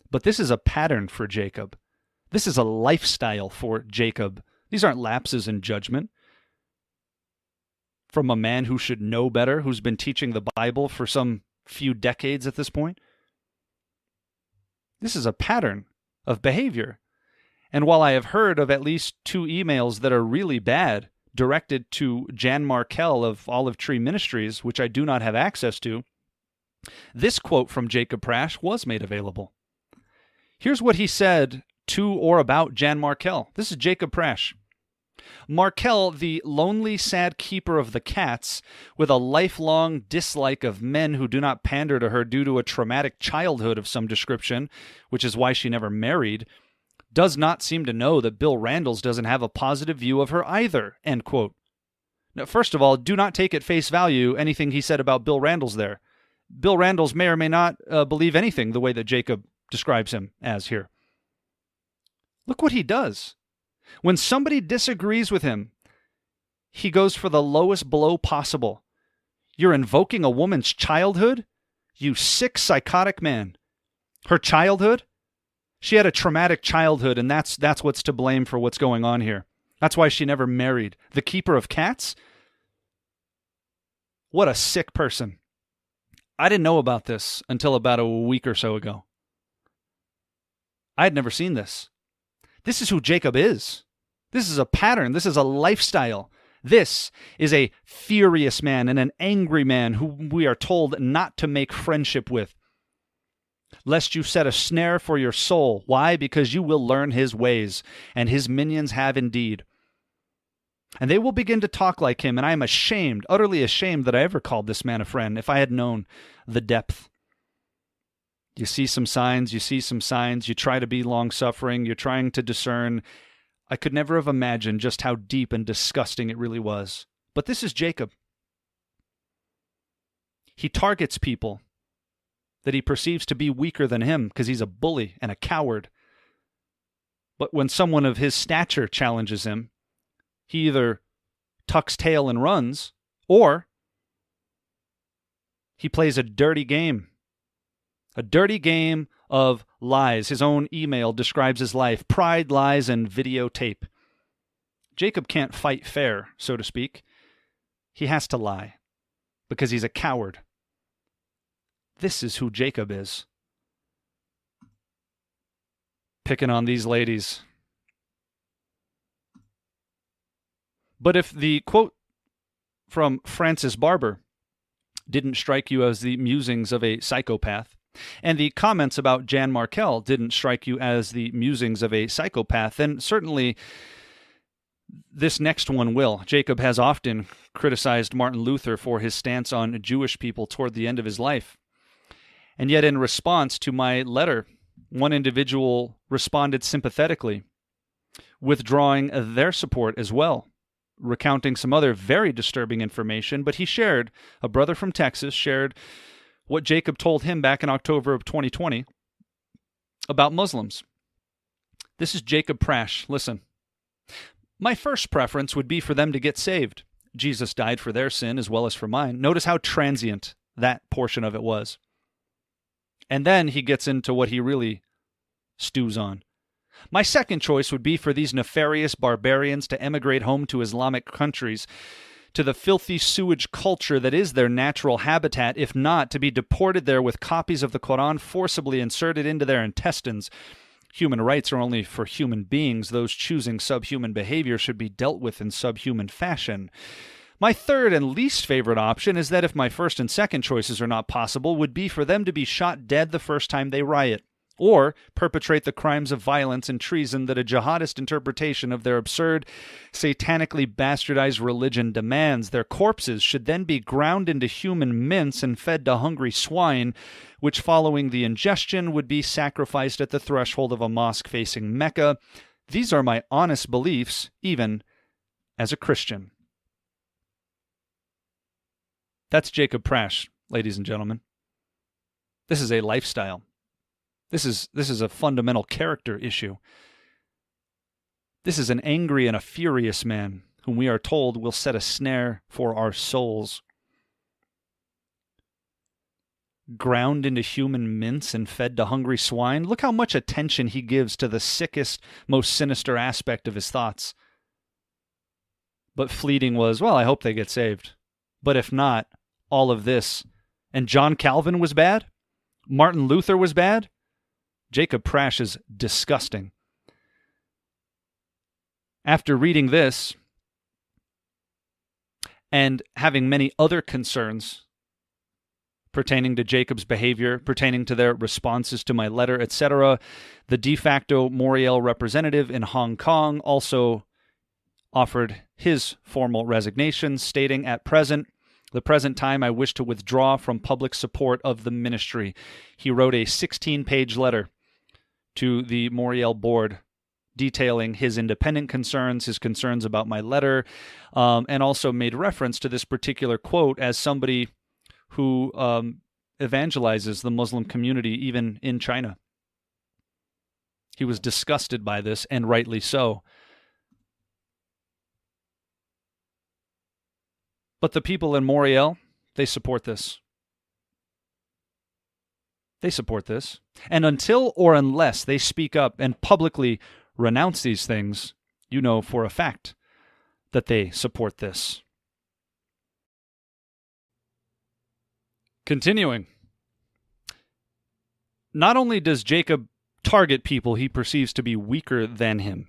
But this is a pattern for Jacob. This is a lifestyle for Jacob. These aren't lapses in judgment. From a man who should know better, who's been teaching the Bible for some few decades at this point. This is a pattern of behavior. And while I have heard of at least 2 emails that are really bad, directed to Jan Markell of Olive Tree Ministries, which I do not have access to, this quote from Jacob Prasch was made available. Here's what he said to or about Jan Markell. This is Jacob Prasch. Markell, the lonely, sad keeper of the cats, with a lifelong dislike of men who do not pander to her due to a traumatic childhood of some description, which is why she never married, does not seem to know that Bill Randalls doesn't have a positive view of her either, end quote. Now, first of all, do not take at face value anything he said about Bill Randalls there. Bill Randalls may or may not believe anything the way that Jacob describes him as here. Look what he does. When somebody disagrees with him, he goes for the lowest blow possible. You're invoking a woman's childhood? You sick, psychotic man. Her childhood? She had a traumatic childhood, and that's what's to blame for what's going on here. That's why she never married. The keeper of cats? What a sick person. I didn't know about this until about a week or so ago. I had never seen this. This is who Jacob is. This is a pattern. This is a lifestyle. This is a furious man and an angry man whom we are told not to make friendship with, lest you set a snare for your soul. Why? Because you will learn his ways, and his minions have indeed. And they will begin to talk like him, and I am ashamed, utterly ashamed that I ever called this man a friend, if I had known the depth. You see some signs, you try to be long-suffering, you're trying to discern. I could never have imagined just how deep and disgusting it really was. But this is Jacob. He targets people that he perceives to be weaker than him because he's a bully and a coward. But when someone of his stature challenges him, he either tucks tail and runs, or he plays a dirty game. A dirty game of lies. His own email describes his life: pride, lies, and videotape. Jacob can't fight fair, so to speak. He has to lie because he's a coward. This is who Jacob is. Picking on these ladies. But if the quote from Francis Barber didn't strike you as the musings of a psychopath, and the comments about Jan Markell didn't strike you as the musings of a psychopath, then certainly this next one will. Jacob has often criticized Martin Luther for his stance on Jewish people toward the end of his life. And yet in response to my letter, one individual responded sympathetically, withdrawing their support as well, recounting some other very disturbing information, but a brother from Texas shared what Jacob told him back in October of 2020 about Muslims. This is Jacob Prasch. Listen. My first preference would be for them to get saved. Jesus died for their sin as well as for mine. Notice how transient that portion of it was. And then he gets into what he really stews on. My second choice would be for these nefarious barbarians to emigrate home to Islamic countries, to the filthy sewage culture that is their natural habitat, if not, to be deported there with copies of the Quran forcibly inserted into their intestines. Human rights are only for human beings. Those choosing subhuman behavior should be dealt with in subhuman fashion. My third and least favorite option is that if my first and second choices are not possible, would be for them to be shot dead the first time they riot, or perpetrate the crimes of violence and treason that a jihadist interpretation of their absurd, satanically bastardized religion demands. Their corpses should then be ground into human mince and fed to hungry swine, which following the ingestion would be sacrificed at the threshold of a mosque facing Mecca. These are my honest beliefs, even as a Christian. That's Jacob Prasch, ladies and gentlemen. This is a lifestyle. This is a fundamental character issue. This is an angry and a furious man whom we are told will set a snare for our souls. Ground into human mince and fed to hungry swine. Look how much attention he gives to the sickest, most sinister aspect of his thoughts. But fleeting was, well, I hope they get saved. But if not, all of this. And John Calvin was bad? Martin Luther was bad? Jacob Prasch is disgusting. After reading this, and having many other concerns pertaining to Jacob's behavior, pertaining to their responses to my letter, etc., the de facto Moriel representative in Hong Kong also offered his formal resignation, stating, the present time I wish to withdraw from public support of the ministry. He wrote a 16-page letter to the Moriel board detailing his independent concerns, his concerns about my letter, and also made reference to this particular quote as somebody who evangelizes the Muslim community even in China. He was disgusted by this, and rightly so. But the people in Moriel, they support this. They support this. And until or unless they speak up and publicly renounce these things, you know for a fact that they support this. Continuing. Not only does Jacob target people he perceives to be weaker than him,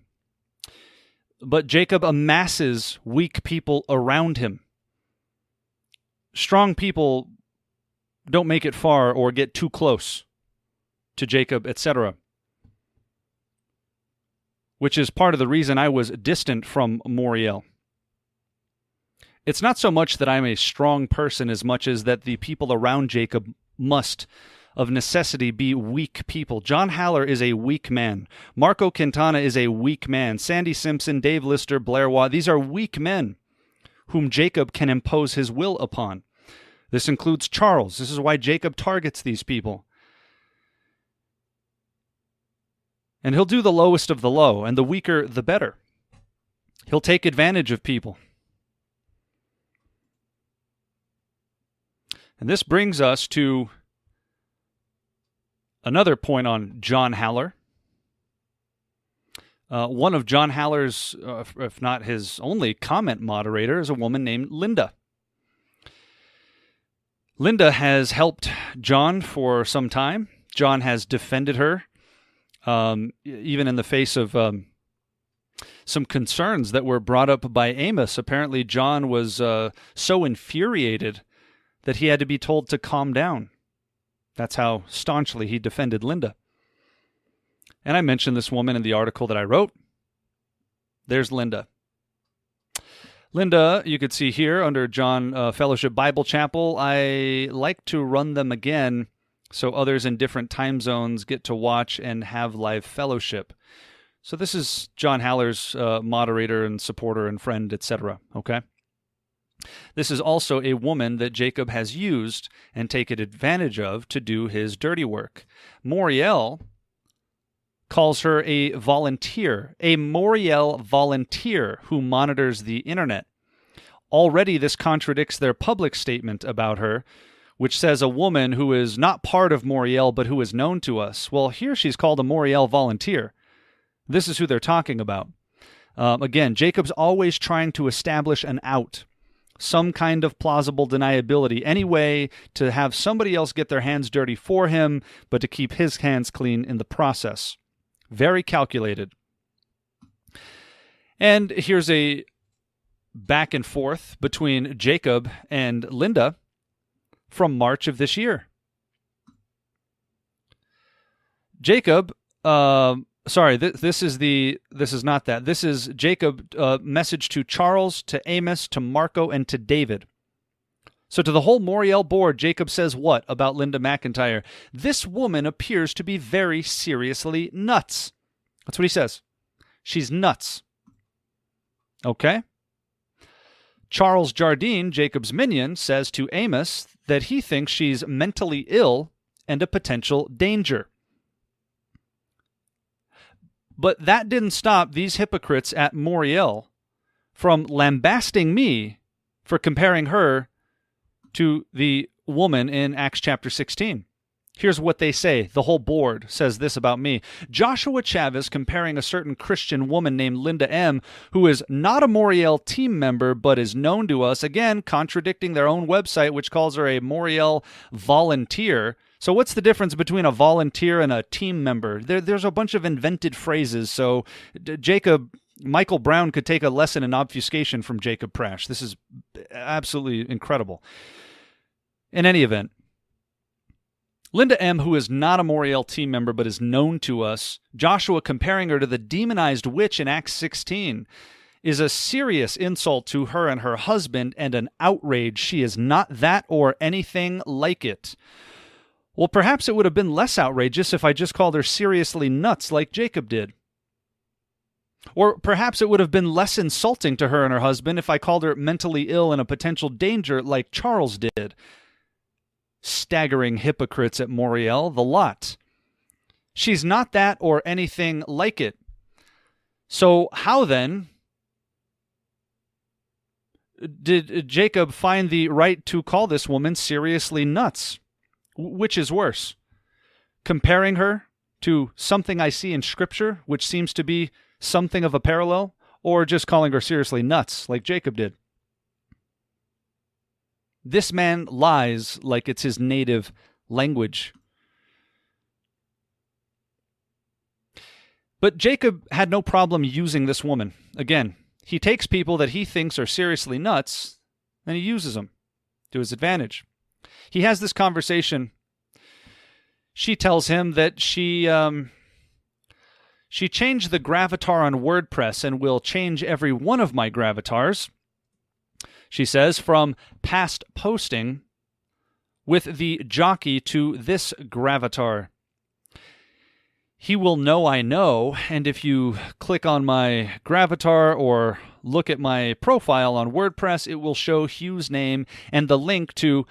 but Jacob amasses weak people around him. Strong people don't make it far or get too close to Jacob, etc. Which is part of the reason I was distant from Moriel. It's not so much that I'm a strong person as much as that the people around Jacob must, of necessity, be weak people. John Haller is a weak man. Marco Quintana is a weak man. Sandy Simpson, Dave Lister, Blair Watt, these are weak men whom Jacob can impose his will upon. This includes Charles. This is why Jacob targets these people. And he'll do the lowest of the low, and the weaker, the better. He'll take advantage of people. And this brings us to another point on John Haller. One of John Haller's, if not his only comment moderator, is a woman named Linda. Linda has helped John for some time. John has defended her, even in the face of some concerns that were brought up by Amos. Apparently, John was so infuriated that he had to be told to calm down. That's how staunchly he defended Linda. And I mentioned this woman in the article that I wrote. There's Linda. Linda, you could see here under John Fellowship Bible Chapel. I like to run them again so others in different time zones get to watch and have live fellowship. So this is John Haller's moderator and supporter and friend, etc. Okay? This is also a woman that Jacob has used and taken advantage of to do his dirty work. Moriel calls her a volunteer, a Moriel volunteer who monitors the internet. Already this contradicts their public statement about her, which says a woman who is not part of Moriel but who is known to us. Well, here she's called a Moriel volunteer. This is who they're talking about. Again, Jacob's always trying to establish an out, some kind of plausible deniability, any way to have somebody else get their hands dirty for him, but to keep his hands clean in the process. Very calculated. And here's a back and forth between Jacob and Linda from March of this year. Jacob, this is not that. This is Jacob message to Charles, to Amos, to Marco, and to David. So to the whole Moriel board, Jacob says what about Linda McIntyre? This woman appears to be very seriously nuts. That's what he says. She's nuts. Okay? Charles Jardine, Jacob's minion, says to Amos that he thinks she's mentally ill and a potential danger. But that didn't stop these hypocrites at Moriel from lambasting me for comparing her to the woman in Acts chapter 16. Here's what they say. The whole board says this about me. Joshua Chavez comparing a certain Christian woman named Linda M., who is not a Moriel team member but is known to us, again, contradicting their own website, which calls her a Moriel volunteer. So what's the difference between a volunteer and a team member? There's a bunch of invented phrases. So Michael Brown could take a lesson in obfuscation from Jacob Prasch. This is absolutely incredible. In any event, Linda M., who is not a Moriel team member but is known to us, Joshua comparing her to the demonized witch in Acts 16, is a serious insult to her and her husband and an outrage. She is not that or anything like it. Well, perhaps it would have been less outrageous if I just called her seriously nuts like Jacob did. Or perhaps it would have been less insulting to her and her husband if I called her mentally ill and a potential danger like Charles did. Staggering hypocrites at Moriel, the lot. She's not that or anything like it. So how then did Jacob find the right to call this woman seriously nuts? Which is worse? Comparing her to something I see in Scripture, which seems to be something of a parallel, or just calling her seriously nuts like Jacob did? This man lies like it's his native language. But Jacob had no problem using this woman. Again, he takes people that he thinks are seriously nuts, and he uses them to his advantage. He has this conversation. She tells him that she changed the gravatar on WordPress and will change every one of my gravatars. She says, from past posting with the jockey to this gravatar. He will know I know, and if you click on my gravatar or look at my profile on WordPress, it will show Hugh's name and the link to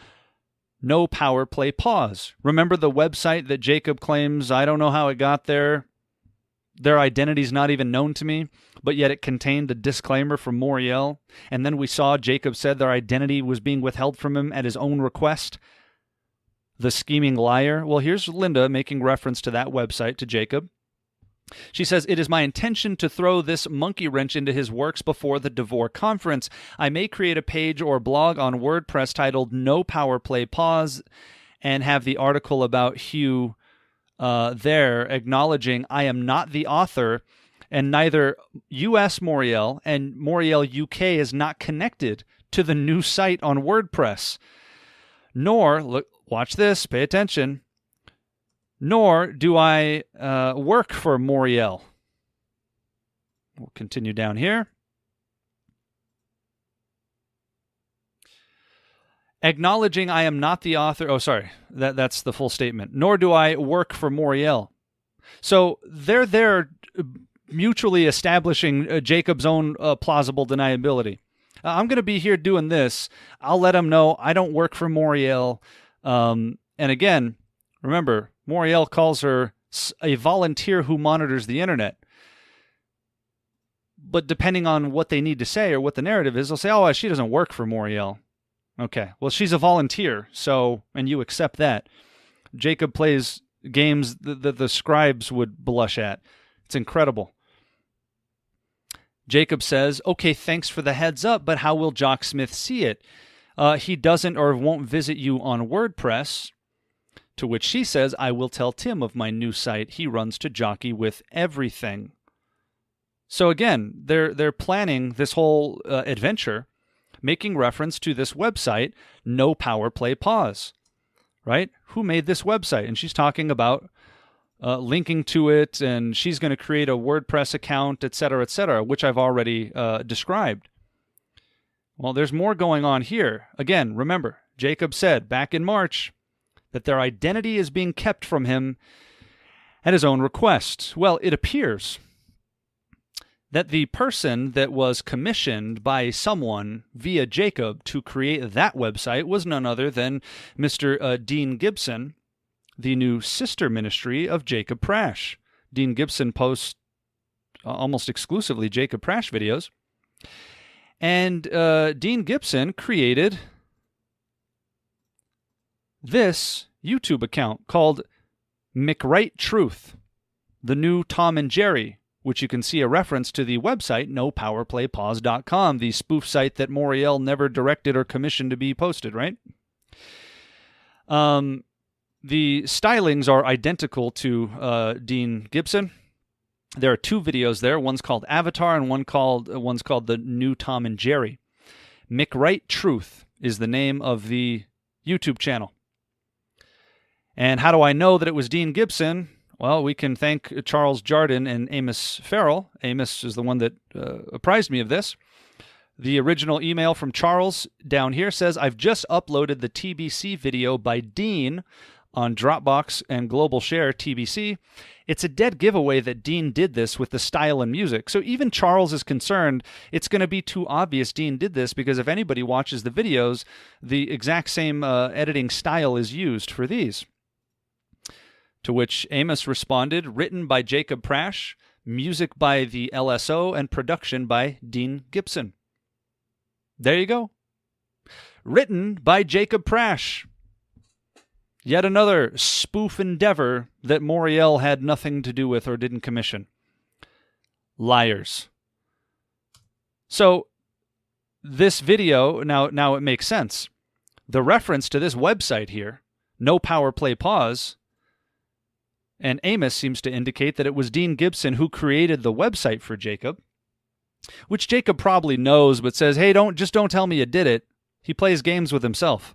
No Power Play Pause. Remember the website that Jacob claims, I don't know how it got there, their identity's not even known to me, but yet it contained a disclaimer from Moriel, and then we saw Jacob said their identity was being withheld from him at his own request? The scheming liar. Well, here's Linda making reference to that website to Jacob. She says, it is my intention to throw this monkey wrench into his works before the Devore conference. I may create a page or blog on WordPress titled No Power Play Pause and have the article about Hugh there acknowledging I am not the author And neither US Moriel and Moriel UK is not connected to the new site on WordPress. Nor, look, watch this, pay attention, nor do I work for Moriel. We'll continue down here. Acknowledging I am not the author. Oh, sorry. That's the full statement. Nor do I work for Moriel. So they're there mutually establishing Jacob's own plausible deniability. I'm going to be here doing this. I'll let him know I don't work for Moriel. And again, remember, Moriel calls her a volunteer who monitors the internet. But depending on what they need to say or what the narrative is, they'll say, oh, she doesn't work for Moriel. Okay, well, she's a volunteer, so, and you accept that. Jacob plays games that the scribes would blush at. It's incredible. Jacob says, okay, thanks for the heads up, but how will Jock Smith see it? He doesn't or won't visit you on WordPress. To which she says, I will tell Tim of my new site. He runs to Jockey with everything. So again, they're planning this whole adventure, making reference to this website, No Power Play Pause, right? Who made this website? And she's talking about linking to it, and she's going to create a WordPress account, etc., which I've already described. Well, there's more going on here. Again, remember, Jacob said back in March that their identity is being kept from him at his own request. Well, it appears that the person that was commissioned by someone via Jacob to create that website was none other than Mr. Dean Gibson, the new sister ministry of Jacob Prasch. Dean Gibson posts almost exclusively Jacob Prasch videos. And Dean Gibson created this YouTube account called McWright Truth, the new Tom and Jerry, which you can see a reference to the website, nopowerplaypause.com, the spoof site that Moriel never directed or commissioned to be posted, right? The stylings are identical to Dean Gibson. There are two videos there. One's called Avatar and one's called The New Tom and Jerry. McWright Truth is the name of the YouTube channel. And how do I know that it was Dean Gibson? Well, we can thank Charles Jardin and Amos Farrell. Amos is the one that apprised me of this. The original email from Charles down here says, I've just uploaded the TBC video by Dean on Dropbox and Global Share TBC. It's a dead giveaway that Dean did this with the style and music. So even Charles is concerned it's going to be too obvious Dean did this, because if anybody watches the videos, the exact same editing style is used for these. To which Amos responded, written by Jacob Prasch, music by the LSO, and production by Dean Gibson. There you go. Written by Jacob Prasch. Yet another spoof endeavor that Moriel had nothing to do with or didn't commission. Liars. So, this video, now it makes sense. The reference to this website here, No Power Play Pause, and Amos seems to indicate that it was Dean Gibson who created the website for Jacob, which Jacob probably knows, but says, hey, don't tell me you did it. He plays games with himself.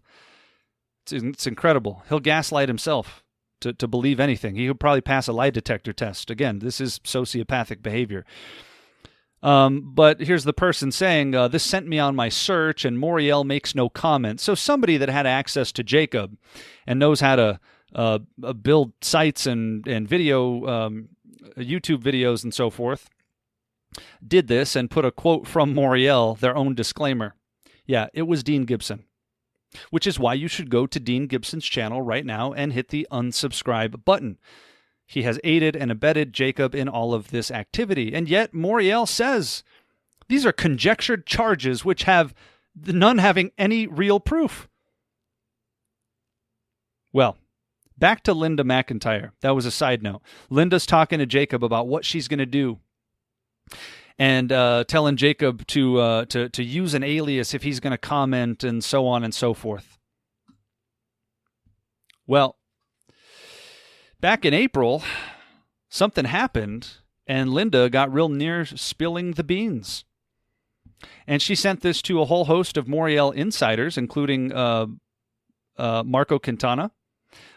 It's incredible. He'll gaslight himself to believe anything. He could probably pass a lie detector test. Again, this is sociopathic behavior. But here's the person saying, this sent me on my search, and Moriel makes no comment. So somebody that had access to Jacob and knows how to build sites and video, YouTube videos and so forth, did this and put a quote from Moriel, their own disclaimer. Yeah, it was Dean Gibson. Which is why you should go to Dean Gibson's channel right now and hit the unsubscribe button. He has aided and abetted Jacob in all of this activity. And yet Moriel says these are conjectured charges which have none having any real proof. Well, back to Linda McIntyre. That was a side note. Linda's talking to Jacob about what she's going to do, and telling Jacob to use an alias if he's going to comment, and so on and so forth. Well, back in April, something happened, And Linda got real near spilling the beans. And she sent this to a whole host of Moriel insiders, including Marco Quintana,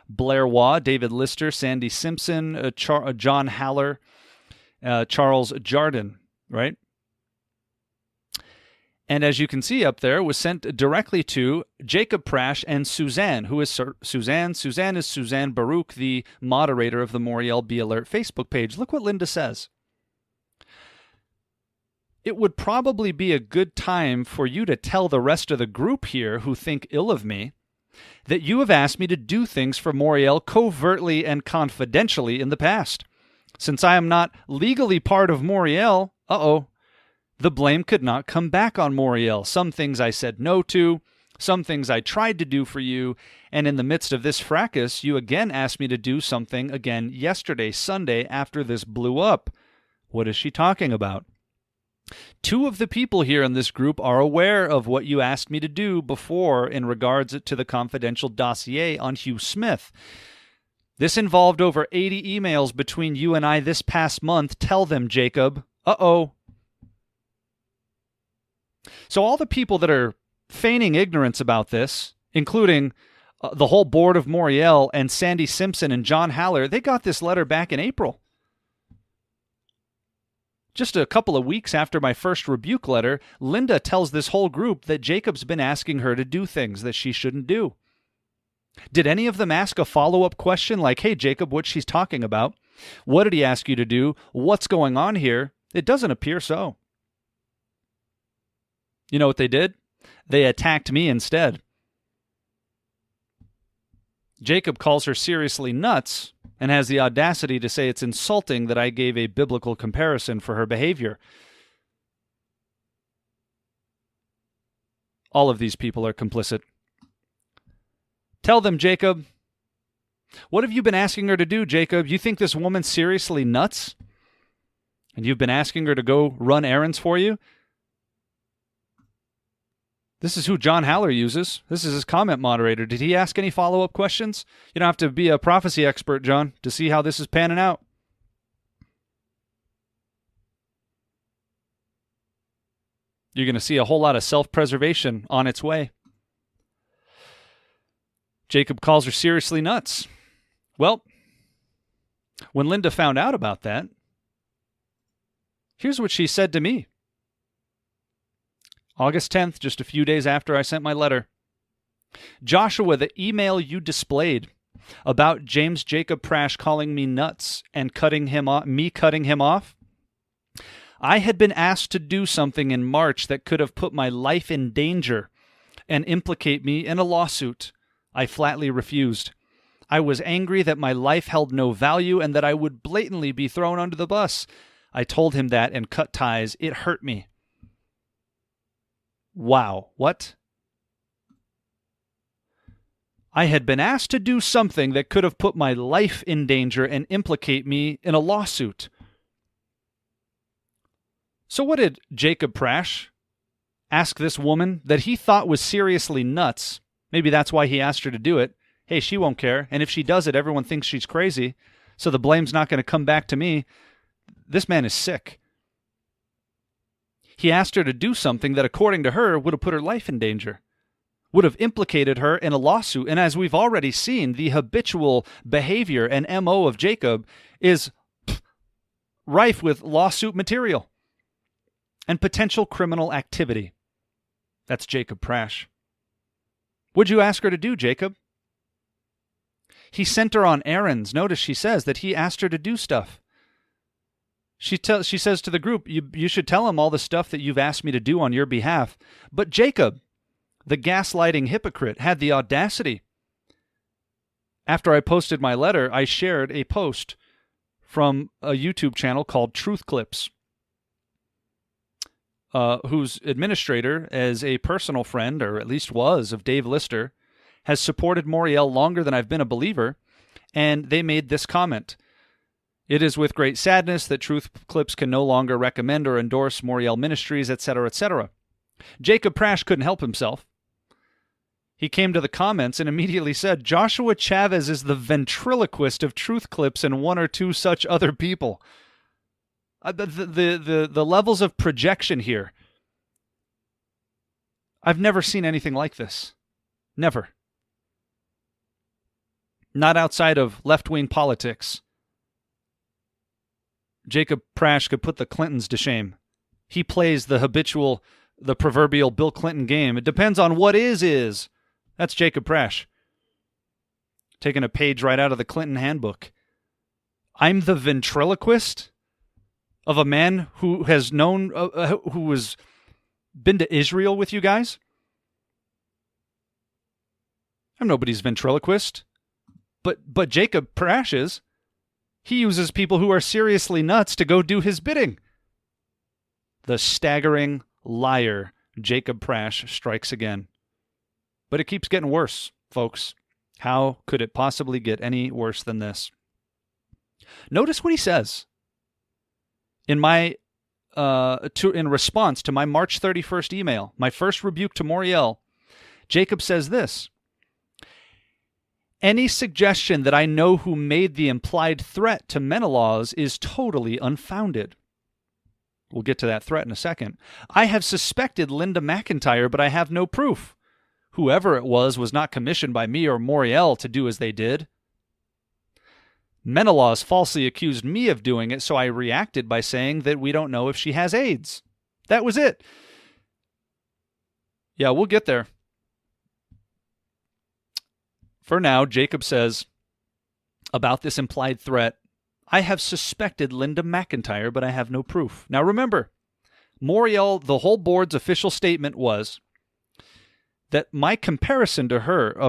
Blair Waugh, David Lister, Sandy Simpson, John Haller, Charles Jardin, right? And as you can see up there, was sent directly to Jacob Prasch and Suzanne. Who is Suzanne? Suzanne is Suzanne Baruch, the moderator of the Moriel Be Alert Facebook page. Look what Linda says. It would probably be a good time for you to tell the rest of the group here who think ill of me that you have asked me to do things for Moriel covertly and confidentially in the past. Since I am not legally part of Moriel, the blame could not come back on Moriel. Some things I said no to, some things I tried to do for you, and in the midst of this fracas, you again asked me to do something again yesterday, Sunday, after this blew up. What is she talking about? 2 of the people here in this group are aware of what you asked me to do before in regards to the confidential dossier on Hugh Smith. This involved over 80 emails between you and I this past month. Tell them, Jacob. So all the people that are feigning ignorance about this, including the whole board of Moriel and Sandy Simpson and John Haller, they got this letter back in April. Just a couple of weeks after my first rebuke letter, Linda tells this whole group that Jacob's been asking her to do things that she shouldn't do. Did any of them ask a follow-up question like, hey, Jacob, what's she talking about? What did he ask you to do? What's going on here? It doesn't appear so. You know what they did? They attacked me instead. Jacob calls her seriously nuts and has the audacity to say it's insulting that I gave a biblical comparison for her behavior. All of these people are complicit. Tell them, Jacob. What have you been asking her to do, Jacob? You think this woman's seriously nuts? And you've been asking her to go run errands for you? This is who John Haller uses. This is his comment moderator. Did he ask any follow-up questions? You don't have to be a prophecy expert, John, to see how this is panning out. You're going to see a whole lot of self-preservation on its way. Jacob calls her seriously nuts. Well, when Linda found out about that, here's what she said to me. August 10th, just a few days after I sent my letter. Joshua, the email you displayed about James Jacob Prasch calling me nuts and cutting him off, I had been asked to do something in March that could have put my life in danger and implicate me in a lawsuit. I flatly refused. I was angry that my life held no value and that I would blatantly be thrown under the bus. I told him that and cut ties. It hurt me. Wow, what? I had been asked to do something that could have put my life in danger and implicate me in a lawsuit. So what did Jacob Prasch ask this woman that he thought was seriously nuts? Maybe that's why he asked her to do it. Hey, she won't care, and if she does it, everyone thinks she's crazy, so the blame's not going to come back to me. This man is sick. He asked her to do something that, according to her, would have put her life in danger, would have implicated her in a lawsuit. And as we've already seen, the habitual behavior and MO of Jacob is rife with lawsuit material and potential criminal activity. That's Jacob Prasch. What'd you ask her to do, Jacob? He sent her on errands. Notice she says that he asked her to do stuff. She says to the group, you should tell him all the stuff that you've asked me to do on your behalf. But Jacob, the gaslighting hypocrite, had the audacity. After I posted my letter, I shared a post from a YouTube channel called Truth Clips, whose administrator, as a personal friend, or at least was, of Dave Lister, has supported Moriel longer than I've been a believer, and they made this comment. It is with great sadness that Truth Clips can no longer recommend or endorse Moriel Ministries, etc., etc. Jacob Prasch couldn't help himself. He came to the comments and immediately said, Joshua Chavez is the ventriloquist of Truth Clips and one or two such other people. The levels of projection here. I've never seen anything like this. Never. Not outside of left-wing politics. Jacob Prasch could put the Clintons to shame. He plays the proverbial Bill Clinton game. It depends on what is. That's Jacob Prasch. Taking a page right out of the Clinton handbook. I'm the ventriloquist of a man who has known, who has been to Israel with you guys. I'm nobody's ventriloquist. But Jacob Prasch is. He uses people who are seriously nuts to go do his bidding. The staggering liar, Jacob Prasch, strikes again. But it keeps getting worse, folks. How could it possibly get any worse than this? Notice what he says. In response to my March 31st email, my first rebuke to Moriel, Jacob says this: any suggestion that I know who made the implied threat to Menelaus is totally unfounded. We'll get to that threat in a second. I have suspected Linda McIntyre, but I have no proof. Whoever it was not commissioned by me or Moriel to do as they did. Menelaus falsely accused me of doing it, so I reacted by saying that we don't know if she has AIDS. That was it. Yeah, we'll get there. For now, Jacob says about this implied threat, I have suspected Linda McIntyre, but I have no proof. Now remember, Moriel, the whole board's official statement was that my comparison of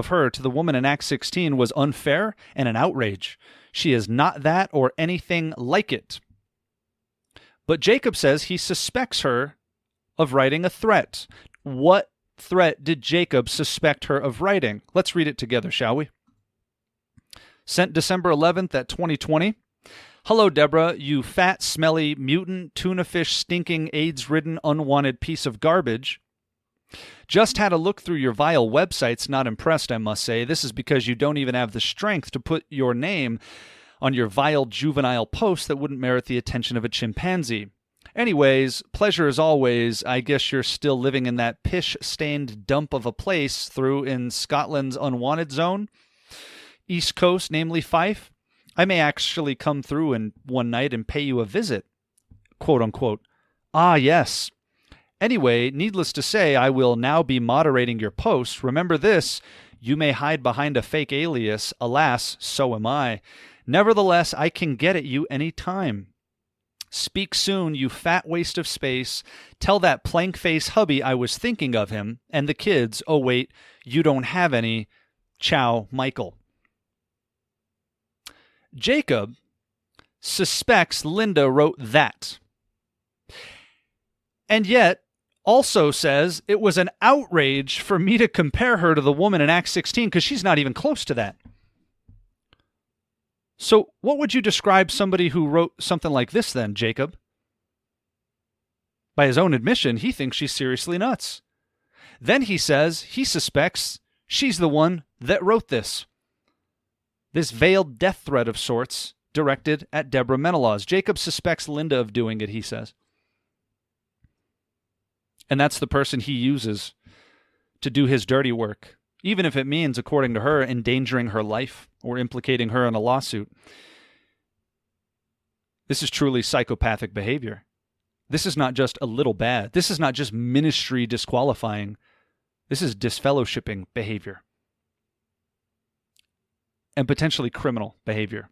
her to the woman in Acts 16 was unfair and an outrage. She is not that or anything like it. But Jacob says he suspects her of writing a threat. What threat did Jacob suspect her of writing? Let's read it together, shall we? Sent December 11th at 2020. Hello, Deborah, you fat, smelly, mutant, tuna fish, stinking, AIDS-ridden, unwanted piece of garbage. Just had a look through your vile websites. Not impressed, I must say. This is because you don't even have the strength to put your name on your vile juvenile post that wouldn't merit the attention of a chimpanzee. Anyways, pleasure as always. I guess you're still living in that pish-stained dump of a place through in Scotland's unwanted zone. East Coast, namely Fife. I may actually come through in one night and pay you a visit. Quote unquote. Ah, yes. Anyway, needless to say, I will now be moderating your posts. Remember this, you may hide behind a fake alias. Alas, so am I. Nevertheless, I can get at you any time. Speak soon, you fat waste of space. Tell that plank-face hubby I was thinking of him. And the kids, oh wait, you don't have any. Ciao, Michael. Jacob suspects Linda wrote that. And yet, also says it was an outrage for me to compare her to the woman in Acts 16 because she's not even close to that. So what would you describe somebody who wrote something like this then, Jacob? By his own admission, he thinks she's seriously nuts. Then he says he suspects she's the one that wrote this. This veiled death threat of sorts directed at Deborah Menelaus. Jacob suspects Linda of doing it, he says. And that's the person he uses to do his dirty work, even if it means, according to her, endangering her life or implicating her in a lawsuit. This is truly psychopathic behavior. This is not just a little bad. This is not just ministry disqualifying. This is disfellowshipping behavior. And potentially criminal behavior.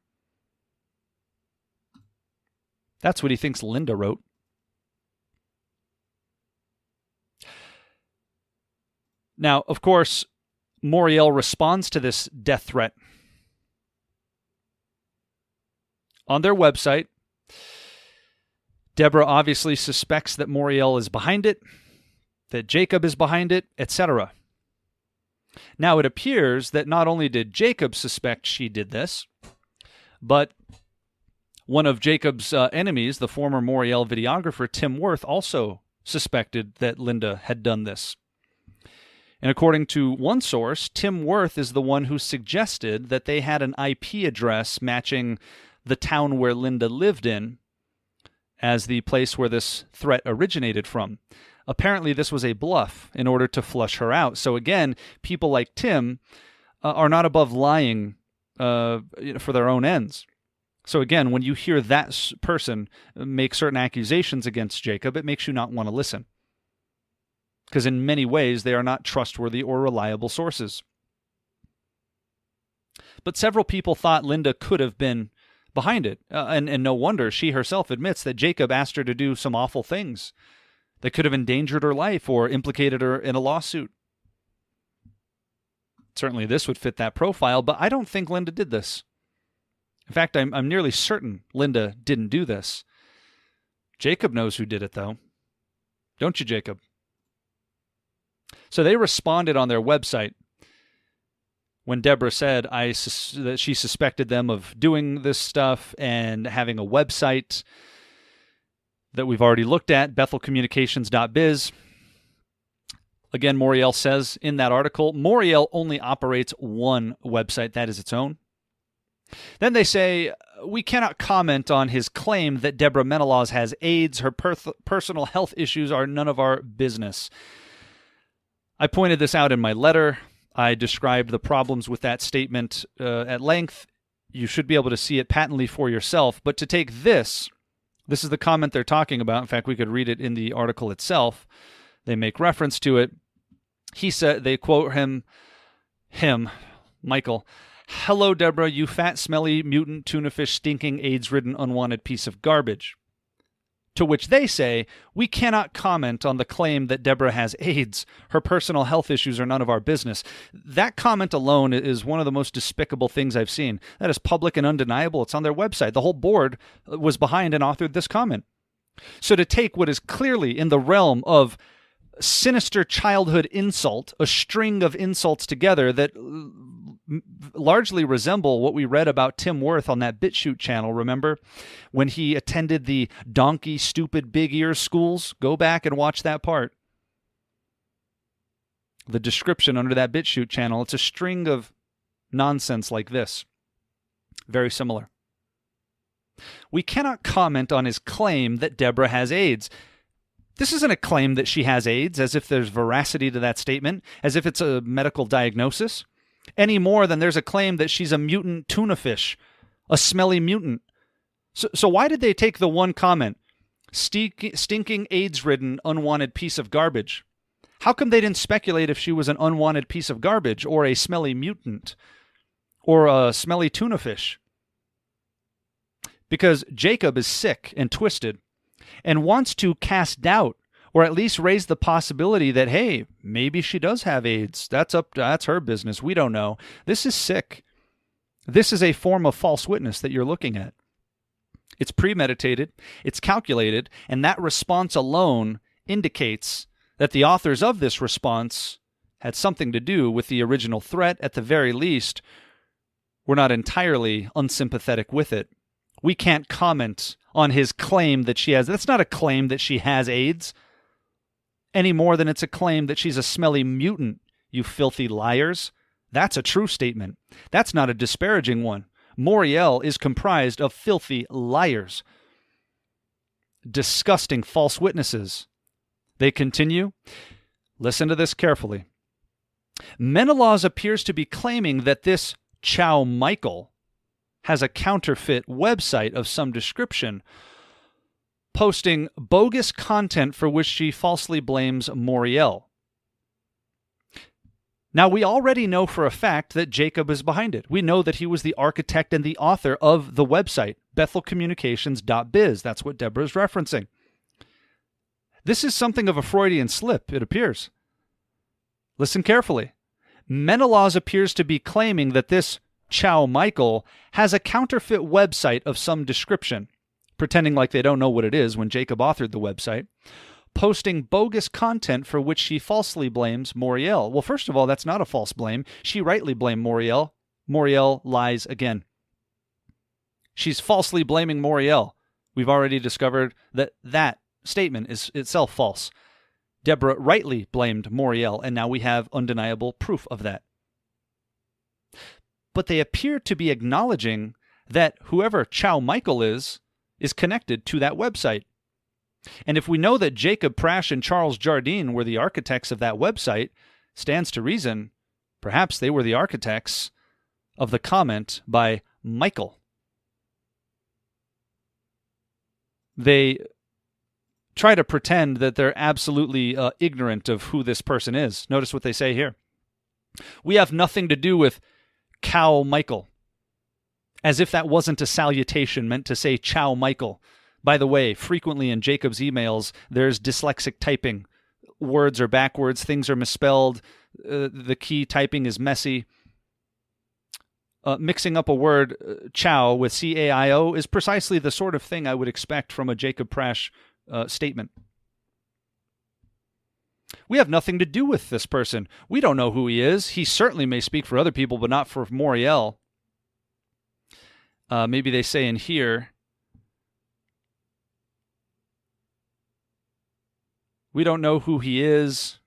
That's what he thinks Linda wrote. Now, of course, Moriel responds to this death threat. On their website, Deborah obviously suspects that Moriel is behind it, that Jacob is behind it, etc. Now, it appears that not only did Jacob suspect she did this, but one of Jacob's enemies, the former Moriel videographer, Tim Worth, also suspected that Linda had done this. And according to one source, Tim Worth is the one who suggested that they had an IP address matching the town where Linda lived in, as the place where this threat originated from. Apparently, this was a bluff in order to flush her out. So again, people like Tim are not above lying for their own ends. So again, when you hear that person make certain accusations against Jacob, it makes you not want to listen. Because in many ways, they are not trustworthy or reliable sources. But several people thought Linda could have been behind it. And no wonder she herself admits that Jacob asked her to do some awful things that could have endangered her life or implicated her in a lawsuit. Certainly this would fit that profile, but I don't think Linda did this. In fact, I'm nearly certain Linda didn't do this. Jacob knows who did it, though. Don't you, Jacob? So they responded on their website when Deborah said that she suspected them of doing this stuff and having a website that we've already looked at, bethelcommunications.biz. Again, Moriel says in that article, Moriel only operates one website, that is its own. Then they say, we cannot comment on his claim that Deborah Menelaus has AIDS. Her personal health issues are none of our business. I pointed this out in my letter. I described the problems with that statement at length. You should be able to see it patently for yourself. But to take this is the comment they're talking about. In fact, we could read it in the article itself. They make reference to it. He said, they quote him, Michael, "Hello, Deborah, you fat, smelly, mutant, tuna fish, stinking, AIDS-ridden, unwanted piece of garbage." To which they say, we cannot comment on the claim that Deborah has AIDS. Her personal health issues are none of our business. That comment alone is one of the most despicable things I've seen. That is public and undeniable. It's on their website. The whole board was behind and authored this comment. So to take what is clearly in the realm of sinister childhood insult, a string of insults together that largely resemble what we read about Tim Worth on that BitChute channel, remember? When he attended the donkey, stupid, big ear schools. Go back and watch that part. The description under that BitChute channel, it's a string of nonsense like this. Very similar. We cannot comment on his claim that Deborah has AIDS. This isn't a claim that she has AIDS, as if there's veracity to that statement, as if it's a medical diagnosis, any more than there's a claim that she's a mutant tuna fish, a smelly mutant. So why did they take the one comment, stinking AIDS-ridden, unwanted piece of garbage? How come they didn't speculate if she was an unwanted piece of garbage, or a smelly mutant, or a smelly tuna fish? Because Jacob is sick and twisted, and wants to cast doubt, or at least raise the possibility that, hey, maybe she does have AIDS. That's her business. We don't know. This is sick. This is a form of false witness that you're looking at. It's premeditated, it's calculated, and that response alone indicates that the authors of this response had something to do with the original threat. At the very least, we're not entirely unsympathetic with it. We can't comment on his claim that she has. That's not a claim that she has AIDS, any more than it's a claim that she's a smelly mutant, you filthy liars. That's a true statement. That's not a disparaging one. Moriel is comprised of filthy liars. Disgusting false witnesses. They continue. Listen to this carefully. Menelaus appears to be claiming that this Chow Michael has a counterfeit website of some description, posting bogus content for which she falsely blames Moriel. Now, we already know for a fact that Jacob is behind it. We know that he was the architect and the author of the website, bethelcommunications.biz. That's what Deborah is referencing. This is something of a Freudian slip, it appears. Listen carefully. Menelaus appears to be claiming that this Chow Michael has a counterfeit website of some description, pretending like they don't know what it is when Jacob authored the website, posting bogus content for which she falsely blames Moriel. Well, first of all, that's not a false blame. She rightly blamed Moriel. Moriel lies again. She's falsely blaming Moriel. We've already discovered that that statement is itself false. Deborah rightly blamed Moriel, and now we have undeniable proof of that. But they appear to be acknowledging that whoever Chow Michael is connected to that website. And if we know that Jacob Prasch and Charles Jardine were the architects of that website, stands to reason, perhaps they were the architects of the comment by Michael. They try to pretend that they're absolutely ignorant of who this person is. Notice what they say here. We have nothing to do with Cow Michael. As if that wasn't a salutation meant to say Chow Michael. By the way, frequently in Jacob's emails, there's dyslexic typing. Words are backwards, things are misspelled, the key typing is messy. Mixing up a word, chow, with C-A-I-O is precisely the sort of thing I would expect from a Jacob Prasch statement. We have nothing to do with this person. We don't know who he is. He certainly may speak for other people, but not for Moriel. Maybe they say in here, we don't know who he is.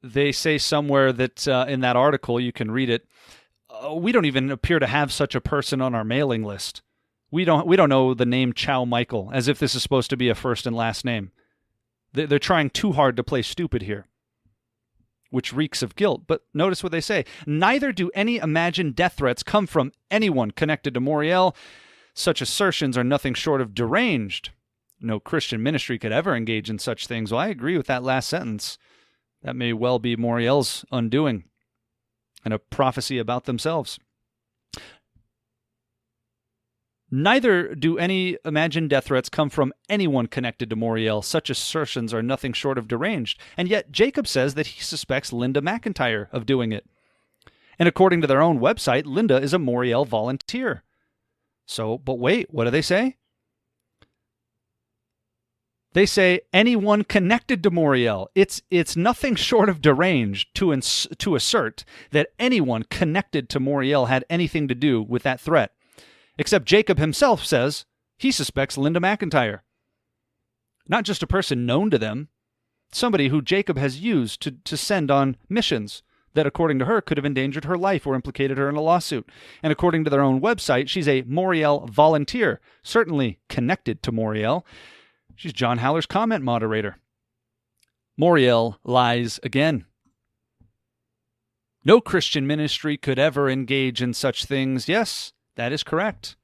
They say somewhere that in that article, you can read it, we don't even appear to have such a person on our mailing list. We don't know the name Chow Michael, as if this is supposed to be a first and last name. They're trying too hard to play stupid here, which reeks of guilt. But notice what they say. Neither do any imagined death threats come from anyone connected to Moriel. Such assertions are nothing short of deranged. No Christian ministry could ever engage in such things. Well, I agree with that last sentence. That may well be Moriel's undoing and a prophecy about themselves. Neither do any imagined death threats come from anyone connected to Moriel. Such assertions are nothing short of deranged. And yet Jacob says that he suspects Linda McIntyre of doing it. And according to their own website, Linda is a Moriel volunteer. So, but wait, what do they say? They say anyone connected to Moriel. It's nothing short of deranged to assert that anyone connected to Moriel had anything to do with that threat. Except Jacob himself says he suspects Linda McIntyre. Not just a person known to them, somebody who Jacob has used to send on missions that, according to her, could have endangered her life or implicated her in a lawsuit. And according to their own website, she's a Moriel volunteer, certainly connected to Moriel. She's John Haller's comment moderator. Moriel lies again. No Christian ministry could ever engage in such things. Yes, that is correct.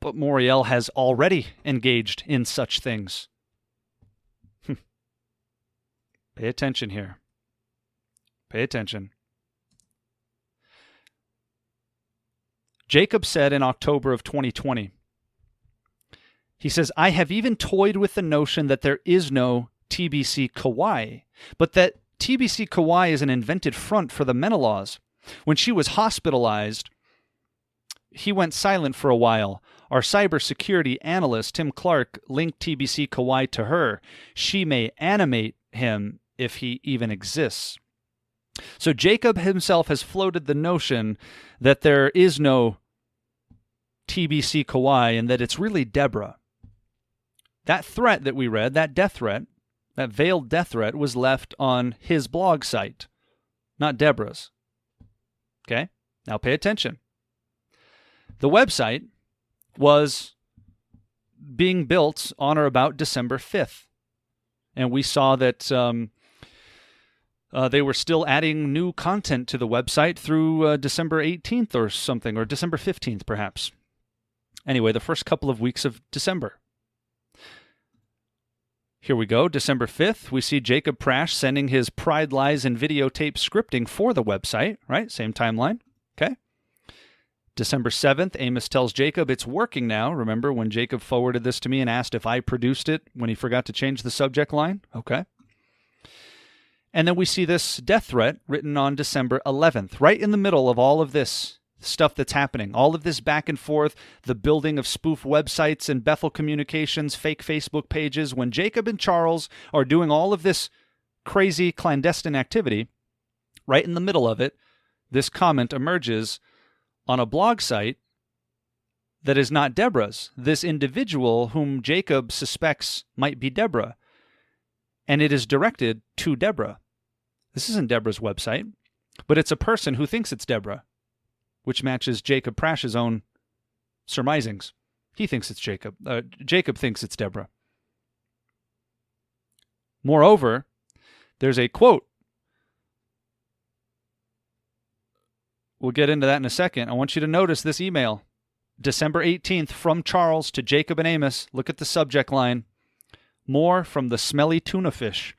But Moriel has already engaged in such things. Pay attention here. Pay attention. Jacob said in October of 2020, he says, I have even toyed with the notion that there is no TBC Kauai, but that TBC Kauai is an invented front for the Menelaus. When she was hospitalized, he went silent for a while. Our cybersecurity analyst, Tim Clark, linked TBC Kauai to her. She may animate him if he even exists. So Jacob himself has floated the notion that there is no TBC Kauai and that it's really Deborah. That threat that we read, that death threat, that veiled death threat, was left on his blog site, not Deborah's. Okay? Now pay attention. The website was being built on or about December 5th. And we saw that they were still adding new content to the website through December 18th or something, or December 15th perhaps. Anyway, the first couple of weeks of December. Here we go, December 5th, we see Jacob Prasch sending his Pride Lies and videotape scripting for the website, right? Same timeline, okay? December 7th, Amos tells Jacob it's working now. Remember when Jacob forwarded this to me and asked if I produced it when he forgot to change the subject line? Okay. And then we see this death threat written on December 11th, right in the middle of all of this stuff that's happening, all of this back and forth, the building of spoof websites and Bethel Communications, fake Facebook pages. When Jacob and Charles are doing all of this crazy clandestine activity, right in the middle of it, this comment emerges on a blog site that is not Deborah's, this individual whom Jacob suspects might be Deborah. And it is directed to Deborah. This isn't Deborah's website, but it's a person who thinks it's Deborah, which matches Jacob Prasch's own surmisings. He thinks it's Jacob. Jacob thinks it's Deborah. Moreover, there's a quote. We'll get into that in a second. I want you to notice this email. December 18th, from Charles to Jacob and Amos. Look at the subject line. More from the smelly tuna fish.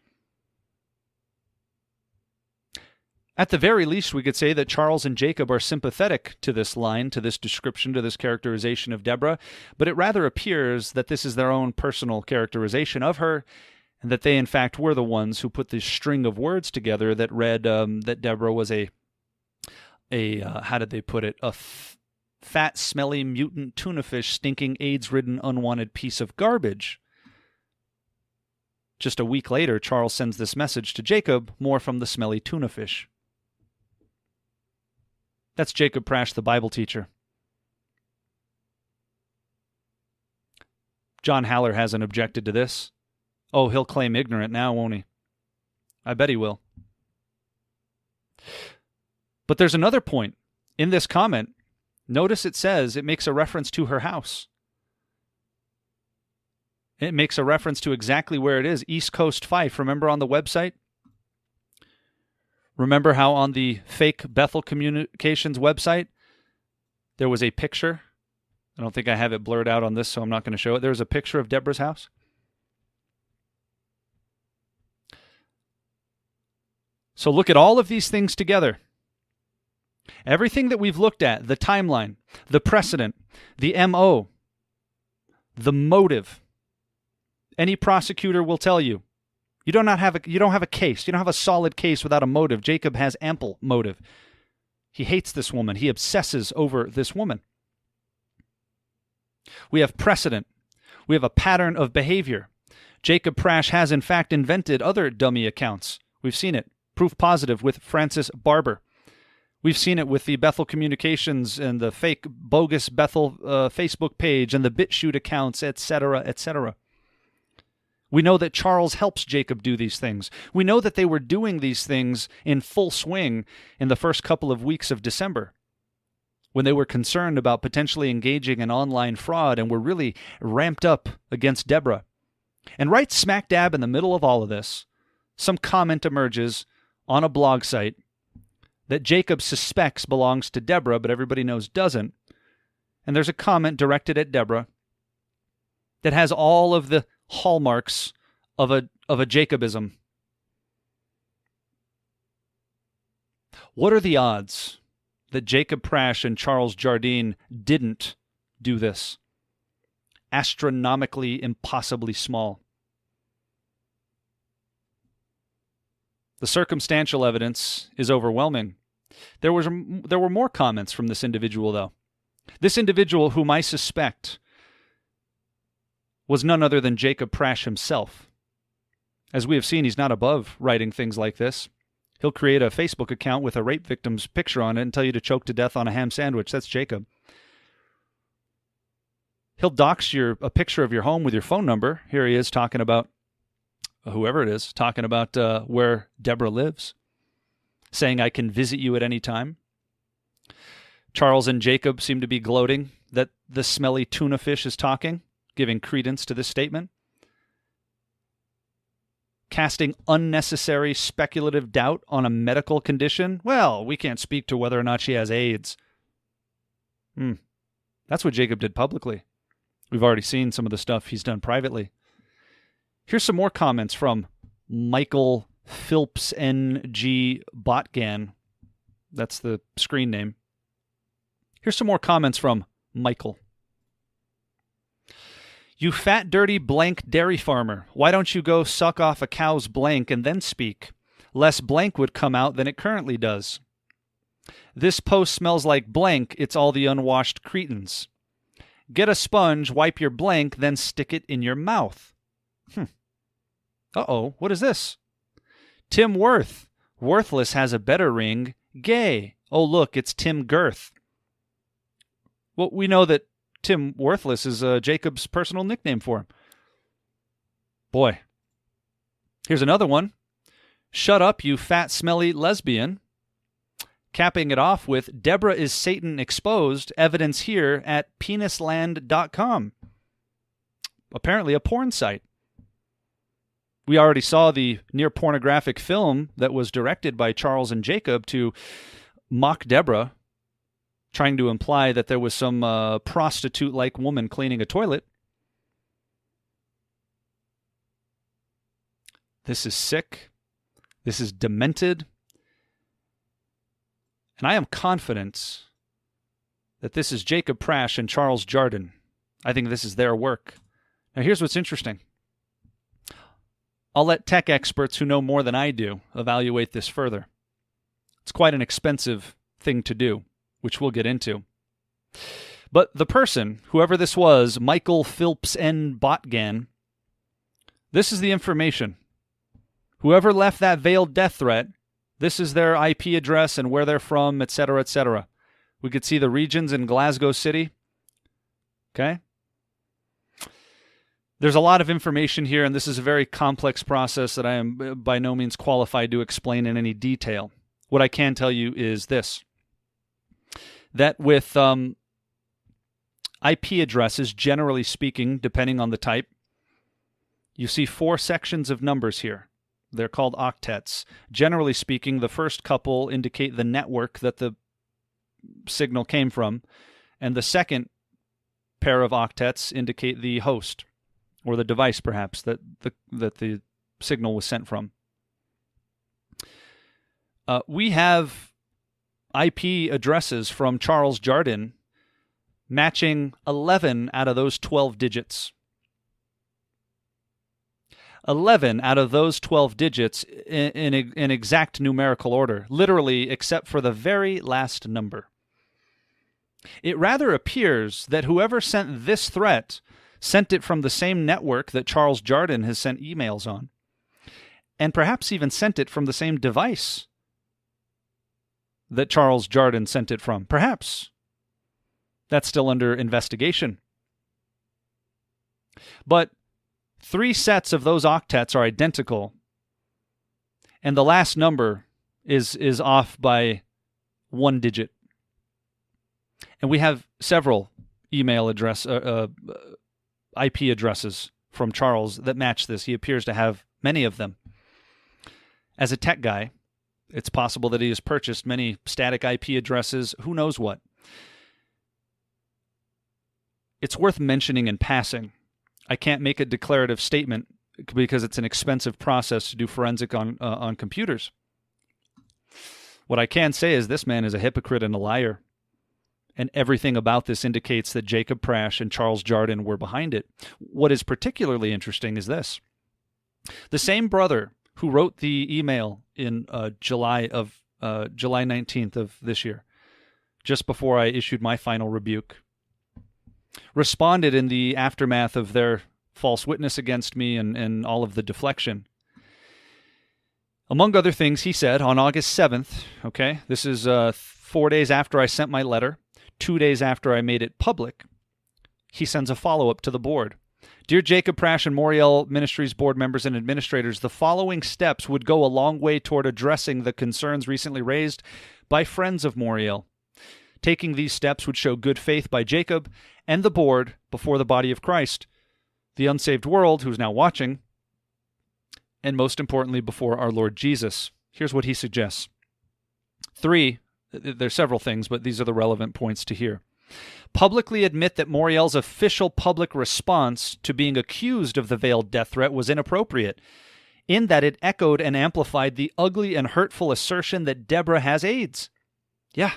At the very least, we could say that Charles and Jacob are sympathetic to this line, to this description, to this characterization of Deborah, but it rather appears that this is their own personal characterization of her, and that they, in fact, were the ones who put this string of words together that read that Deborah was a how did they put it, a fat, smelly, mutant tuna fish, stinking, AIDS-ridden, unwanted piece of garbage. Just a week later, Charles sends this message to Jacob, more from the smelly tuna fish. That's Jacob Prasch, the Bible teacher. John Haller hasn't objected to this. Oh, he'll claim ignorant now, won't he? I bet he will. But there's another point. In this comment, notice it says it makes a reference to her house. It makes a reference to exactly where it is, East Coast Fife. Remember on the website? Remember how on the fake Bethel Communications website, there was a picture? I don't think I have it blurred out on this, so I'm not going to show it. There was a picture of Deborah's house. So look at all of these things together. Everything that we've looked at, the timeline, the precedent, the MO, the motive. Any prosecutor will tell you, you don't have a case. You don't have a solid case without a motive. Jacob has ample motive. He hates this woman. He obsesses over this woman. We have precedent. We have a pattern of behavior. Jacob Prasch has, in fact, invented other dummy accounts. We've seen it. Proof positive with Francis Barber. We've seen it with the Bethel Communications and the fake bogus Bethel Facebook page and the BitChute accounts, etc., etc. We know that Charles helps Jacob do these things. We know that they were doing these things in full swing in the first couple of weeks of December, when they were concerned about potentially engaging in online fraud and were really ramped up against Deborah. And right smack dab in the middle of all of this, some comment emerges on a blog site that Jacob suspects belongs to Deborah, but everybody knows doesn't. And there's a comment directed at Deborah that has all of the hallmarks of a Jacobism. What are the odds that Jacob Prasch and Charles Jardine didn't do this? Astronomically, impossibly small. The circumstantial evidence is overwhelming. There were more comments from this individual, though. This individual, whom I suspect was none other than Jacob Prasch himself. As we have seen, he's not above writing things like this. He'll create a Facebook account with a rape victim's picture on it and tell you to choke to death on a ham sandwich. That's Jacob. He'll dox a picture of your home with your phone number. Here he is talking about, whoever it is, talking about where Deborah lives, saying, I can visit you at any time. Charles and Jacob seem to be gloating that the smelly tuna fish is talking, giving credence to this statement, casting unnecessary speculative doubt on a medical condition. Well, we can't speak to whether or not she has AIDS. That's what Jacob did publicly. We've already seen some of the stuff he's done privately. Here's some more comments from Michael Philps NG Botgan. That's the screen name. Here's some more comments from Michael. You fat, dirty, blank dairy farmer. Why don't you go suck off a cow's blank and then speak? Less blank would come out than it currently does. This post smells like blank. It's all the unwashed cretins. Get a sponge, wipe your blank, then stick it in your mouth. Uh-oh, what is this? Tim Worth. Worthless has a better ring. Gay. Oh, look, it's Tim Girth. Well, we know that Tim Worthless is Jacob's personal nickname for him. Boy. Here's another one. Shut up, you fat, smelly lesbian. capping it off with Deborah is Satan exposed, evidence here at penisland.com. Apparently a porn site. We already saw the near pornographic film that was directed by Charles and Jacob to mock Deborah, trying to imply that there was some prostitute-like woman cleaning a toilet. This is sick. This is demented. And I am confident that this is Jacob Prasch and Charles Jardin. I think this is their work. Now here's what's interesting. I'll let tech experts who know more than I do evaluate this further. It's quite an expensive thing to do, which we'll get into. But the person, whoever this was, Michael Phillips N. Botgan, this is the information. Whoever left that veiled death threat, this is their IP address and where they're from, etc., etc. We could see the regions in Glasgow City. Okay? There's a lot of information here, and this is a very complex process that I am by no means qualified to explain in any detail. What I can tell you is this, that with IP addresses, generally speaking, depending on the type, you see 4 sections of numbers here. They're called octets. Generally speaking, the first couple indicate the network that the signal came from, and the second pair of octets indicate the host, or the device, perhaps, that the signal was sent from. We have IP addresses from Charles Jardin matching 11 out of those 12 digits. 11 out of those 12 digits in exact numerical order, literally except for the very last number. It rather appears that whoever sent this threat sent it from the same network that Charles Jardin has sent emails on, and perhaps even sent it from the same device that Charles Jardin sent it from. Perhaps. That's still under investigation. But 3 sets of those octets are identical, and the last number is off by 1 digit. And we have several email address, IP addresses from Charles that match this. He appears to have many of them. As a tech guy, it's possible that he has purchased many static IP addresses, who knows what. It's worth mentioning in passing. I can't make a declarative statement because it's an expensive process to do forensic on computers. What I can say is this man is a hypocrite and a liar. And everything about this indicates that Jacob Prasch and Charles Jardin were behind it. What is particularly interesting is this. The same brother who wrote the email in July 19th of this year, just before I issued my final rebuke, responded in the aftermath of their false witness against me and all of the deflection. Among other things, he said on August 7th, okay, this is 4 days after I sent my letter, 2 days after I made it public, he sends a follow-up to the board. Dear Jacob Prasch and Moriel Ministries board members and administrators, the following steps would go a long way toward addressing the concerns recently raised by friends of Moriel. Taking these steps would show good faith by Jacob and the board before the body of Christ, the unsaved world who's now watching, and most importantly, before our Lord Jesus. Here's what he suggests. 3, there's several things, but these are the relevant points to hear. Publicly admit that Moriel's official public response to being accused of the veiled death threat was inappropriate, in that it echoed and amplified the ugly and hurtful assertion that Deborah has AIDS. Yeah.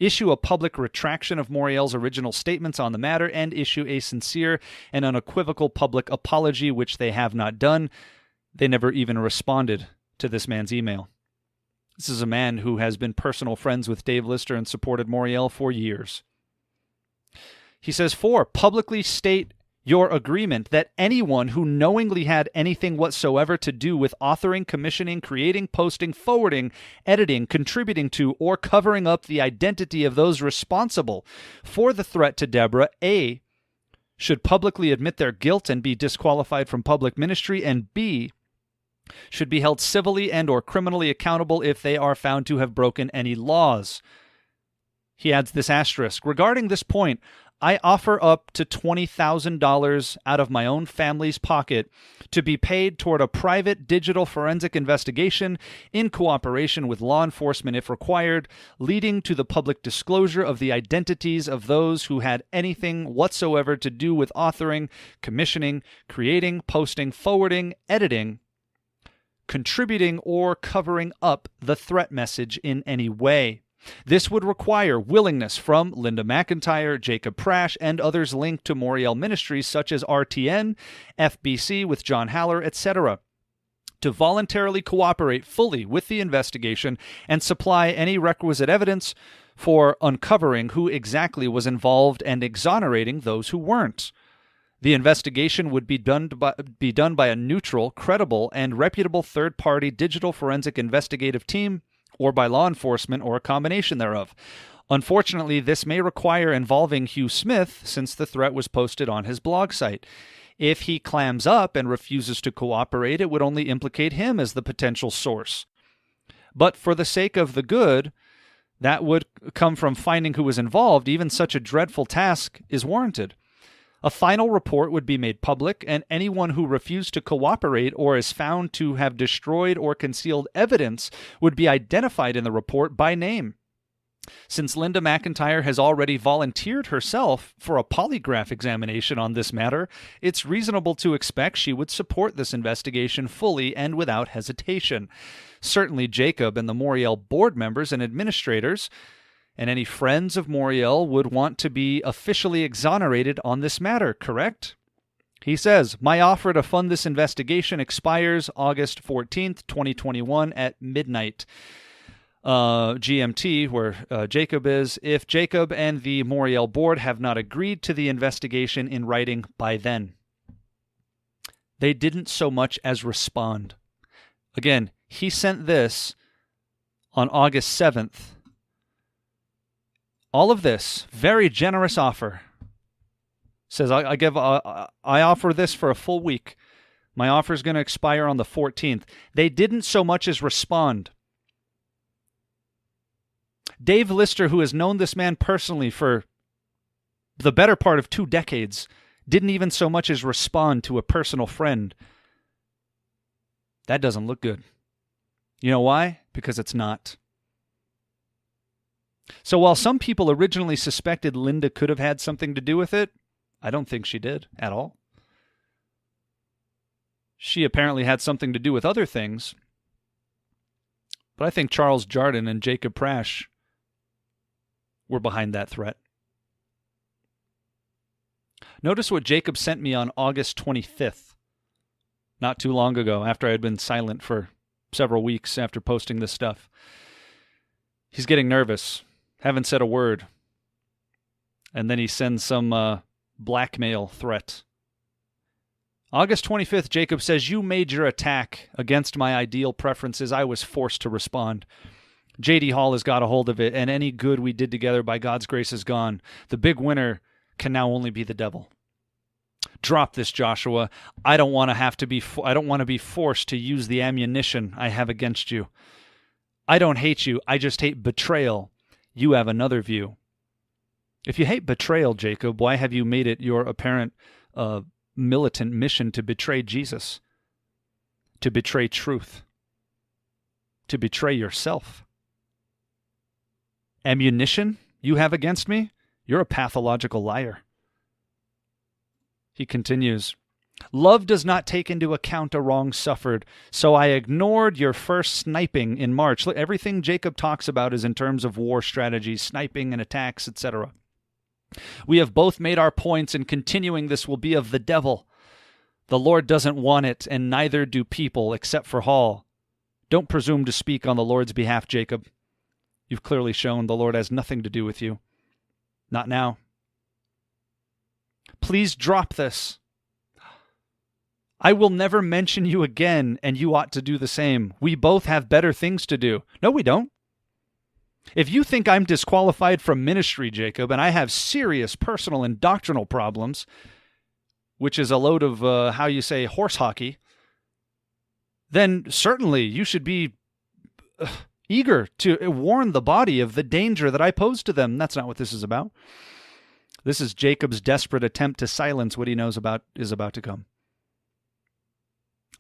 Issue a public retraction of Moriel's original statements on the matter, and issue a sincere and unequivocal public apology, which they have not done. They never even responded to this man's email. This is a man who has been personal friends with Dave Lister and supported Moriel for years. He says, 4, publicly state your agreement that anyone who knowingly had anything whatsoever to do with authoring, commissioning, creating, posting, forwarding, editing, contributing to, or covering up the identity of those responsible for the threat to Deborah, A, should publicly admit their guilt and be disqualified from public ministry, and B, should be held civilly and or criminally accountable if they are found to have broken any laws. He adds this asterisk. Regarding this point, I offer up to $20,000 out of my own family's pocket to be paid toward a private digital forensic investigation in cooperation with law enforcement if required, leading to the public disclosure of the identities of those who had anything whatsoever to do with authoring, commissioning, creating, posting, forwarding, editing, contributing, or covering up the threat message in any way. This would require willingness from Linda McIntyre, Jacob Prasch, and others linked to Moriel Ministries such as RTN, FBC with John Haller, etc., to voluntarily cooperate fully with the investigation and supply any requisite evidence for uncovering who exactly was involved and exonerating those who weren't. The investigation would be done by a neutral, credible, and reputable third-party digital forensic investigative team, or by law enforcement, or a combination thereof. Unfortunately, this may require involving Hugh Smith, since the threat was posted on his blog site. If he clams up and refuses to cooperate, it would only implicate him as the potential source. But for the sake of the good that would come from finding who was involved, even such a dreadful task is warranted. A final report would be made public, and anyone who refused to cooperate or is found to have destroyed or concealed evidence would be identified in the report by name. Since Linda McIntyre has already volunteered herself for a polygraph examination on this matter, it's reasonable to expect she would support this investigation fully and without hesitation. Certainly Jacob and the Moriel board members and administrators and any friends of Moriel would want to be officially exonerated on this matter, correct? He says, my offer to fund this investigation expires August 14th, 2021 at midnight. GMT, where Jacob is, if Jacob and the Moriel board have not agreed to the investigation in writing by then. They didn't so much as respond. Again, he sent this on August 7th. All of this, very generous offer. Says, I offer this for a full week. My offer is going to expire on the 14th. They didn't so much as respond. Dave Lister, who has known this man personally for the better part of 2 decades, didn't even so much as respond to a personal friend. That doesn't look good. You know why? Because it's not. So while some people originally suspected Linda could have had something to do with it, I don't think she did at all. She apparently had something to do with other things, but I think Charles Jardin and Jacob Prasch were behind that threat. Notice what Jacob sent me on August 25th, not too long ago, after I had been silent for several weeks after posting this stuff. He's getting nervous. Haven't said a word. And then he sends some blackmail threat. August 25th, Jacob says, you made your attack against my ideal preferences. I was forced to respond. J.D. Hall has got a hold of it, and any good we did together by God's grace is gone. The big winner can now only be the devil. Drop this, Joshua. I don't want to be forced to use the ammunition I have against you. I don't hate you. I just hate betrayal. You have another view. If you hate betrayal, Jacob, why have you made it your apparent militant mission to betray Jesus? To betray truth? To betray yourself? Ammunition you have against me? You're a pathological liar. He continues, love does not take into account a wrong suffered, so I ignored your first sniping in March. Everything Jacob talks about is in terms of war strategies, sniping and attacks, etc. We have both made our points, and continuing this will be of the devil. The Lord doesn't want it, and neither do people, except for Hall. Don't presume to speak on the Lord's behalf, Jacob. You've clearly shown the Lord has nothing to do with you. Not now. Please drop this. I will never mention you again, and you ought to do the same. We both have better things to do. No, we don't. If you think I'm disqualified from ministry, Jacob, and I have serious personal and doctrinal problems, which is a load of, horse hockey, then certainly you should be eager to warn the body of the danger that I pose to them. That's not what this is about. This is Jacob's desperate attempt to silence what he knows is about to come.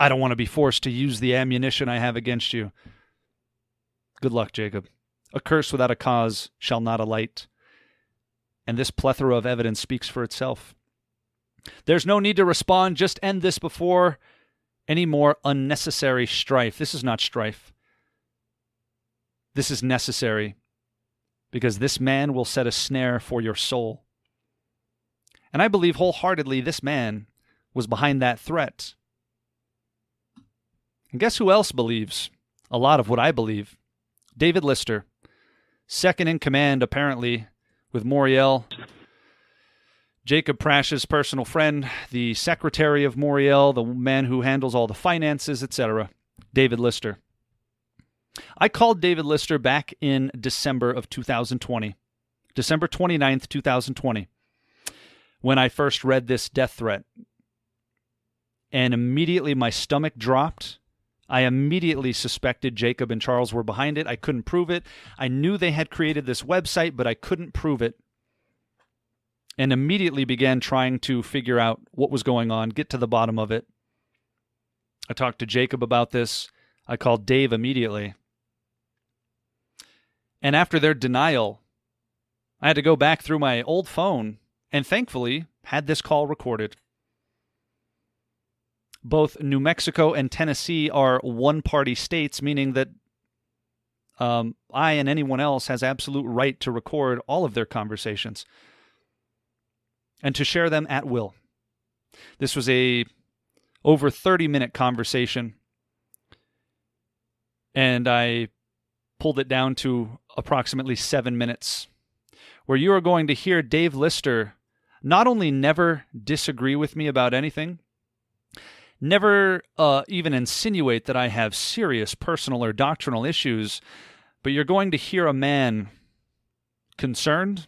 I don't want to be forced to use the ammunition I have against you. Good luck, Jacob. A curse without a cause shall not alight. And this plethora of evidence speaks for itself. There's no need to respond. Just end this before any more unnecessary strife. This is not strife. This is necessary, because this man will set a snare for your soul. And I believe wholeheartedly this man was behind that threat. And guess who else believes a lot of what I believe? David Lister, second in command, apparently, with Moriel, Jacob Prasch's personal friend, the secretary of Moriel, the man who handles all the finances, etc., David Lister. I called David Lister back in December of 2020, December 29th, 2020, when I first read this death threat. And immediately my stomach dropped. I immediately suspected Jacob and Charles were behind it. I couldn't prove it. I knew they had created this website, but I couldn't prove it. And immediately began trying to figure out what was going on, get to the bottom of it. I talked to Jacob about this. I called Dave immediately. And after their denial, I had to go back through my old phone and thankfully had this call recorded. Both New Mexico and Tennessee are one-party states, meaning that I and anyone else has absolute right to record all of their conversations and to share them at will. This was a over 30-minute conversation, and I pulled it down to approximately 7 minutes, where you are going to hear Dave Lister not only never disagree with me about anything, never even insinuate that I have serious personal or doctrinal issues, but you're going to hear a man concerned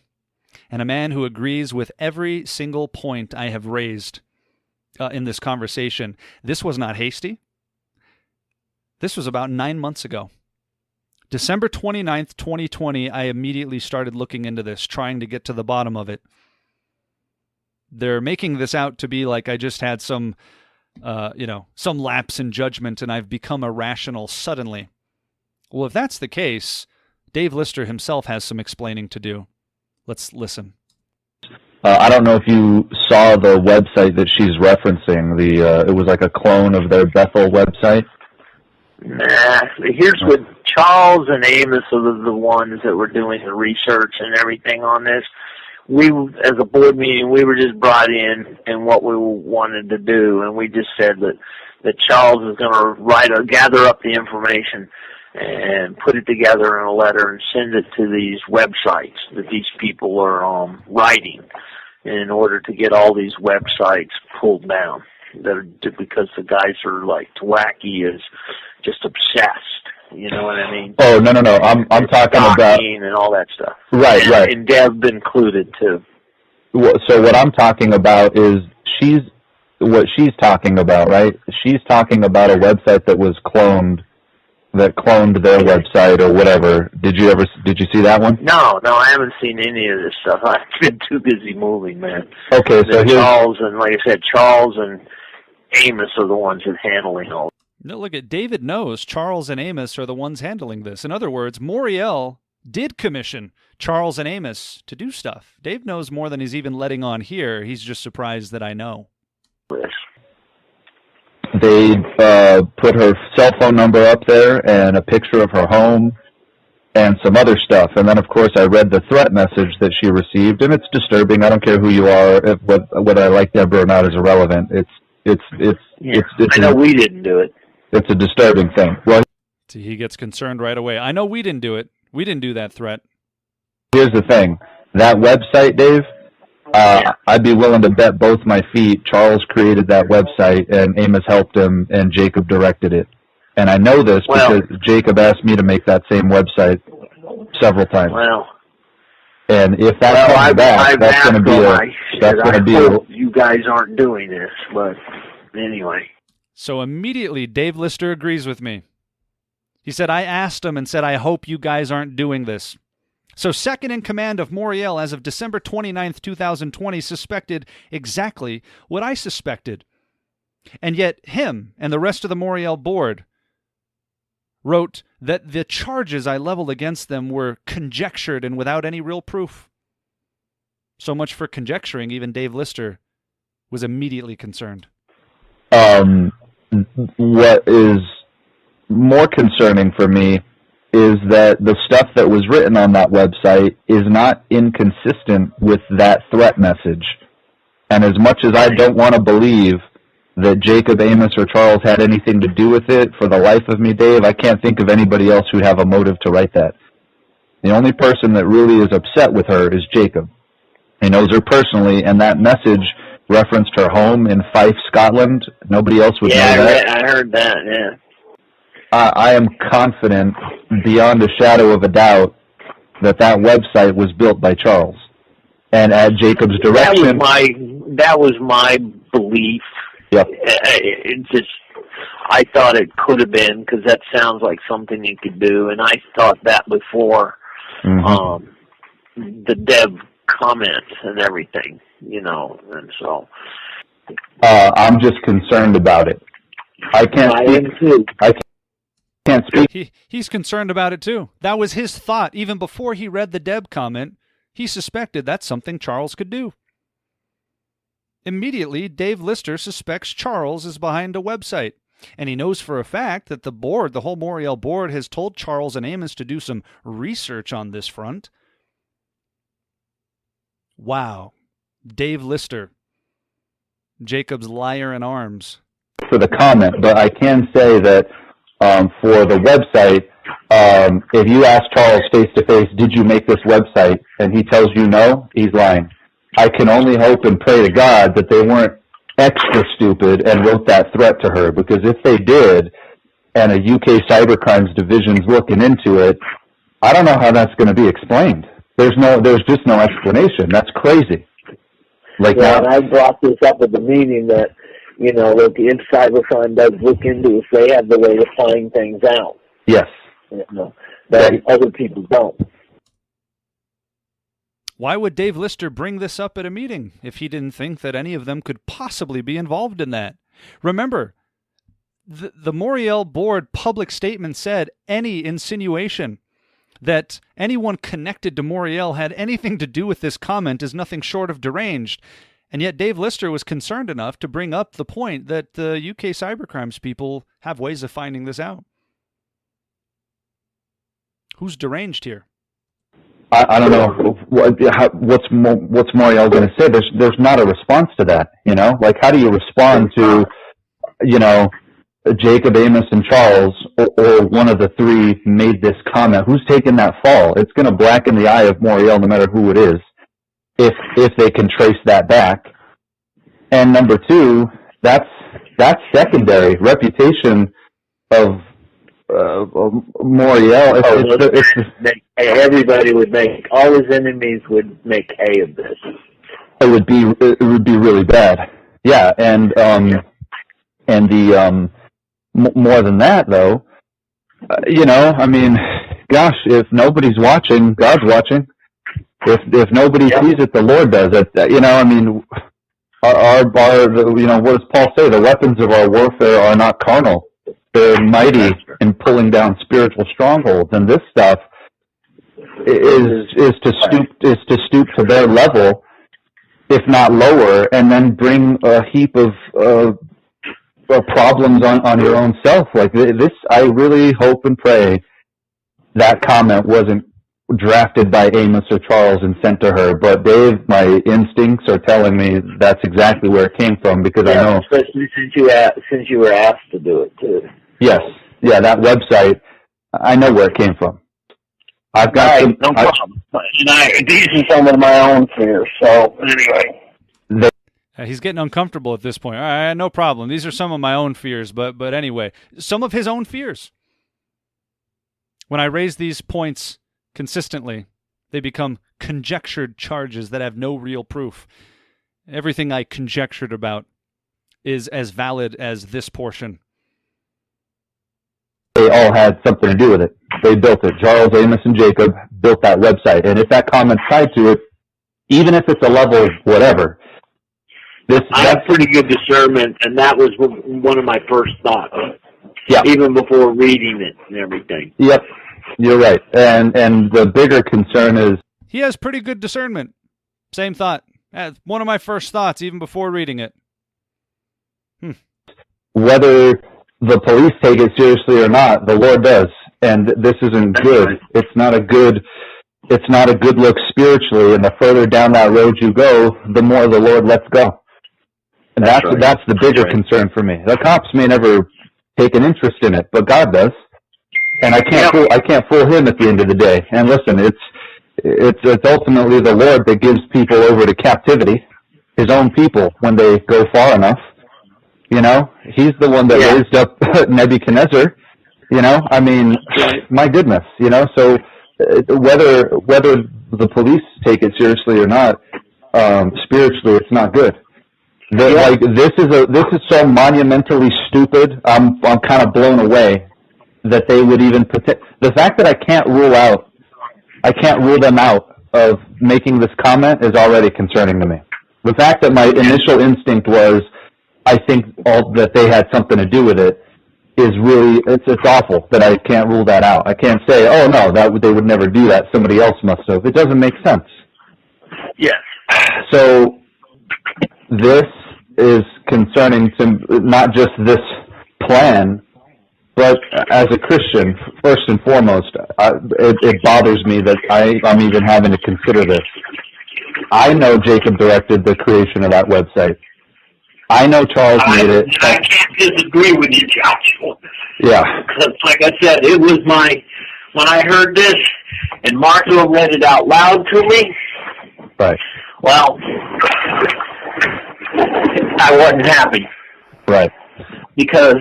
and a man who agrees with every single point I have raised in this conversation. This was not hasty. This was about 9 months ago. December 29th, 2020, I immediately started looking into this, trying to get to the bottom of it. They're making this out to be like I just had some lapse in judgment and I've become irrational suddenly. Well, if that's the case, Dave Lister himself has some explaining to do. Let's listen. I don't know if you saw the website that she's referencing. It was like a clone of their Bethel website. Nah, here's what Charles and Amos are the ones that were doing the research and everything on this. We, as a board meeting, we were just brought in what we wanted to do, and we just said that Charles is going to gather up the information and put it together in a letter and send it to these websites that these people are writing in order to get all these websites pulled down. Because the guys are like wacky, is just obsessed. You know what I mean? Oh, no. I'm talking about and all that stuff. Right. And Deb included too. So what I'm talking about is what she's talking about, right? She's talking about a website that was cloned their website or whatever. Did you see that one? No, I haven't seen any of this stuff. I've been too busy moving, man. Okay, so Charles and, like I said, Charles and Amos are the ones that handling all. No, look at David knows Charles and Amos are the ones handling this. In other words, Moriel did commission Charles and Amos to do stuff. Dave knows more than he's even letting on here. He's just surprised that I know. Yes. They put her cell phone number up there and a picture of her home and some other stuff. And then, of course, I read the threat message that she received, and it's disturbing. I don't care who you are. Whether I like Deborah or not is irrelevant. I know we didn't do it. It's a disturbing thing. Well, see, he gets concerned right away. I know we didn't do it. We didn't do that threat. Here's the thing. That website, Dave, I'd be willing to bet both my feet Charles created that website and Amos helped him and Jacob directed it. And I know this because Jacob asked me to make that same website several times. Well, and if that comes back, that's going to be I hope you guys aren't doing this, but anyway. So immediately, Dave Lister agrees with me. He said, I asked him and said, I hope you guys aren't doing this. So second in command of Moriel as of December 29th, 2020, suspected exactly what I suspected. And yet him and the rest of the Moriel board wrote that the charges I leveled against them were conjectured and without any real proof. So much for conjecturing. Even Dave Lister was immediately concerned. What is more concerning for me is that the stuff that was written on that website is not inconsistent with that threat message. And as much as I don't want to believe that Jacob, Amos, or Charles had anything to do with it, for the life of me, Dave, I can't think of anybody else who'd have a motive to write that. The only person that really is upset with her is Jacob. He knows her personally, and that message referenced her home in Fife, Scotland. Nobody else would know that. Yeah, I heard that, yeah. I am confident, beyond a shadow of a doubt, that website was built by Charles. And at Jacob's direction... That was my belief. Yep. I thought it could have been, because that sounds like something you could do, and I thought that before the dev comments and everything, and so... I'm just concerned about it. I can't speak. He's concerned about it too. That was his thought. Even before he read the Deb comment, he suspected that's something Charles could do. Immediately, Dave Lister suspects Charles is behind a website. And he knows for a fact that the whole Morial board, has told Charles and Amos to do some research on this front. Wow. Dave Lister. Jacob's liar in arms. For the comment, but I can say that for the website, if you ask Charles face-to-face, did you make this website, and he tells you no, he's lying. I can only hope and pray to God that they weren't extra stupid and wrote that threat to her, because if they did, and a UK cybercrimes division's looking into it, I don't know how that's going to be explained. There's just no explanation. That's crazy. And I brought this up at the meeting that, look, if cybercrime does look into if they have the way to find things out. Yes. That other people don't. Why would Dave Lister bring this up at a meeting if he didn't think that any of them could possibly be involved in that? Remember, the Moriel board public statement said any insinuation that anyone connected to Moriel had anything to do with this comment is nothing short of deranged. And yet Dave Lister was concerned enough to bring up the point that the UK cybercrimes people have ways of finding this out. Who's deranged here? I don't know what's Moriel going to say. There's not a response to that. Like, how do you respond to Jacob, Amos, and Charles, or one of the three made this comment? Who's taking that fall? It's going to blacken the eye of Moriel, no matter who it is, if they can trace that back. And number two, that's secondary. Reputation of Moriel. Everybody would make, all his enemies would make hay of this. It would be really bad. Yeah, and the more than that though, gosh, if nobody's watching, God's watching. If nobody sees it, the Lord does it. What does Paul say? The weapons of our warfare are not carnal. They're mighty in pulling down spiritual strongholds, and this stuff is to stoop to their level, if not lower, and then bring a heap of problems on your own self. Like this, I really hope and pray that comment wasn't drafted by Amos or Charles and sent to her. But Dave, my instincts are telling me that's exactly where it came from, because I know, especially since you were asked to do it too. Yes, yeah, that website, I know where it came from. I've got no problem. These are some of my own fears. So anyway. He's getting uncomfortable at this point. All right, no problem. These are some of my own fears, but anyway, some of his own fears. When I raise these points consistently, they become conjectured charges that have no real proof. Everything I conjectured about is as valid as this portion. They all had something to do with it. They built it. Charles, Amos, and Jacob built that website. And if that comment's tied to it, even if it's a level whatever, I have pretty good discernment, and that was one of my first thoughts. Yeah. Even before reading it and everything. Yep, you're right. And the bigger concern is he has pretty good discernment. Same thought. One of my first thoughts, even before reading it. Whether the police take it seriously or not, the Lord does, and this isn't good. Right. It's not a good look spiritually. And the further down that road you go, the more the Lord lets go. And that's the bigger concern for me. The cops may never take an interest in it, but God does, and I can't fool Him at the end of the day. And listen, it's ultimately the Lord that gives people over to captivity, His own people, when they go far enough. You know, He's the one that raised up Nebuchadnezzar. You know, I mean, my goodness. You know, so whether the police take it seriously or not, spiritually, it's not good. Like this is so monumentally stupid. I'm kind of blown away that they would even the fact that I can't rule them out of making this comment is already concerning to me. The fact that my initial instinct was I think that they had something to do with it is really it's awful that I can't rule that out. I can't say, oh no, they would never do that. Somebody else must have. It doesn't make sense. Yes. So this is concerning to not just this plan, but as a Christian, first and foremost, it bothers me that I'm even having to consider this. I know Jacob directed the creation of that website. I know Charles made it. I can't disagree with you, Joshua. Yeah. Like I said, it was when I heard this and Marco read it out loud to me, right. Well, I wasn't happy. Right. Because,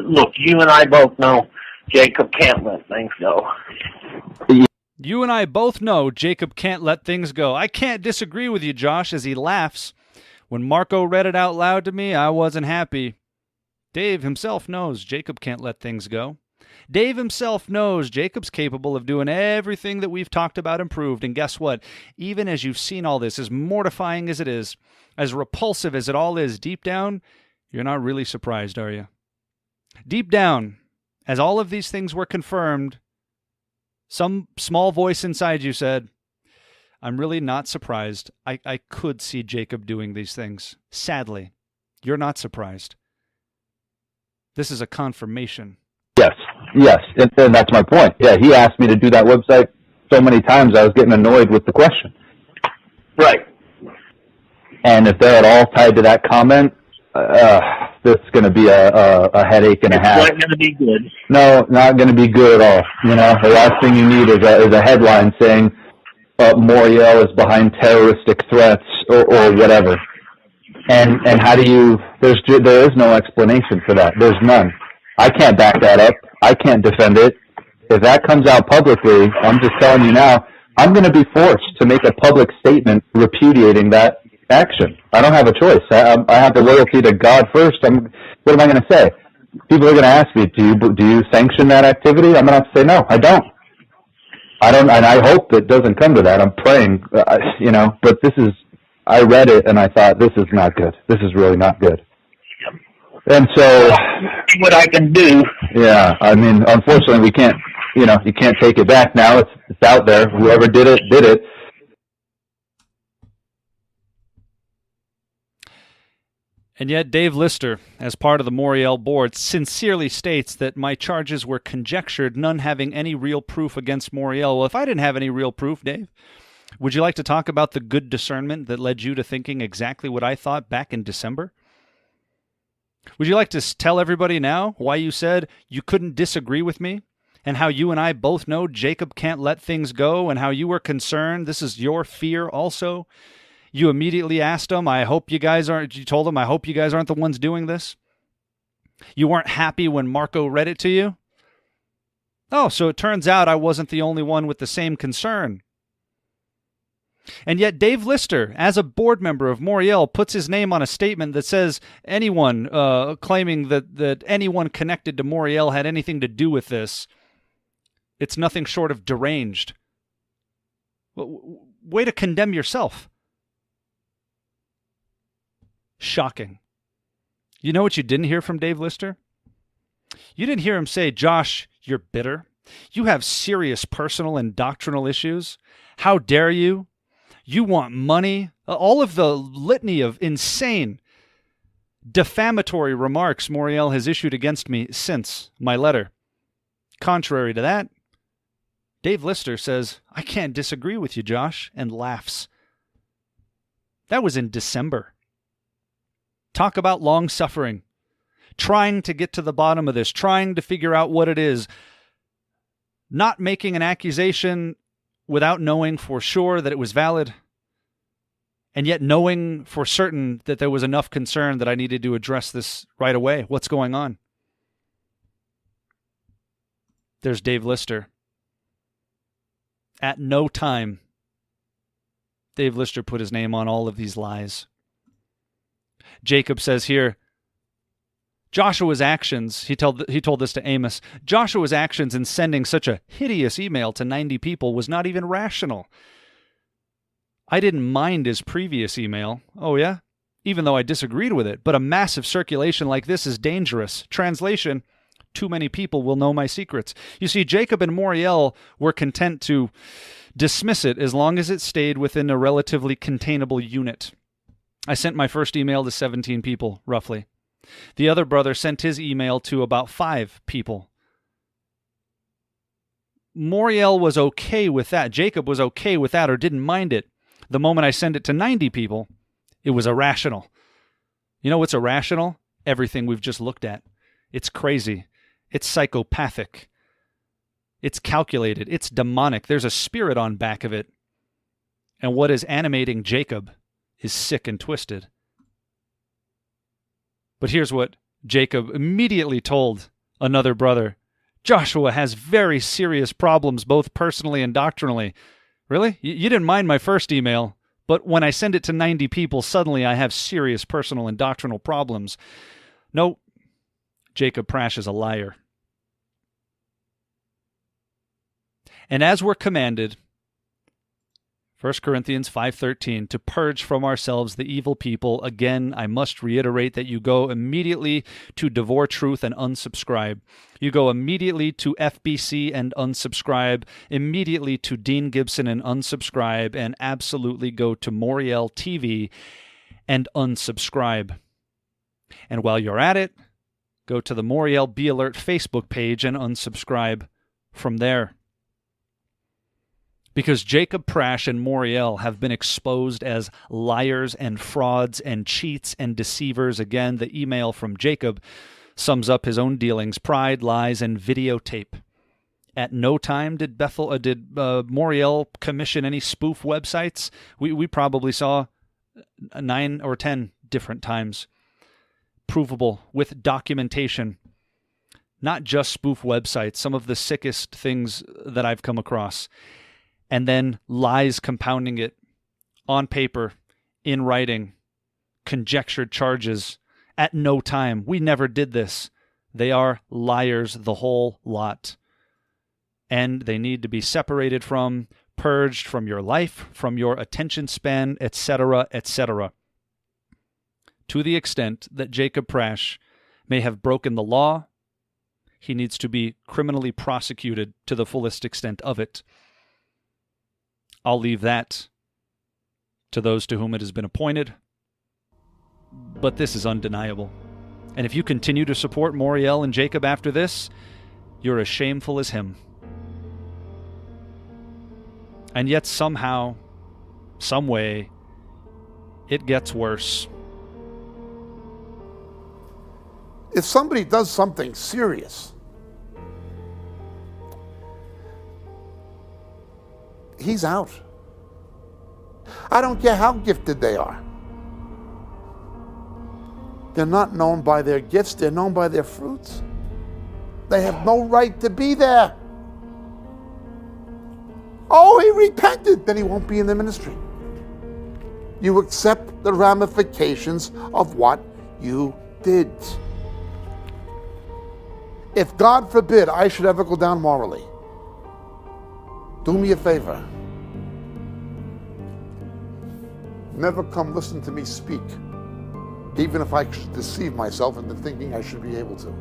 look, you and I both know Jacob can't let things go. You and I both know Jacob can't let things go. I can't disagree with you, Josh, as he laughs. When Marco read it out loud to me, I wasn't happy. Dave himself knows Jacob can't let things go. Dave himself knows Jacob's capable of doing everything that we've talked about and proved. And guess what? Even as you've seen all this, as mortifying as it is, as repulsive as it all is, deep down, you're not really surprised, are you? Deep down, as all of these things were confirmed, some small voice inside you said, I'm really not surprised. I could see Jacob doing these things. Sadly, you're not surprised. This is a confirmation. Yes, and that's my point. Yeah, he asked me to do that website so many times I was getting annoyed with the question. Right. And if they're at all tied to that comment, this is going to be a headache and a half. It's not going to be good. No, not going to be good at all. You know, the last thing you need is a headline saying Moriel is behind terroristic threats or whatever. And how do you? There is no explanation for that. There's none. I can't back that up. I can't defend it. If that comes out publicly, I'm just telling you now, I'm going to be forced to make a public statement repudiating that action. I don't have a choice. I have the loyalty to God first. What am I going to say? People are going to ask me, do you sanction that activity? I'm going to have to say, no, I don't. And I hope it doesn't come to that. I'm praying, but I read it and I thought, this is not good. This is really not good. And so, what I can do. Yeah, I mean, unfortunately, we can't. You can't take it back now. It's out there. Whoever did it, did it. And yet, Dave Lister, as part of the Moriel board, sincerely states that my charges were conjectured, none having any real proof against Moriel. Well, if I didn't have any real proof, Dave, would you like to talk about the good discernment that led you to thinking exactly what I thought back in December? Would you like to tell everybody now why you said you couldn't disagree with me and how you and I both know Jacob can't let things go and how you were concerned? This is your fear also. You immediately asked him, you told him, I hope you guys aren't the ones doing this. You weren't happy when Marco read it to you. Oh, so it turns out I wasn't the only one with the same concern. And yet Dave Lister, as a board member of Moriel, puts his name on a statement that says anyone claiming that anyone connected to Moriel had anything to do with this, it's nothing short of deranged. Way to condemn yourself. Shocking. You know what you didn't hear from Dave Lister? You didn't hear him say, Josh, you're bitter. You have serious personal and doctrinal issues. How dare you? You want money. All of the litany of insane, defamatory remarks Moriel has issued against me since my letter. Contrary to that, Dave Lister says, I can't disagree with you, Josh, and laughs. That was in December. Talk about long-suffering. Trying to get to the bottom of this, trying to figure out what it is. Not making an accusation without knowing for sure that it was valid, and yet knowing for certain that there was enough concern that I needed to address this right away. What's going on? There's Dave Lister. At no time, Dave Lister put his name on all of these lies. Jacob says here, Joshua's actions, he told this to Amos, Joshua's actions in sending such a hideous email to 90 people was not even rational. I didn't mind his previous email. Oh yeah? Even though I disagreed with it. But a massive circulation like this is dangerous. Translation, too many people will know my secrets. You see, Jacob and Moriel were content to dismiss it as long as it stayed within a relatively containable unit. I sent my first email to 17 people, roughly. The other brother sent his email to about 5 people. Moriel was okay with that. Jacob was okay with that or didn't mind it. The moment I sent it to 90 people, it was irrational. You know what's irrational? Everything we've just looked at. It's crazy. It's psychopathic. It's calculated. It's demonic. There's a spirit on back of it. And what is animating Jacob is sick and twisted. But here's what Jacob immediately told another brother. Joshua has very serious problems, both personally and doctrinally. Really? You didn't mind my first email, but when I send it to 90 people, suddenly I have serious personal and doctrinal problems. No, Jacob Prasch is a liar. And as we're commanded, 1 Corinthians 5:13, to purge from ourselves the evil people. Again, I must reiterate that you go immediately to Devore Truth and unsubscribe. You go immediately to FBC and unsubscribe, immediately to Dean Gibson and unsubscribe, and absolutely go to Moriel TV and unsubscribe. And while you're at it, go to the Moriel Be Alert Facebook page and unsubscribe from there. Because Jacob Prasch and Moriel have been exposed as liars and frauds and cheats and deceivers. Again, the email from Jacob sums up his own dealings, pride, lies, and videotape. At no time did Moriel commission any spoof websites. We probably saw 9 or 10 different times. Provable with documentation. Not just spoof websites, some of the sickest things that I've come across. And then lies compounding it on paper, in writing, conjectured charges at no time. We never did this. They are liars, the whole lot. And they need to be separated from, purged from your life, from your attention span, etc., etc. To the extent that Jacob Prasch may have broken the law, he needs to be criminally prosecuted to the fullest extent of it. I'll leave that to those to whom it has been appointed. But this is undeniable. And if you continue to support Moriel and Jacob after this, you're as shameful as him. And yet somehow, some way, it gets worse. If somebody does something serious, he's out. I don't care how gifted they are. They're not known by their gifts, they're known by their fruits. They have no right to be there. Oh, he repented, then he won't be in the ministry. You accept the ramifications of what you did. If God forbid I should ever go down morally, do me a favor. Never come listen to me speak, even if I should deceive myself into thinking I should be able to.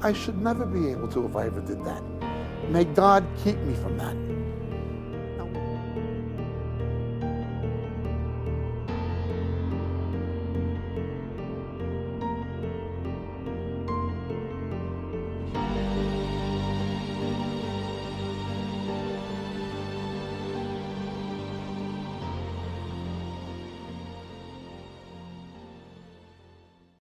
I should never be able to if I ever did that. May God keep me from that.